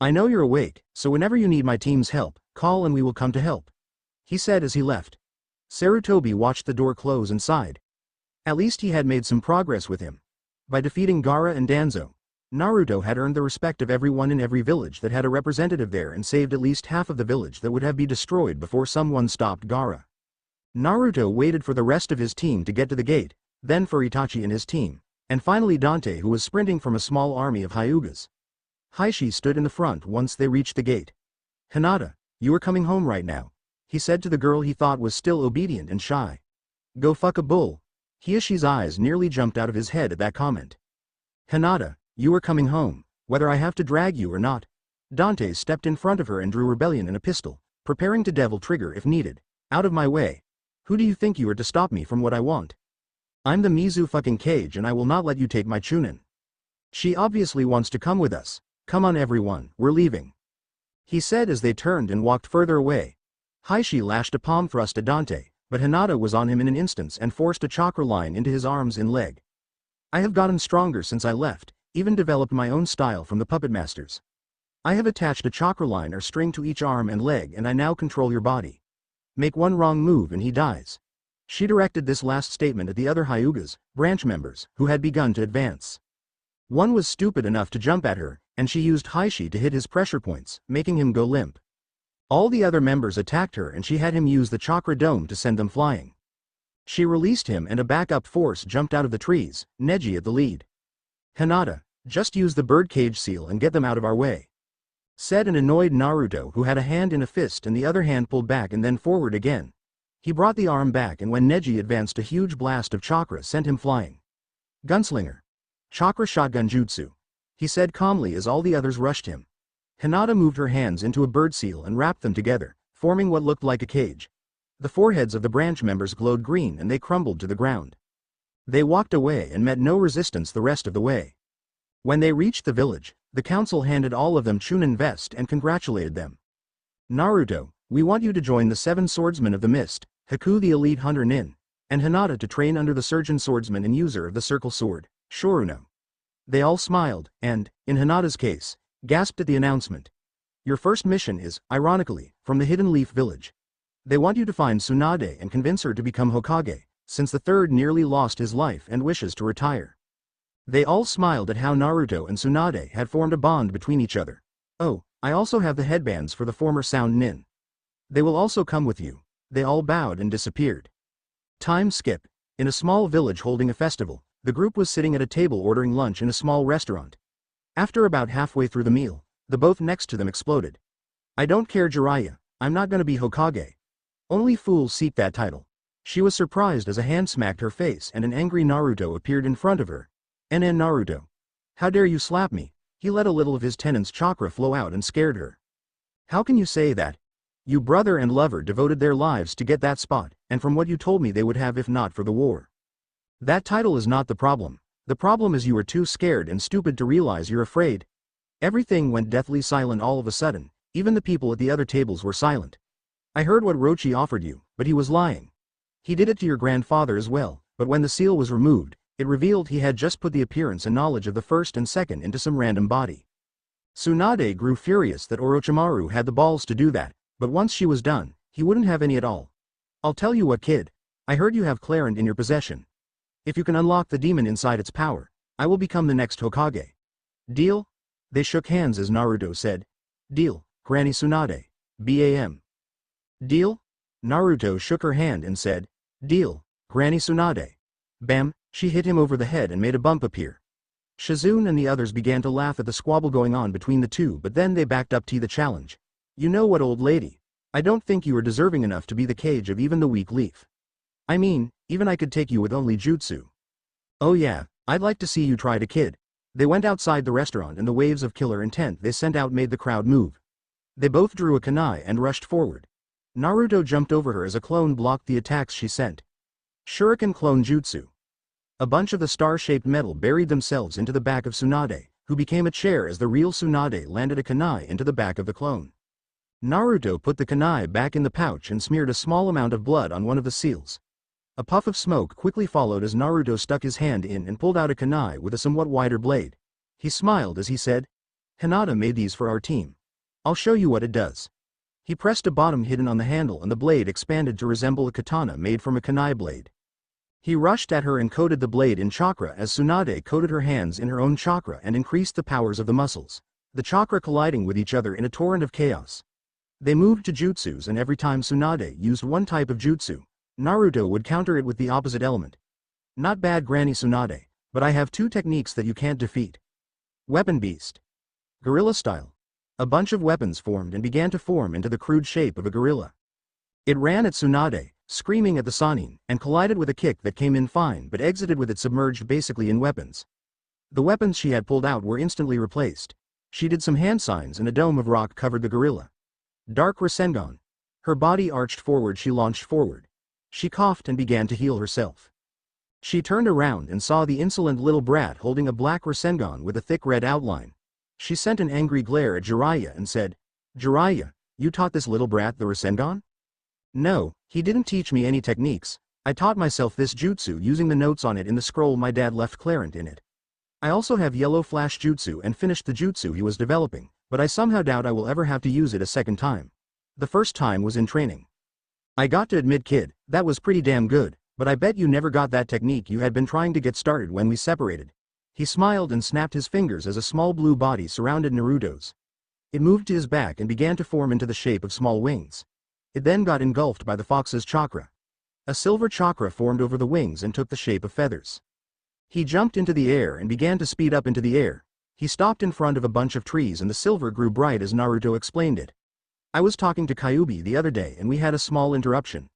I know you're awake, so whenever you need my team's help, call and we will come to help, he said as he left. Sarutobi watched the door close and sighed. At least he had made some progress with him. By defeating Gaara and Danzo, Naruto had earned the respect of everyone in every village that had a representative there and saved at least half of the village that would have been destroyed before someone stopped Gaara. Naruto waited for the rest of his team to get to the gate, then for Itachi and his team, and finally Dante who was sprinting from a small army of Hyugas. Heishi stood in the front once they reached the gate. Hinata, you are coming home right now, he said to the girl he thought was still obedient and shy. Go fuck a bull. Hiashi's eyes nearly jumped out of his head at that comment. Hinata, you are coming home, whether I have to drag you or not. Dante stepped in front of her and drew Rebellion and a pistol, preparing to devil trigger if needed. Out of my way. Who do you think you are to stop me from what I want? I'm the Mizu fucking Cage and I will not let you take my Chunin. She obviously wants to come with us. Come on everyone, we're leaving, he said as they turned and walked further away. Heishi lashed a palm thrust at Dante, but Hinata was on him in an instant and forced a chakra line into his arms and leg. I have gotten stronger since I left, even developed my own style from the puppet masters. I have attached a chakra line or string to each arm and leg and I now control your body. Make one wrong move and he dies. She directed this last statement at the other Hyugas, branch members, who had begun to advance. One was stupid enough to jump at her, and she used Haishi to hit his pressure points, making him go limp. All the other members attacked her and she had him use the chakra dome to send them flying. She released him and a backup force jumped out of the trees, Neji at the lead. Hinata, just use the birdcage seal and get them out of our way, said an annoyed Naruto who had a hand in a fist and the other hand pulled back and then forward again. He brought the arm back and when Neji advanced a huge blast of chakra sent him flying. Gunslinger. Chakra shotgun jutsu, he said calmly as all the others rushed him. Hinata moved her hands into a bird seal and wrapped them together, forming what looked like a cage. The foreheads of the branch members glowed green and they crumbled to the ground. They walked away and met no resistance the rest of the way. When they reached the village, the council handed all of them Chunin vest and congratulated them. Naruto, we want you to join the 7 swordsmen of the mist, Haku the elite hunter Nin, and Hinata to train under the surgeon swordsman and user of the circle sword, Shoruno. They all smiled, and, in Hinata's case, gasped at the announcement. Your first mission is, ironically, from the Hidden Leaf village. They want you to find Tsunade and convince her to become Hokage, since the third nearly lost his life and wishes to retire. They all smiled at how Naruto and Tsunade had formed a bond between each other. Oh, I also have the headbands for the former Sound Nin. They will also come with you. They all bowed and disappeared. Time skip. In a small village holding a festival, the group was sitting at a table ordering lunch in a small restaurant. After about halfway through the meal, the both next to them exploded. I don't care Jiraiya, I'm not gonna be Hokage. Only fools seek that title. She was surprised as a hand smacked her face and an angry Naruto appeared in front of her. NN Naruto. How dare you slap me? He let a little of his tenant's chakra flow out and scared her. How can you say that? You brother and lover devoted their lives to get that spot, and from what you told me they would have if not for the war. That title is not the problem. The problem is you are too scared and stupid to realize you're afraid. Everything went deathly silent all of a sudden, even the people at the other tables were silent. I heard what Orochi offered you, but he was lying. He did it to your grandfather as well, but when the seal was removed, it revealed he had just put the appearance and knowledge of the first and second into some random body. Tsunade grew furious that Orochimaru had the balls to do that, but once she was done, he wouldn't have any at all. I'll tell you what kid, I heard you have Clarent in your possession. If you can unlock the demon inside its power, I will become the next Hokage. Deal? They shook hands as Naruto said. Deal, Granny Tsunade. BAM. Deal? Naruto shook her hand and said. Deal, Granny Tsunade. Bam, she hit him over the head and made a bump appear. Shizune and the others began to laugh at the squabble going on between the two, but then they backed up to the challenge. You know what, old lady? I don't think you are deserving enough to be the cage of even the weak leaf. I mean, even I could take you with only jutsu. Oh yeah, I'd like to see you try to kid. They went outside the restaurant and the waves of killer intent they sent out made the crowd move. They both drew a kunai and rushed forward. Naruto jumped over her as a clone blocked the attacks she sent. Shuriken clone jutsu. A bunch of the star-shaped metal buried themselves into the back of Tsunade, who became a chair as the real Tsunade landed a kunai into the back of the clone. Naruto put the kunai back in the pouch and smeared a small amount of blood on one of the seals. A puff of smoke quickly followed as Naruto stuck his hand in and pulled out a kunai with a somewhat wider blade. He smiled as he said, Hinata made these for our team. I'll show you what it does. He pressed a bottom hidden on the handle and the blade expanded to resemble a katana made from a kunai blade. He rushed at her and coated the blade in chakra as Tsunade coated her hands in her own chakra and increased the powers of the muscles, the chakra colliding with each other in a torrent of chaos. They moved to jutsus and every time Tsunade used one type of jutsu, Naruto would counter it with the opposite element. Not bad Granny Tsunade, but I have 2 techniques that you can't defeat. Weapon Beast. Gorilla Style. A bunch of weapons formed and began to form into the crude shape of a gorilla. It ran at Tsunade, screaming at the Sannin, and collided with a kick that came in fine but exited with it submerged basically in weapons. The weapons she had pulled out were instantly replaced. She did some hand signs and a dome of rock covered the gorilla. Dark Rasengan. Her body arched forward, she launched forward. She coughed and began to heal herself. She turned around and saw the insolent little brat holding a black Rasengan with a thick red outline. She sent an angry glare at Jiraiya and said, Jiraiya, you taught this little brat the Rasengan? No, he didn't teach me any techniques. I taught myself this jutsu using the notes on it in the scroll my dad left Clarent in it. I also have yellow flash jutsu and finished the jutsu he was developing, but I somehow doubt I will ever have to use it a second time. The first time was in training. I got to admit, kid, that was pretty damn good, but I bet you never got that technique you had been trying to get started when we separated. He smiled and snapped his fingers as a small blue body surrounded Naruto's. It moved to his back and began to form into the shape of small wings. It then got engulfed by the fox's chakra. A silver chakra formed over the wings and took the shape of feathers. He jumped into the air and began to speed up into the air. He stopped in front of a bunch of trees and the silver grew bright as Naruto explained it. I was talking to Kyuubi the other day and we had a small interruption.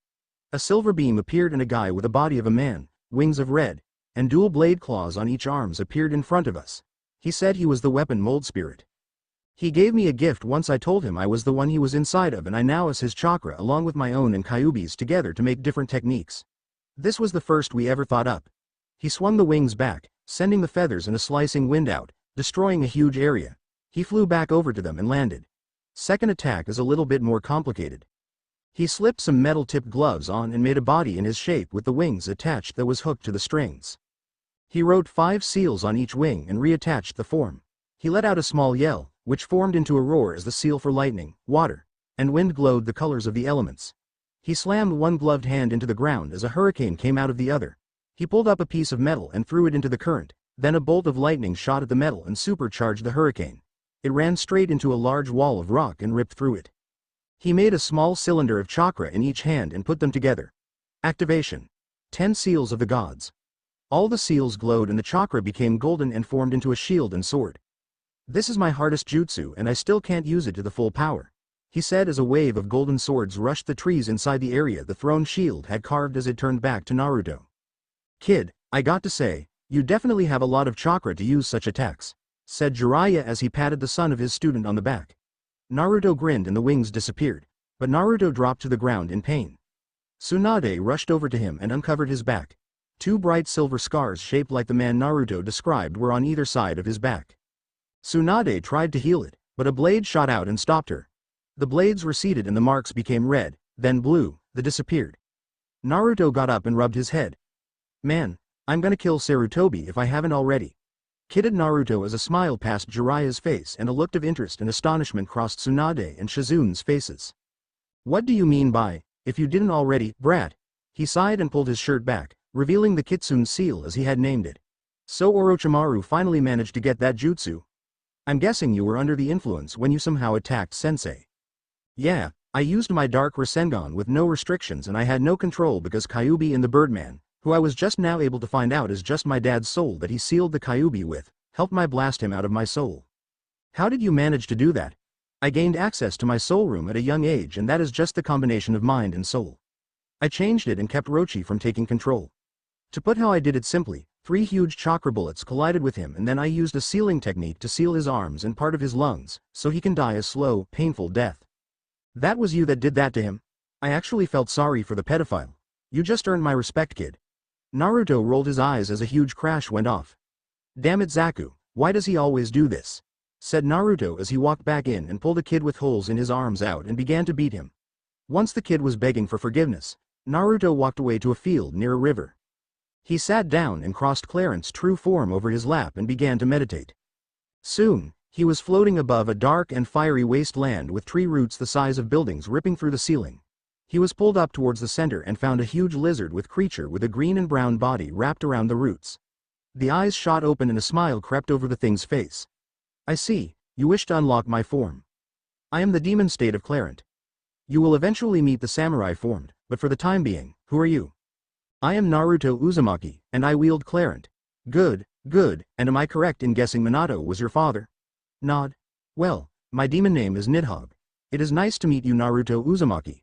A silver beam appeared and a guy with a body of a man, wings of red, and dual blade claws on each arms appeared in front of us. He said he was the weapon mold spirit. He gave me a gift once I told him I was the one he was inside of and I now is his chakra along with my own and Kyuubi's together to make different techniques. This was the first we ever thought up. He swung the wings back, sending the feathers in a slicing wind out, destroying a huge area. He flew back over to them and landed. Second attack is a little bit more complicated. He slipped some metal-tipped gloves on and made a body in his shape with the wings attached that was hooked to the strings. He wrote 5 seals on each wing and reattached the form. He let out a small yell, which formed into a roar as the seal for lightning, water, and wind glowed the colors of the elements. He slammed one gloved hand into the ground as a hurricane came out of the other. He pulled up a piece of metal and threw it into the current, then a bolt of lightning shot at the metal and supercharged the hurricane. It ran straight into a large wall of rock and ripped through it. He made a small cylinder of chakra in each hand and put them together. Activation. 10 seals of the gods. All the seals glowed and the chakra became golden and formed into a shield and sword. This is my hardest jutsu and I still can't use it to the full power, he said as a wave of golden swords rushed the trees inside the area the throne shield had carved as it turned back to Naruto. Kid, I got to say, you definitely have a lot of chakra to use such attacks, said Jiraiya as he patted the son of his student on the back. Naruto grinned and the wings disappeared, but Naruto dropped to the ground in pain. Tsunade rushed over to him and uncovered his back. 2 bright silver scars shaped like the man Naruto described were on either side of his back. Tsunade tried to heal it, but a blade shot out and stopped her. The blades receded and the marks became red, then blue, they disappeared. Naruto got up and rubbed his head. Man, I'm gonna kill Sarutobi if I haven't already. Kidded Naruto as a smile passed Jiraiya's face and a look of interest and astonishment crossed Tsunade and Shizun's faces. What do you mean by, if you didn't already, brat? He sighed and pulled his shirt back, revealing the Kitsune seal as he had named it. So Orochimaru finally managed to get that jutsu. I'm guessing you were under the influence when you somehow attacked Sensei. Yeah, I used my Dark Rasengan with no restrictions and I had no control because Kyuubi and the Birdman, who I was just now able to find out is just my dad's soul that he sealed the Kyuubi with, helped my blast him out of my soul. How did you manage to do that? I gained access to my soul room at a young age and that is just the combination of mind and soul. I changed it and kept Rochi from taking control. To put how I did it simply, 3 huge chakra bullets collided with him and then I used a sealing technique to seal his arms and part of his lungs, so he can die a slow, painful death. That was you that did that to him? I actually felt sorry for the pedophile. You just earned my respect, kid. Naruto rolled his eyes as a huge crash went off. Damn it, Zaku, why does he always do this? Said Naruto as he walked back in and pulled a kid with holes in his arms out and began to beat him. Once the kid was begging for forgiveness, Naruto walked away to a field near a river. He sat down and crossed Clarence's true form over his lap and began to meditate. Soon, he was floating above a dark and fiery wasteland with tree roots the size of buildings ripping through the ceiling. He was pulled up towards the center and found a huge lizard with creature with a green and brown body wrapped around the roots. The eyes shot open and a smile crept over the thing's face. I see, you wish to unlock my form. I am the demon state of Clarent. You will eventually meet the samurai formed, but for the time being, who are you? I am Naruto Uzumaki, and I wield Clarent. Good, good, and am I correct in guessing Minato was your father? Nod. Well, my demon name is Nidhogg. It is nice to meet you, Naruto Uzumaki.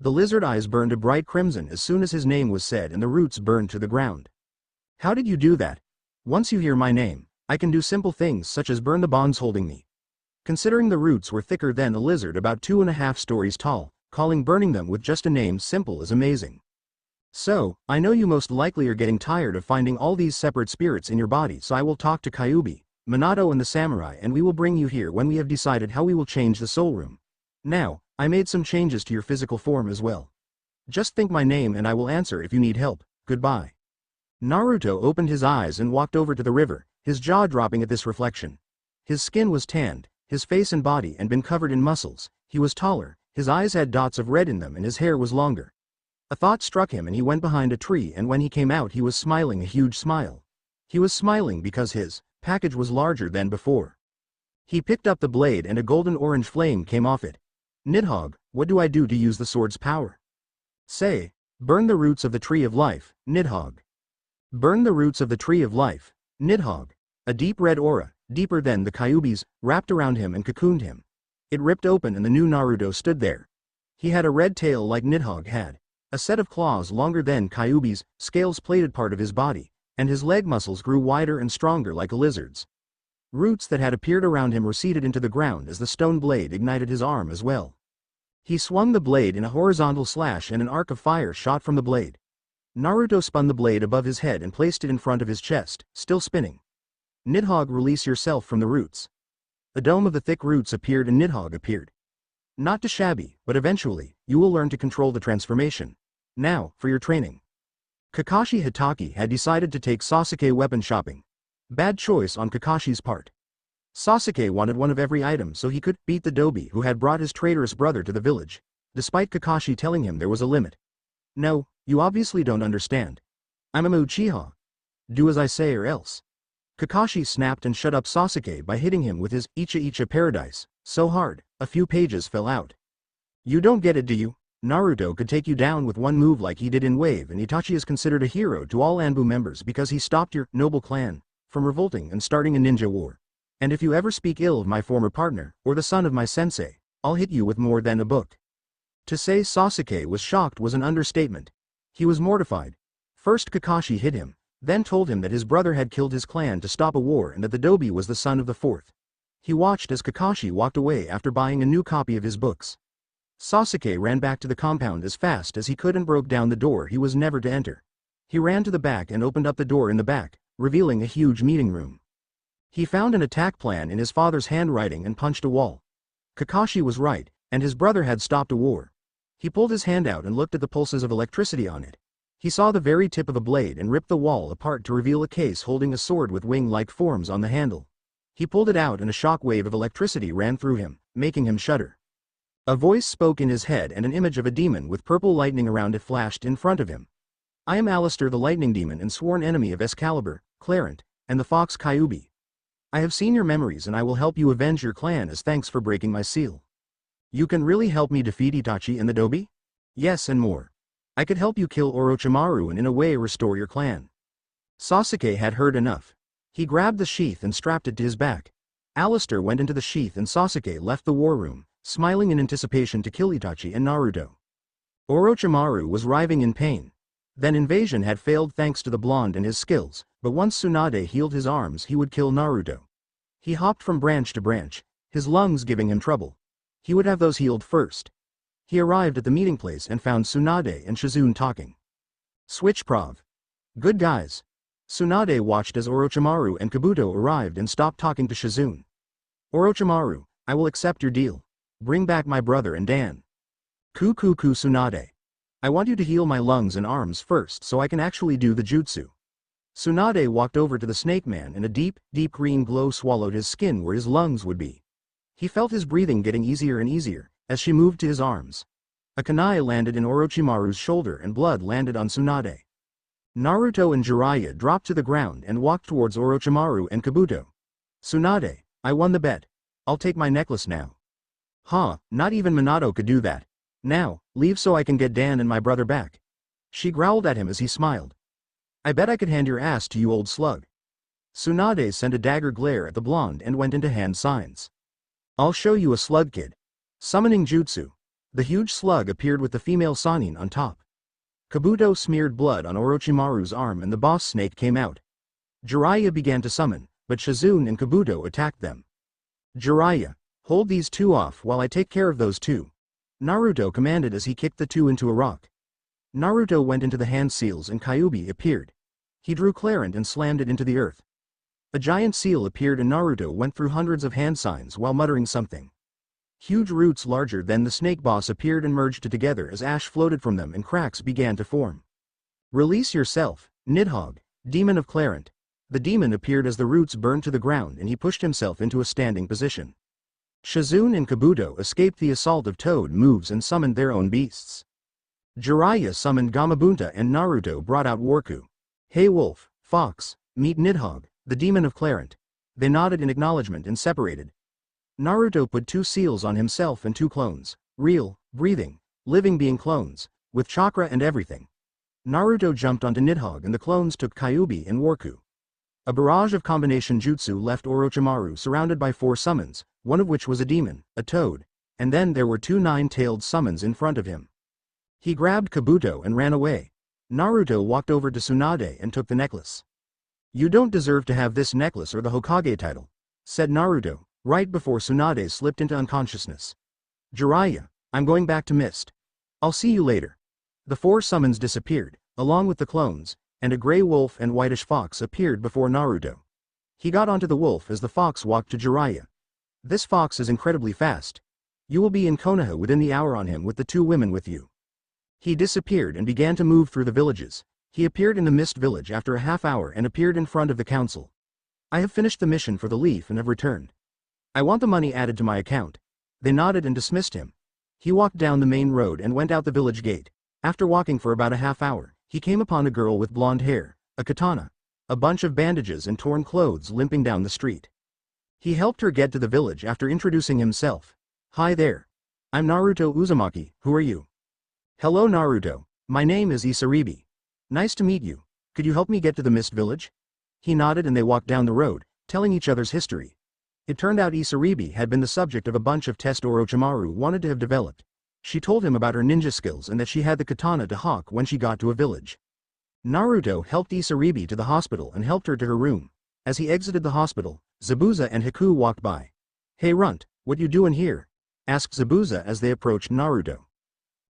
The lizard eyes burned a bright crimson as soon as his name was said and the roots burned to the ground. How did you do that? Once you hear my name, I can do simple things such as burn the bonds holding me. Considering the roots were thicker than a lizard about 2.5 stories tall, calling burning them with just a name simple is amazing. So, I know you most likely are getting tired of finding all these separate spirits in your body, so I will talk to Kyuubi, Minato and the samurai and we will bring you here when we have decided how we will change the soul room. Now, I made some changes to your physical form as well. Just think my name and I will answer if you need help. Goodbye. Naruto opened his eyes and walked over to the river, his jaw dropping at this reflection. His skin was tanned, his face and body had been covered in muscles, he was taller, his eyes had dots of red in them and his hair was longer. A thought struck him and he went behind a tree, and when he came out he was smiling a huge smile. He was smiling because his package was larger than before. He picked up the blade and a golden-orange flame came off it. Nidhogg, what do I do to use the sword's power? Say, burn the roots of the tree of life, Nidhogg. Burn the roots of the tree of life, Nidhogg. A deep red aura, deeper than the Kyuubi's, wrapped around him and cocooned him. It ripped open and the new Naruto stood there. He had a red tail like Nidhogg had, a set of claws longer than Kyuubi's, scales plated part of his body, and his leg muscles grew wider and stronger like a lizard's. Roots that had appeared around him receded into the ground as the stone blade ignited his arm as well. He swung the blade in a horizontal slash and an arc of fire shot from the blade. Naruto spun the blade above his head and placed it in front of his chest, still spinning. Nidhogg, release yourself from the roots. The dome of the thick roots appeared and Nidhogg appeared. Not too shabby, but eventually, you will learn to control the transformation. Now, for your training. Kakashi Hatake had decided to take Sasuke weapon shopping. Bad choice on Kakashi's part. Sasuke wanted one of every item so he could beat the Dobi who had brought his traitorous brother to the village, despite Kakashi telling him there was a limit. No, you obviously don't understand. I'm a Uchiha. Do as I say or else. Kakashi snapped and shut up Sasuke by hitting him with his Icha Paradise, so hard, a few pages fell out. You don't get it, do you? Naruto could take you down with one move like he did in Wave, and Itachi is considered a hero to all Anbu members because he stopped your noble clan from revolting and starting a ninja war. And if you ever speak ill of my former partner, or the son of my sensei, I'll hit you with more than a book. To say Sasuke was shocked was an understatement. He was mortified. First Kakashi hit him, then told him that his brother had killed his clan to stop a war and that the Dobi was the son of the fourth. He watched as Kakashi walked away after buying a new copy of his books. Sasuke ran back to the compound as fast as he could and broke down the door he was never to enter. He ran to the back and opened up the door in the back, revealing a huge meeting room. He found an attack plan in his father's handwriting and punched a wall. Kakashi was right, and his brother had stopped a war. He pulled his hand out and looked at the pulses of electricity on it. He saw the very tip of a blade and ripped the wall apart to reveal a case holding a sword with wing-like forms on the handle. He pulled it out and a shock wave of electricity ran through him, making him shudder. A voice spoke in his head and an image of a demon with purple lightning around it flashed in front of him. I am Alistair the Lightning Demon and sworn enemy of Excalibur, Clarent, and the Fox Kyuubi. I have seen your memories and I will help you avenge your clan as thanks for breaking my seal. You can really help me defeat Itachi and the Dobi? Yes, and more. I could help you kill Orochimaru and in a way restore your clan. Sasuke had heard enough. He grabbed the sheath and strapped it to his back. Alistair went into the sheath and Sasuke left the war room, smiling in anticipation to kill Itachi and Naruto. Orochimaru was writhing in pain. Then invasion had failed thanks to the blonde and his skills, but once Tsunade healed his arms he would kill Naruto. He hopped from branch to branch, his lungs giving him trouble. He would have those healed first. He arrived at the meeting place and found Tsunade and Shizune talking. Switch Prov. Good guys. Tsunade watched as Orochimaru and Kabuto arrived and stopped talking to Shizune. Orochimaru, I will accept your deal. Bring back my brother and Dan. Tsunade. I want you to heal my lungs and arms first so I can actually do the jutsu. Tsunade walked over to the snake man and a deep green glow swallowed his skin where his lungs would be. He felt his breathing getting easier and easier as she moved to his arms. A kunai landed in Orochimaru's shoulder and blood landed on Tsunade. Naruto and Jiraiya dropped to the ground and walked towards Orochimaru and Kabuto. Tsunade, I won the bet. I'll take my necklace now. Huh, not even Minato could do that. Now, leave so I can get Dan and my brother back. She growled at him as he smiled. I bet I could hand your ass to you, old slug. Tsunade sent a dagger glare at the blonde and went into hand signs. I'll show you a slug, kid. Summoning jutsu. The huge slug appeared with the female Sannin on top. Kabuto smeared blood on Orochimaru's arm and the boss snake came out. Jiraiya began to summon, but Shizune and Kabuto attacked them. Jiraiya, hold these two off while I take care of those two. Naruto commanded as he kicked the two into a rock. Naruto went into the hand seals and Kyuubi appeared. He drew Clarent and slammed it into the earth. A giant seal appeared and Naruto went through hundreds of hand signs while muttering something. Huge roots larger than the snake boss appeared and merged together as ash floated from them and cracks began to form. Release yourself, Nidhogg, demon of Clarent. The demon appeared as the roots burned to the ground and he pushed himself into a standing position. Shizune and Kabuto escaped the assault of Toad moves and summoned their own beasts. Jiraiya summoned Gamabunta and Naruto brought out Worku. Hey Wolf, Fox, meet Nidhogg, the demon of Clarent. They nodded in acknowledgement and separated. Naruto put 2 seals on himself and 2 clones, real, breathing, living being clones, with chakra and everything. Naruto jumped onto Nidhogg and the clones took Kyuubi and Worku. A barrage of combination jutsu left Orochimaru surrounded by 4 summons, one of which was a demon, a toad, and then there were 2 9-tailed summons in front of him. He grabbed Kabuto and ran away. Naruto walked over to Tsunade and took the necklace. "You don't deserve to have this necklace or the Hokage title," said Naruto, right before Tsunade slipped into unconsciousness. "Jiraiya, I'm going back to Mist. I'll see you later." The 4 summons disappeared, along with the clones, and a gray wolf and whitish fox appeared before Naruto. He got onto the wolf as the fox walked to Jiraiya. "This fox is incredibly fast. You will be in Konoha within the hour on him with the 2 women with you." He disappeared and began to move through the villages. He appeared in the Mist village after a half hour and appeared in front of the council. "I have finished the mission for the leaf and have returned. I want the money added to my account." They nodded and dismissed him. He walked down the main road and went out the village gate. After walking for about a half hour, he came upon a girl with blonde hair, a katana, a bunch of bandages and torn clothes limping down the street. He helped her get to the village after introducing himself. "Hi there. I'm Naruto Uzumaki, who are you?" "Hello Naruto, my name is Isaribi. Nice to meet you. Could you help me get to the Mist village?" He nodded and they walked down the road, telling each other's history. It turned out Isaribi had been the subject of a bunch of tests Orochimaru wanted to have developed. She told him about her ninja skills and that she had the katana to hawk when she got to a village. Naruto helped Isaribi to the hospital and helped her to her room. As he exited the hospital, Zabuza and Haku walked by. "Hey Runt, what you doing here?" asked Zabuza as they approached Naruto.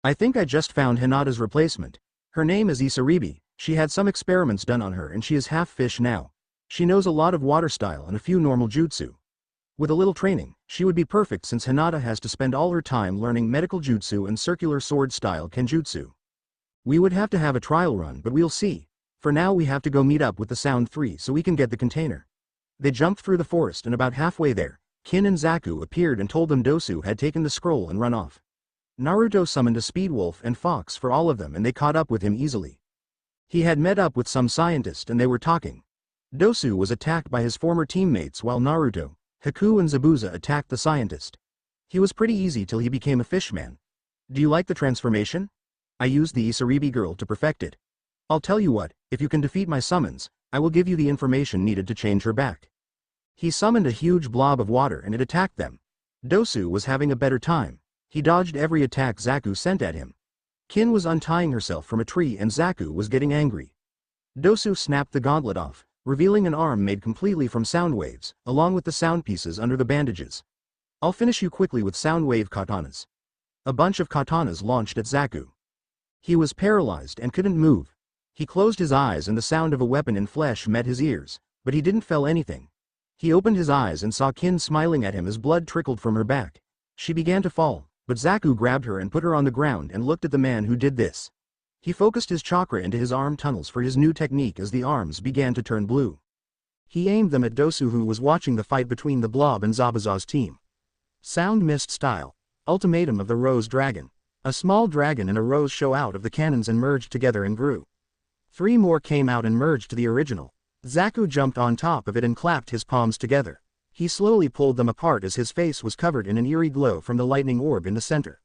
"I think I just found Hinata's replacement. Her name is Isaribi, she had some experiments done on her and she is half fish now. She knows a lot of water style and a few normal jutsu. With a little training, she would be perfect since Hinata has to spend all her time learning medical jutsu and circular sword style kenjutsu. We would have to have a trial run but we'll see. For now we have to go meet up with the Sound 3 so we can get the container." They jumped through the forest and about halfway there, Kin and Zaku appeared and told them Dosu had taken the scroll and run off. Naruto summoned a speed wolf and fox for all of them and they caught up with him easily. He had met up with some scientist and they were talking. Dosu was attacked by his former teammates while Naruto, Haku and Zabuza attacked the scientist. He was pretty easy till he became a fishman. "Do you like the transformation? I used the Isaribi girl to perfect it. I'll tell you what, if you can defeat my summons, I will give you the information needed to change her back." He summoned a huge blob of water and it attacked them. Dosu was having a better time. He dodged every attack Zaku sent at him. Kin was untying herself from a tree and Zaku was getting angry. Dosu snapped the gauntlet off, revealing an arm made completely from sound waves, along with the sound pieces under the bandages. "I'll finish you quickly with sound wave katanas." A bunch of katanas launched at Zaku. He was paralyzed and couldn't move. He closed his eyes and the sound of a weapon in flesh met his ears, but he didn't feel anything. He opened his eyes and saw Kin smiling at him as blood trickled from her back. She began to fall. But Zaku grabbed her and put her on the ground and looked at the man who did this. He focused his chakra into his arm tunnels for his new technique as the arms began to turn blue. He aimed them at Dosu who was watching the fight between the Blob and Zabuza's team. Sound Mist style. Ultimatum of the Rose Dragon. A small dragon and a rose show out of the cannons and merged together and grew. 3 more came out and merged to the original. Zaku jumped on top of it and clapped his palms together. He slowly pulled them apart as his face was covered in an eerie glow from the lightning orb in the center.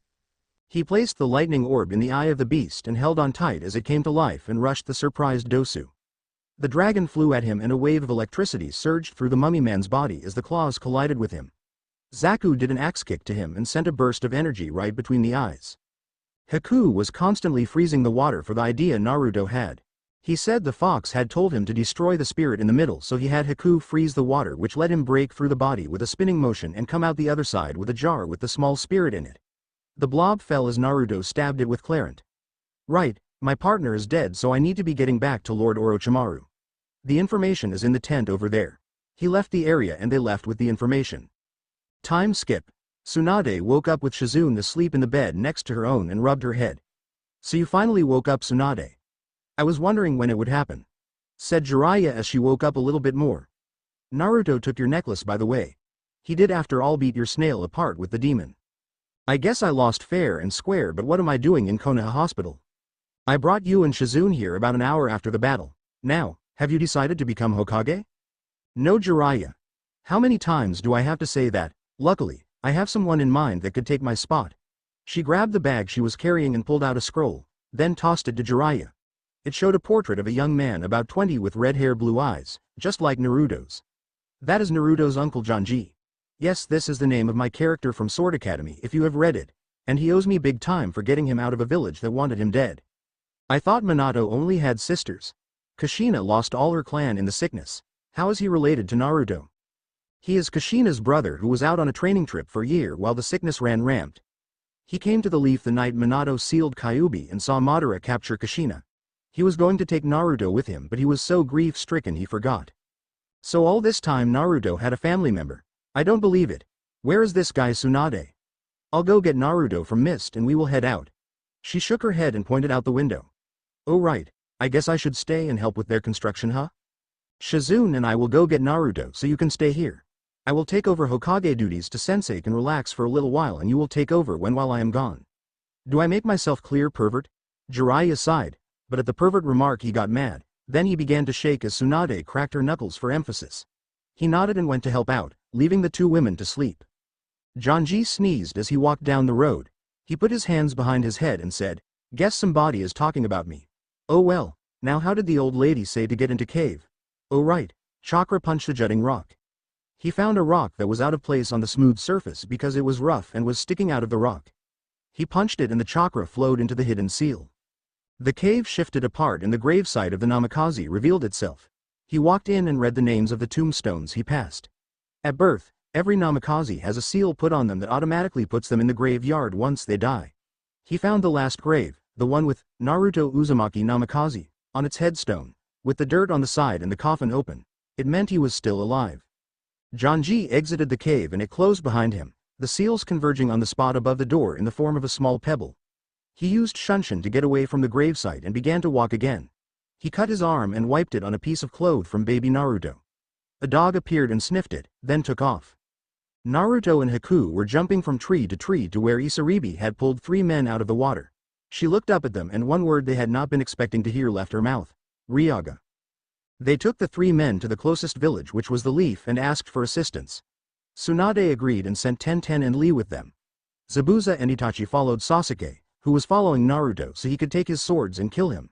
He placed the lightning orb in the eye of the beast and held on tight as it came to life and rushed the surprised Dosu. The dragon flew at him and a wave of electricity surged through the mummy man's body as the claws collided with him. Zaku did an axe kick to him and sent a burst of energy right between the eyes. Haku was constantly freezing the water for the idea Naruto had. He said the fox had told him to destroy the spirit in the middle so he had Haku freeze the water which let him break through the body with a spinning motion and come out the other side with a jar with the small spirit in it. The blob fell as Naruto stabbed it with Clarent. "Right, my partner is dead so I need to be getting back to Lord Orochimaru. The information is in the tent over there." He left the area and they left with the information. Time skip. Tsunade woke up with Shizune asleep in the bed next to her own and rubbed her head. "So you finally woke up Tsunade. I was wondering when it would happen," said Jiraiya as she woke up a little bit more. "Naruto took your necklace by the way." He did after all beat your snail apart with the demon. I guess I lost fair and square, but what am I doing in Konoha Hospital? I brought you and Shizune here about an hour after the battle. Now, have you decided to become Hokage? No, Jiraiya. How many times do I have to say that? Luckily, I have someone in mind that could take my spot. She grabbed the bag she was carrying and pulled out a scroll, then tossed it to Jiraiya. It showed a portrait of a young man about 20 with red hair, blue eyes, just like Naruto's. That is Naruto's uncle Janji. Yes, this is the name of my character from Sword Academy if you have read it, and he owes me big time for getting him out of a village that wanted him dead. I thought Minato only had sisters. Kushina lost all her clan in the sickness. How is he related to Naruto? He is Kushina's brother who was out on a training trip for a year while the sickness ran rampant. He came to the Leaf the night Minato sealed Kyuubi and saw Madara capture Kushina. He was going to take Naruto with him, but he was so grief-stricken he forgot. So all this time Naruto had a family member. I don't believe it. Where is this guy Tsunade? I'll go get Naruto from Mist and we will head out. She shook her head and pointed out the window. Oh right, I guess I should stay and help with their construction, huh? Shizune and I will go get Naruto so you can stay here. I will take over Hokage duties to Sensei can relax for a little while and you will take over while I am gone. Do I make myself clear, pervert? Jiraiya sighed, but at the pervert remark he got mad, then he began to shake as Tsunade cracked her knuckles for emphasis. He nodded and went to help out, leaving the two women to sleep. Janji sneezed as he walked down the road. He put his hands behind his head and said, "Guess somebody is talking about me. Oh well, now how did the old lady say to get into cave? Oh right, Chakra punched the jutting rock. He found a rock that was out of place on the smooth surface because it was rough and was sticking out of the rock. He punched it and the chakra flowed into the hidden seal. The cave shifted apart and the gravesite of the Namikaze revealed itself. He walked in and read the names of the tombstones he passed. At birth, every Namikaze has a seal put on them that automatically puts them in the graveyard once they die. He found the last grave, the one with Naruto Uzumaki Namikaze, on its headstone, with the dirt on the side and the coffin open. It meant he was still alive. Janji exited the cave and it closed behind him, the seals converging on the spot above the door in the form of a small pebble. He used Shunshin to get away from the gravesite and began to walk again. He cut his arm and wiped it on a piece of cloth from baby Naruto. A dog appeared and sniffed it, then took off. Naruto and Haku were jumping from tree to where Isaribi had pulled 3 men out of the water. She looked up at them and one word they had not been expecting to hear left her mouth. Ryaga. They took the 3 men to the closest village, which was the Leaf, and asked for assistance. Tsunade agreed and sent Tenten and Lee with them. Zabuza and Itachi followed Sasuke, who was following Naruto so he could take his swords and kill him.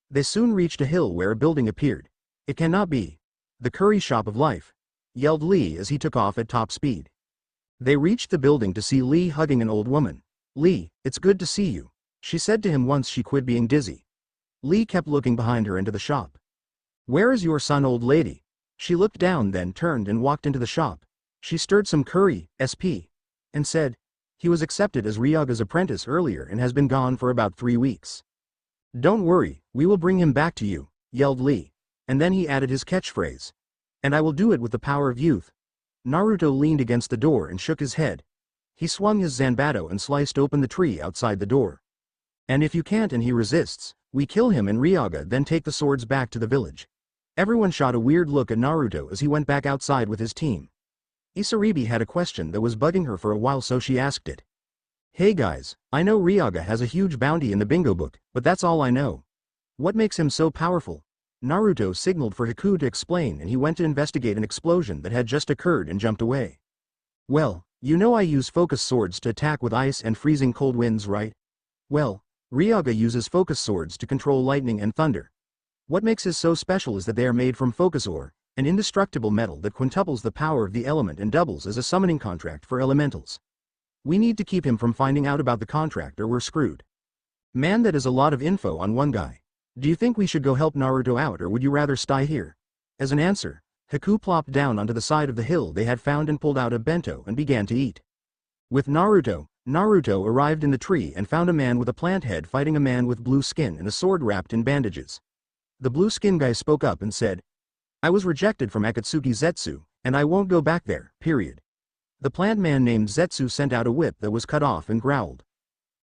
They soon reached a hill where a building appeared. It cannot be. The curry shop of life, yelled Lee as he took off at top speed. They reached the building to see Lee hugging an old woman. Lee, it's good to see you, she said to him once she quit being dizzy. Lee kept looking behind her into the shop. Where is your son, old lady? She looked down, then turned and walked into the shop. She stirred some curry, SP, and said, he was accepted as Ryaga's apprentice earlier and has been gone for about 3 weeks. Don't worry, we will bring him back to you, yelled Lee. And then he added his catchphrase. And I will do it with the power of youth. Naruto leaned against the door and shook his head. He swung his Zanbato and sliced open the tree outside the door. And if you can't and he resists, we kill him and Ryaga, then take the swords back to the village. Everyone shot a weird look at Naruto as he went back outside with his team. Isaribi had a question that was bugging her for a while, so she asked it. Hey guys, I know Ryaga has a huge bounty in the bingo book, but that's all I know. What makes him so powerful? Naruto signaled for Haku to explain and he went to investigate an explosion that had just occurred and jumped away. Well, you know I use focus swords to attack with ice and freezing cold winds, right? Well, Ryaga uses focus swords to control lightning and thunder. What makes his so special is that they are made from focus ore, an indestructible metal that quintuples the power of the element and doubles as a summoning contract for elementals. We need to keep him from finding out about the contract or we're screwed. Man, that is a lot of info on one guy. Do you think we should go help Naruto out or would you rather stay here? As an answer, Haku plopped down onto the side of the hill they had found and pulled out a bento and began to eat. With Naruto arrived in the tree and found a man with a plant head fighting a man with blue skin and a sword wrapped in bandages. The blue skin guy spoke up and said, I was rejected from Akatsuki Zetsu, and I won't go back there, period. The plant man named Zetsu sent out a whip that was cut off and growled.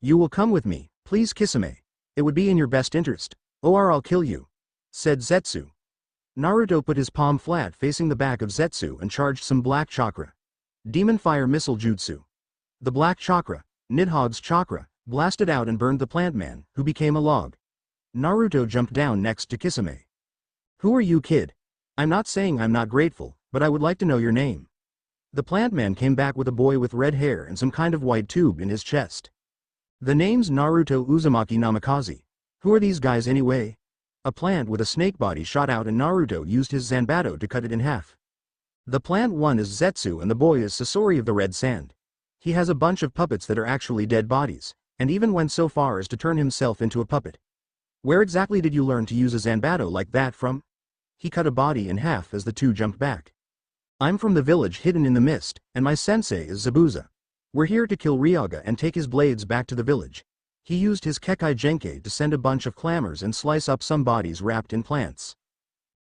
You will come with me, please Kisame. It would be in your best interest, or I'll kill you, said Zetsu. Naruto put his palm flat facing the back of Zetsu and charged some black chakra. Demon Fire Missile Jutsu. The Black Chakra, Nidhogg's chakra, blasted out and burned the plant man, who became a log. Naruto jumped down next to Kisame. Who are you, kid? I'm not saying I'm not grateful, but I would like to know your name. The plant man came back with a boy with red hair and some kind of white tube in his chest. The name's Naruto Uzumaki Namikaze. Who are these guys anyway? A plant with a snake body shot out and Naruto used his Zanbato to cut it in half. The plant one is Zetsu and the boy is Sasori of the Red Sand. He has a bunch of puppets that are actually dead bodies, and even went so far as to turn himself into a puppet. Where exactly did you learn to use a Zanbato like that from? He cut a body in half as the two jumped back. I'm from the village hidden in the mist, and my sensei is Zabuza. We're here to kill Ryaga and take his blades back to the village. He used his Kekai Genkai to send a bunch of clammers and slice up some bodies wrapped in plants.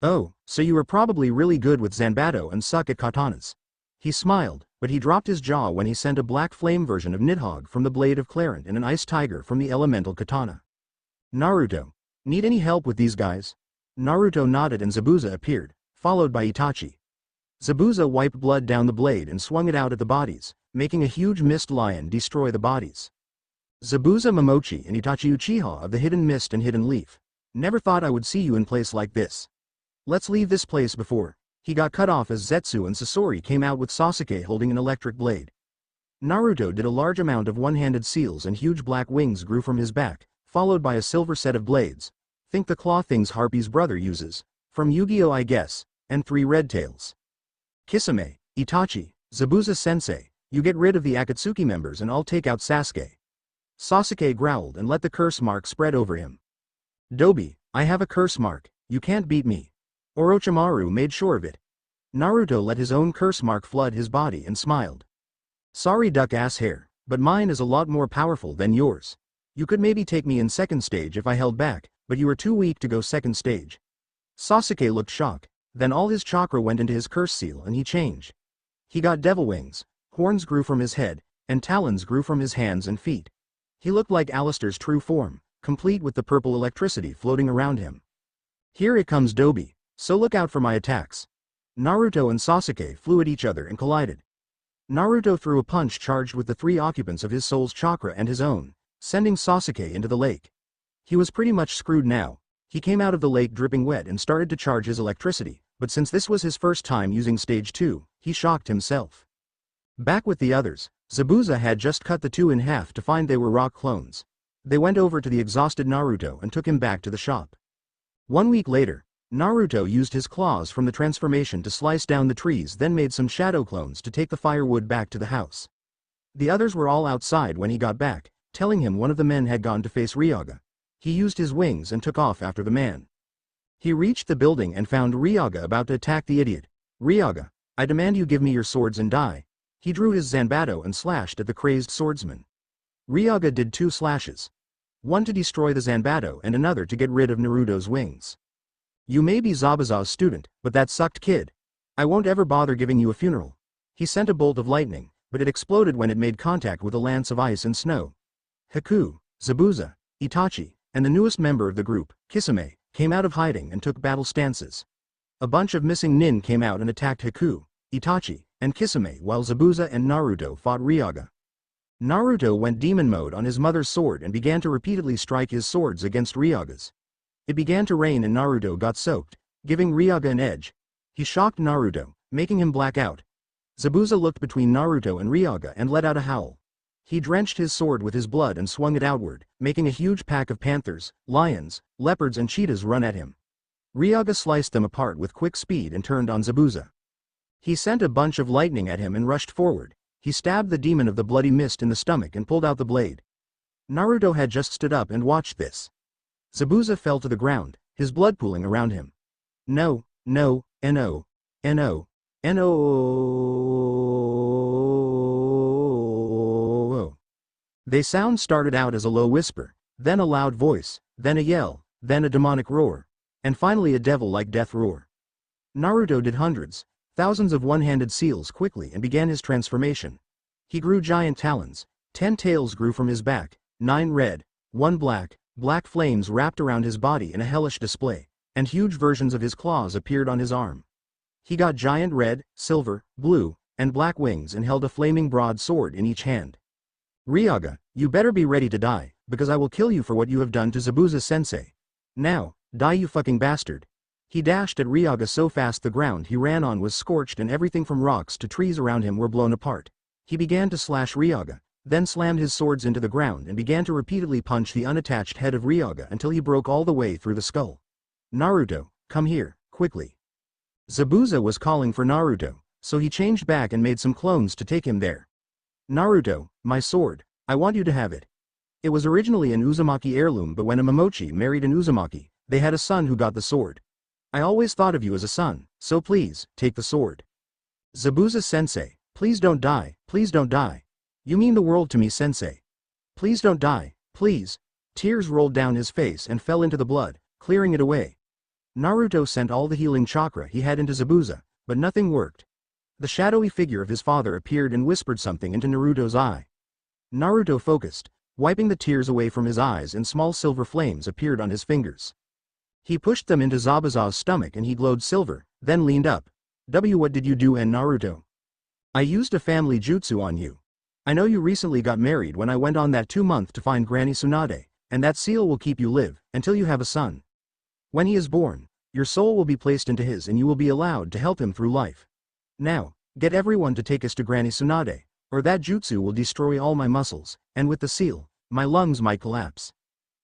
Oh, so you were probably really good with Zanbato and suck at katanas. He smiled, but he dropped his jaw when he sent a black flame version of Nidhogg from the blade of Clarent and an ice tiger from the elemental katana. Naruto. Need any help with these guys? Naruto nodded and Zabuza appeared, followed by Itachi. Zabuza wiped blood down the blade and swung it out at the bodies, making a huge mist lion destroy the bodies. Zabuza Momochi and Itachi Uchiha of the Hidden Mist and Hidden Leaf. Never thought I would see you in place like this. Let's leave this place before. He got cut off as Zetsu and Sasori came out with Sasuke holding an electric blade. Naruto did a large amount of one-handed seals and huge black wings grew from his back, followed by a silver set of blades. Think the claw things Harpy's brother uses. From Yu-Gi-Oh I guess, and 3 red tails. Kisame, Itachi, Zabuza-sensei, you get rid of the Akatsuki members and I'll take out Sasuke. Sasuke growled and let the curse mark spread over him. Dobi, I have a curse mark, you can't beat me. Orochimaru made sure of it. Naruto let his own curse mark flood his body and smiled. Sorry duck ass hair, but mine is a lot more powerful than yours. You could maybe take me in second stage if I held back, but you were too weak to go second stage. Sasuke looked shocked, then all his chakra went into his curse seal and he changed. He got devil wings, horns grew from his head, and talons grew from his hands and feet. He looked like Alistair's true form, complete with the purple electricity floating around him. Here it comes Dobi, so look out for my attacks. Naruto and Sasuke flew at each other and collided. Naruto threw a punch charged with the 3 occupants of his soul's chakra and his own, sending Sasuke into the lake. He was pretty much screwed now. He came out of the lake dripping wet and started to charge his electricity, but since this was his first time using stage 2, he shocked himself. Back with the others, Zabuza had just cut the 2 in half to find they were rock clones. They went over to the exhausted Naruto and took him back to the shop. 1 week later, Naruto used his claws from the transformation to slice down the trees, then made some shadow clones to take the firewood back to the house. The others were all outside when he got back, telling him one of the men had gone to face Ryaga. He used his wings and took off after the man. He reached the building and found Ryaga about to attack the idiot. Ryaga, I demand you give me your swords and die. He drew his Zanbato and slashed at the crazed swordsman. Ryaga did 2 slashes. One to destroy the Zanbato and another to get rid of Naruto's wings. You may be Zabuza's student, but that sucked kid. I won't ever bother giving you a funeral. He sent a bolt of lightning, but it exploded when it made contact with a lance of ice and snow. Haku, Zabuza, Itachi, and the newest member of the group, Kisame, came out of hiding and took battle stances. A bunch of missing nin came out and attacked Haku, Itachi, and Kisame while Zabuza and Naruto fought Ryaga. Naruto went demon mode on his mother's sword and began to repeatedly strike his swords against Ryaga's. It began to rain and Naruto got soaked, giving Ryaga an edge. He shocked Naruto, making him black out. Zabuza looked between Naruto and Ryaga and let out a howl. He drenched his sword with his blood and swung it outward, making a huge pack of panthers, lions, leopards and cheetahs run at him. Ryaga sliced them apart with quick speed and turned on Zabuza. He sent a bunch of lightning at him and rushed forward. He stabbed the demon of the bloody mist in the stomach and pulled out the blade. Naruto had just stood up and watched this. Zabuza fell to the ground, his blood pooling around him. No, no, no, no, no. The sound started out as a low whisper, then a loud voice, then a yell, then a demonic roar, and finally a devil-like death roar. Naruto did hundreds, thousands of one-handed seals quickly and began his transformation. He grew giant talons, 10 tails grew from his back, 9 red, 1 black, black flames wrapped around his body in a hellish display, and huge versions of his claws appeared on his arm. He got giant red, silver, blue, and black wings and held a flaming broadsword in each hand. Ryaga, you better be ready to die, because I will kill you for what you have done to Zabuza-sensei. Now, die you fucking bastard. He dashed at Ryaga so fast the ground he ran on was scorched and everything from rocks to trees around him were blown apart. He began to slash Ryaga, then slammed his swords into the ground and began to repeatedly punch the unattached head of Ryaga until he broke all the way through the skull. Naruto, come here, quickly. Zabuza was calling for Naruto, so he changed back and made some clones to take him there. Naruto, my sword, I want you to have it. It was originally an Uzumaki heirloom, but when a Momochi married an Uzumaki, they had a son who got the sword. I always thought of you as a son, so please, take the sword. Zabuza-sensei, please don't die, please don't die. You mean the world to me, sensei. Please don't die, please. Tears rolled down his face and fell into the blood, clearing it away. Naruto sent all the healing chakra he had into Zabuza, but nothing worked. The shadowy figure of his father appeared and whispered something into Naruto's eye. Naruto focused, wiping the tears away from his eyes, and small silver flames appeared on his fingers. He pushed them into Zabuza's stomach and he glowed silver, then leaned up. What did you do, Naruto? I used a family jutsu on you. I know you recently got married when I went on that 2-month to find Granny Tsunade, and that seal will keep you live until you have a son. When he is born, your soul will be placed into his and you will be allowed to help him through life. Now, get everyone to take us to Granny Tsunade, or that jutsu will destroy all my muscles, and with the seal, my lungs might collapse.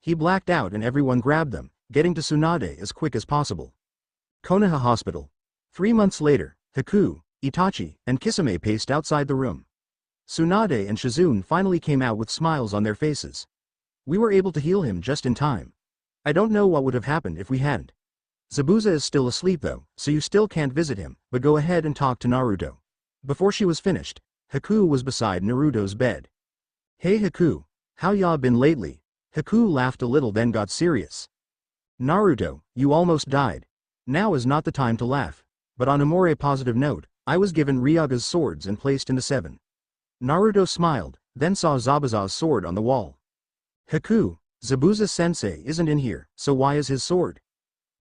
He blacked out and everyone grabbed them, getting to Tsunade as quick as possible. Konoha Hospital. 3 months later, Haku, Itachi, and Kisame paced outside the room. Tsunade and Shizune finally came out with smiles on their faces. We were able to heal him just in time. I don't know what would have happened if we hadn't. Zabuza is still asleep though, so you still can't visit him, but go ahead and talk to Naruto. Before she was finished, Haku was beside Naruto's bed. Hey Haku, how ya been lately? Haku laughed a little then got serious. Naruto, you almost died. Now is not the time to laugh. But on a more positive note, I was given Ryaga's swords and placed into 7. Naruto smiled, then saw Zabuza's sword on the wall. Haku, Zabuza-sensei isn't in here, so why is his sword?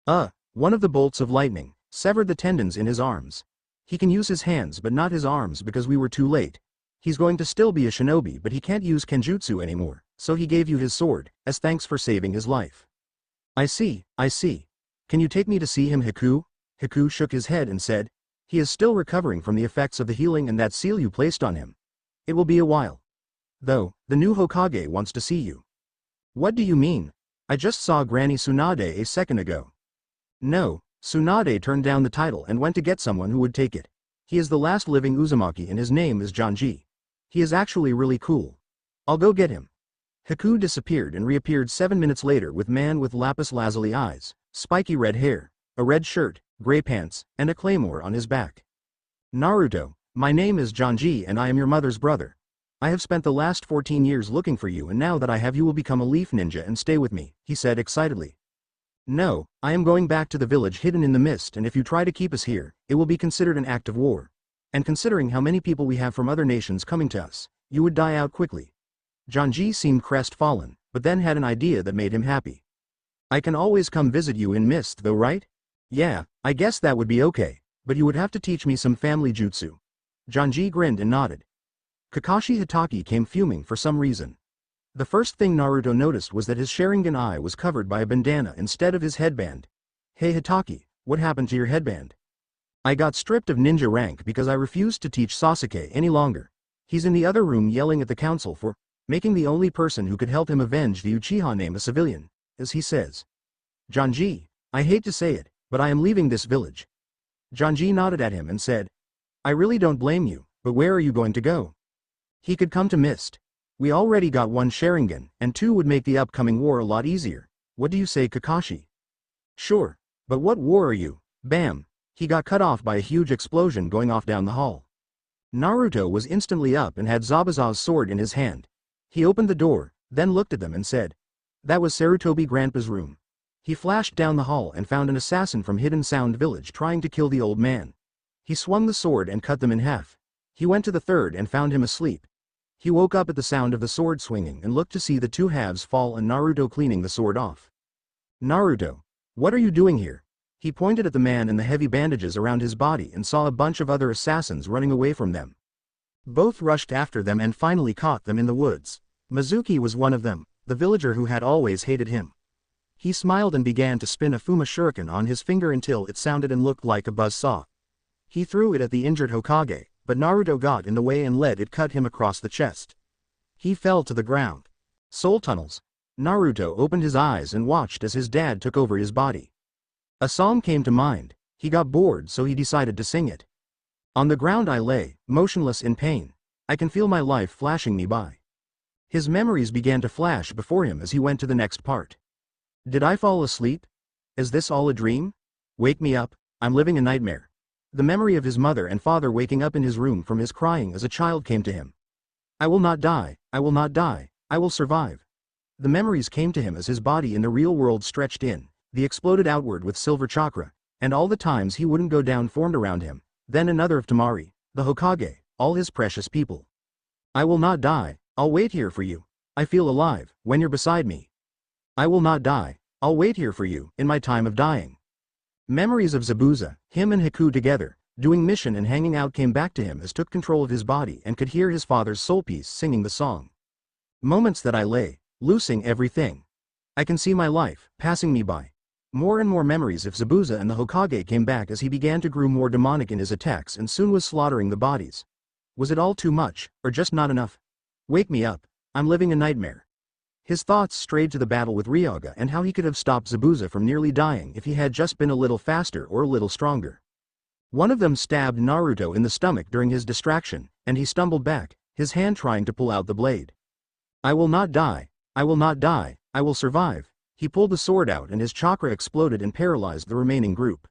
One of the bolts of lightning severed the tendons in his arms. He can use his hands but not his arms because we were too late. He's going to still be a shinobi but he can't use kenjutsu anymore, so he gave you his sword, as thanks for saving his life. I see. Can you take me to see him, Haku? Haku shook his head and said, he is still recovering from the effects of the healing and that seal you placed on him. It will be a while. Though, the new Hokage wants to see you. What do you mean? I just saw Granny Tsunade a second ago. No, Tsunade turned down the title and went to get someone who would take it. He is the last living Uzumaki and his name is Janji. He is actually really cool. I'll go get him. Haku disappeared and reappeared 7 minutes later with man with lapis lazuli eyes, spiky red hair, a red shirt, gray pants, and a claymore on his back. Naruto, my name is Janji and I am your mother's brother. I have spent the last 14 years looking for you and now that I have you will become a leaf ninja and stay with me, he said excitedly. No, I am going back to the village hidden in the mist and if you try to keep us here, it will be considered an act of war. And considering how many people we have from other nations coming to us, you would die out quickly. Janji seemed crestfallen, but then had an idea that made him happy. I can always come visit you in mist though, right? Yeah, I guess that would be okay, but you would have to teach me some family jutsu. Janji grinned and nodded. Kakashi Hatake came fuming for some reason. The first thing Naruto noticed was that his Sharingan eye was covered by a bandana instead of his headband. Hey Hatake, what happened to your headband? I got stripped of ninja rank because I refused to teach Sasuke any longer. He's in the other room yelling at the council for making the only person who could help him avenge the Uchiha name a civilian, as he says. Janji, I hate to say it, but I am leaving this village. Janji nodded at him and said, I really don't blame you, but where are you going to go? He could come to Mist. We already got 1 Sharingan, and 2 would make the upcoming war a lot easier. What do you say, Kakashi? Sure, but what war are you? Bam! He got cut off by a huge explosion going off down the hall. Naruto was instantly up and had Zabuza's sword in his hand. He opened the door, then looked at them and said, that was Sarutobi Grandpa's room. He flashed down the hall and found an assassin from Hidden Sound Village trying to kill the old man. He swung the sword and cut them in half. He went to the third and found him asleep. He woke up at the sound of the sword swinging and looked to see the 2 halves fall and Naruto cleaning the sword off. Naruto, what are you doing here? He pointed at the man in the heavy bandages around his body and saw a bunch of other assassins running away from them. Both rushed after them and finally caught them in the woods. Mizuki was one of them, the villager who had always hated him. He smiled and began to spin a Fuma shuriken on his finger until it sounded and looked like a buzzsaw. He threw it at the injured Hokage, but Naruto got in the way and let it cut him across the chest. He fell to the ground. Soul tunnels. Naruto opened his eyes and watched as his dad took over his body. A song came to mind. He got bored, so he decided to sing it. On the ground I lay, motionless in pain. I can feel my life flashing me by. His memories began to flash before him as he went to the next part. Did I fall asleep? Is this all a dream? Wake me up, I'm living a nightmare. The memory of his mother and father waking up in his room from his crying as a child came to him. I will not die, I will not die, I will survive. The memories came to him as his body in the real world stretched in, the exploded outward with silver chakra, and all the times he wouldn't go down formed around him, then another of Temari, the Hokage, all his precious people. I will not die, I'll wait here for you. I feel alive, when you're beside me. I will not die, I'll wait here for you, in my time of dying. Memories of Zabuza, him and Haku together, doing mission and hanging out came back to him as took control of his body and could hear his father's soul piece singing the song. Moments that I lay, loosing everything. I can see my life, passing me by. More and more memories of Zabuza and the Hokage came back as he began to grow more demonic in his attacks and soon was slaughtering the bodies. Was it all too much, or just not enough? Wake me up, I'm living a nightmare. His thoughts strayed to the battle with Ryoga and how he could have stopped Zabuza from nearly dying if he had just been a little faster or a little stronger. One of them stabbed Naruto in the stomach during his distraction, and he stumbled back, his hand trying to pull out the blade. I will not die, I will not die, I will survive. He pulled the sword out and his chakra exploded and paralyzed the remaining group.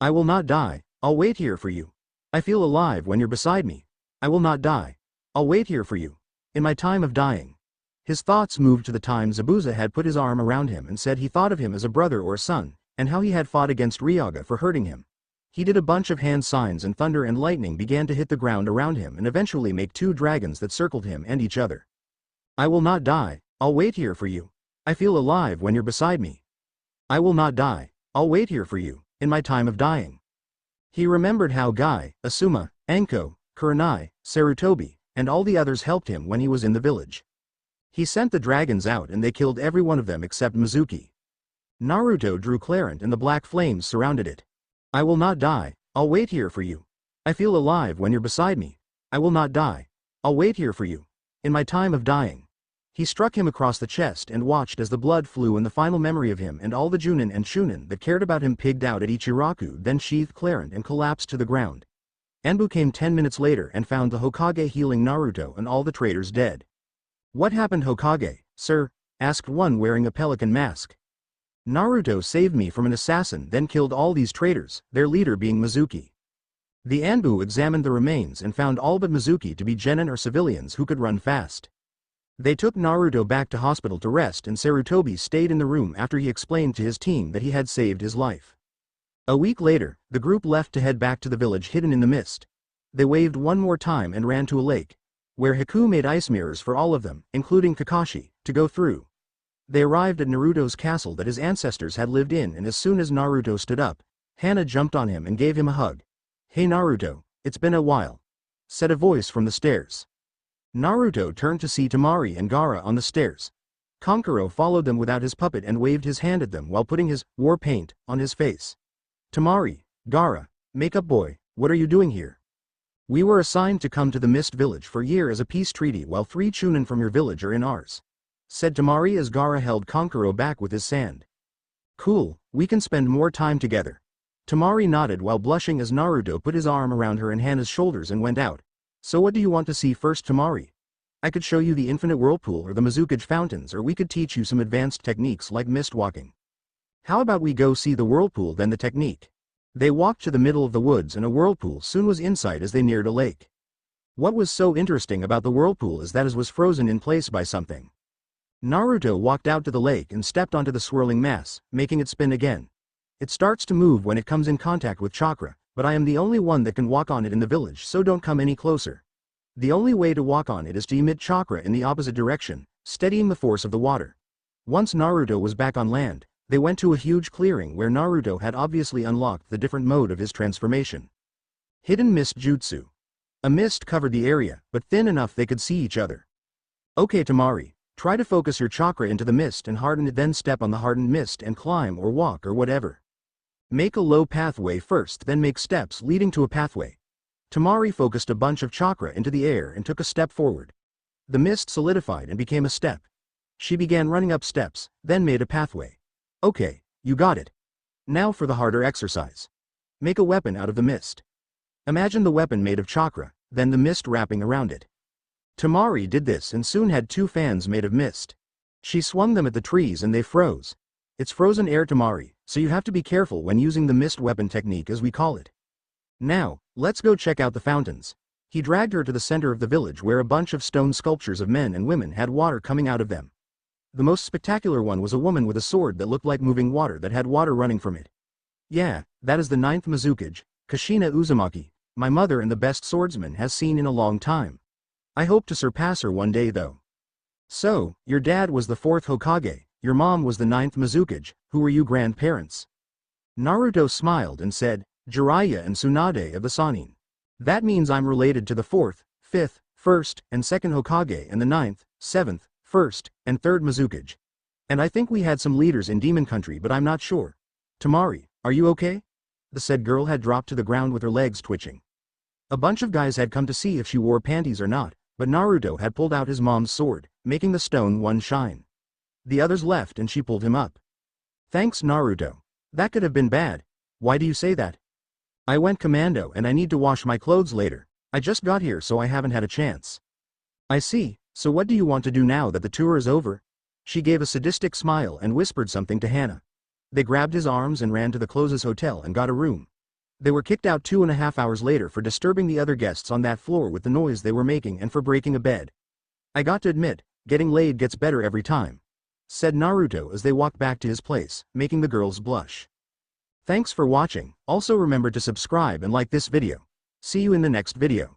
I will not die, I'll wait here for you. I feel alive when you're beside me. I will not die. I'll wait here for you. In my time of dying. His thoughts moved to the time Zabuza had put his arm around him and said he thought of him as a brother or a son, and how he had fought against Ryoga for hurting him. He did a bunch of hand signs and thunder and lightning began to hit the ground around him and eventually make two dragons that circled him and each other. I will not die, I'll wait here for you. I feel alive when you're beside me. I will not die, I'll wait here for you, in my time of dying. He remembered how Guy, Asuma, Anko, Kurenai, Sarutobi, and all the others helped him when he was in the village. He sent the dragons out and they killed every one of them except Mizuki. Naruto drew Clarent and the black flames surrounded it. I will not die, I'll wait here for you. I feel alive when you're beside me. I will not die, I'll wait here for you, in my time of dying. He struck him across the chest and watched as the blood flew and the final memory of him and all the Chunin and Chunin that cared about him pigged out at Ichiraku then sheathed Clarent and collapsed to the ground. Anbu came 10 minutes later and found the Hokage healing Naruto and all the traitors dead. What happened, Hokage, sir? Asked one wearing a pelican mask. Naruto saved me from an assassin then killed all these traitors, their leader being Mizuki. The Anbu examined the remains and found all but Mizuki to be genin or civilians who could run fast. They took Naruto back to hospital to rest and Sarutobi stayed in the room after he explained to his team that he had saved his life. A week later, the group left to head back to the village hidden in the mist. They waved one more time and ran to a lake, where Haku made ice mirrors for all of them, including Kakashi, to go through. They arrived at Naruto's castle that his ancestors had lived in and as soon as Naruto stood up, Hana jumped on him and gave him a hug. Hey Naruto, it's been a while, said a voice from the stairs. Naruto turned to see Temari and Gaara on the stairs. Kankuro followed them without his puppet and waved his hand at them while putting his war paint on his face. Temari, Gaara, Makeup Boy, what are you doing here? We were assigned to come to the Mist Village for a year as a peace treaty while 3 Chunin from your village are in ours, said Temari as Gaara held Kankuro back with his sand. Cool, we can spend more time together. Temari nodded while blushing as Naruto put his arm around her and Hana's shoulders and went out. So what do you want to see first, Temari? I could show you the infinite whirlpool or the Mizukage fountains or we could teach you some advanced techniques like mist walking. How about we go see the whirlpool then the technique? They walked to the middle of the woods and a whirlpool soon was in sight as they neared a lake. What was so interesting about the whirlpool is that it was frozen in place by something. Naruto walked out to the lake and stepped onto the swirling mass, making it spin again. It starts to move when it comes in contact with chakra, but I am the only one that can walk on it in the village, so don't come any closer. The only way to walk on it is to emit chakra in the opposite direction, steadying the force of the water. Once Naruto was back on land, They went to a huge clearing where Naruto had obviously unlocked the different mode of his transformation. Hidden Mist Jutsu. A mist covered the area, but thin enough they could see each other. Okay Temari, try to focus your chakra into the mist and harden it, then step on the hardened mist and climb or walk or whatever. Make a low pathway first, then make steps leading to a pathway. Temari focused a bunch of chakra into the air and took a step forward. The mist solidified and became a step. She began running up steps, then made a pathway. Okay, you got it. Now for the harder exercise. Make a weapon out of the mist. Imagine the weapon made of chakra, then the mist wrapping around it. Temari did this and soon had 2 fans made of mist. She swung them at the trees and they froze. It's frozen air Temari, so you have to be careful when using the mist weapon technique as we call it. Now, let's go check out the fountains. He dragged her to the center of the village where a bunch of stone sculptures of men and women had water coming out of them. The most spectacular one was a woman with a sword that looked like moving water that had water running from it. Yeah, that is the 9th Mizukage, Kushina Uzumaki, my mother and the best swordsman has seen in a long time. I hope to surpass her one day though. So, your dad was the 4th Hokage, your mom was the 9th Mizukage, who were you grandparents? Naruto smiled and said, Jiraiya and Tsunade of the Sannin. That means I'm related to the 4th, 5th, 1st, and 2nd Hokage and the 9th, 7th, 1st, and 3rd Mizukage. And I think we had some leaders in Demon Country but I'm not sure. Temari, are you okay? The said girl had dropped to the ground with her legs twitching. A bunch of guys had come to see if she wore panties or not, but Naruto had pulled out his mom's sword, making the stone one shine. The others left and she pulled him up. Thanks Naruto. That could have been bad. Why do you say that? I went commando and I need to wash my clothes later. I just got here so I haven't had a chance. I see, so what do you want to do now that the tour is over? She gave a sadistic smile and whispered something to Hana. They grabbed his arms and ran to the closest hotel and got a room. They were kicked out 2.5 hours later for disturbing the other guests on that floor with the noise they were making and for breaking a bed. I got to admit, getting laid gets better every time, said Naruto as they walked back to his place, making the girls blush. Thanks for watching, also remember to subscribe and like this video. See you in the next video.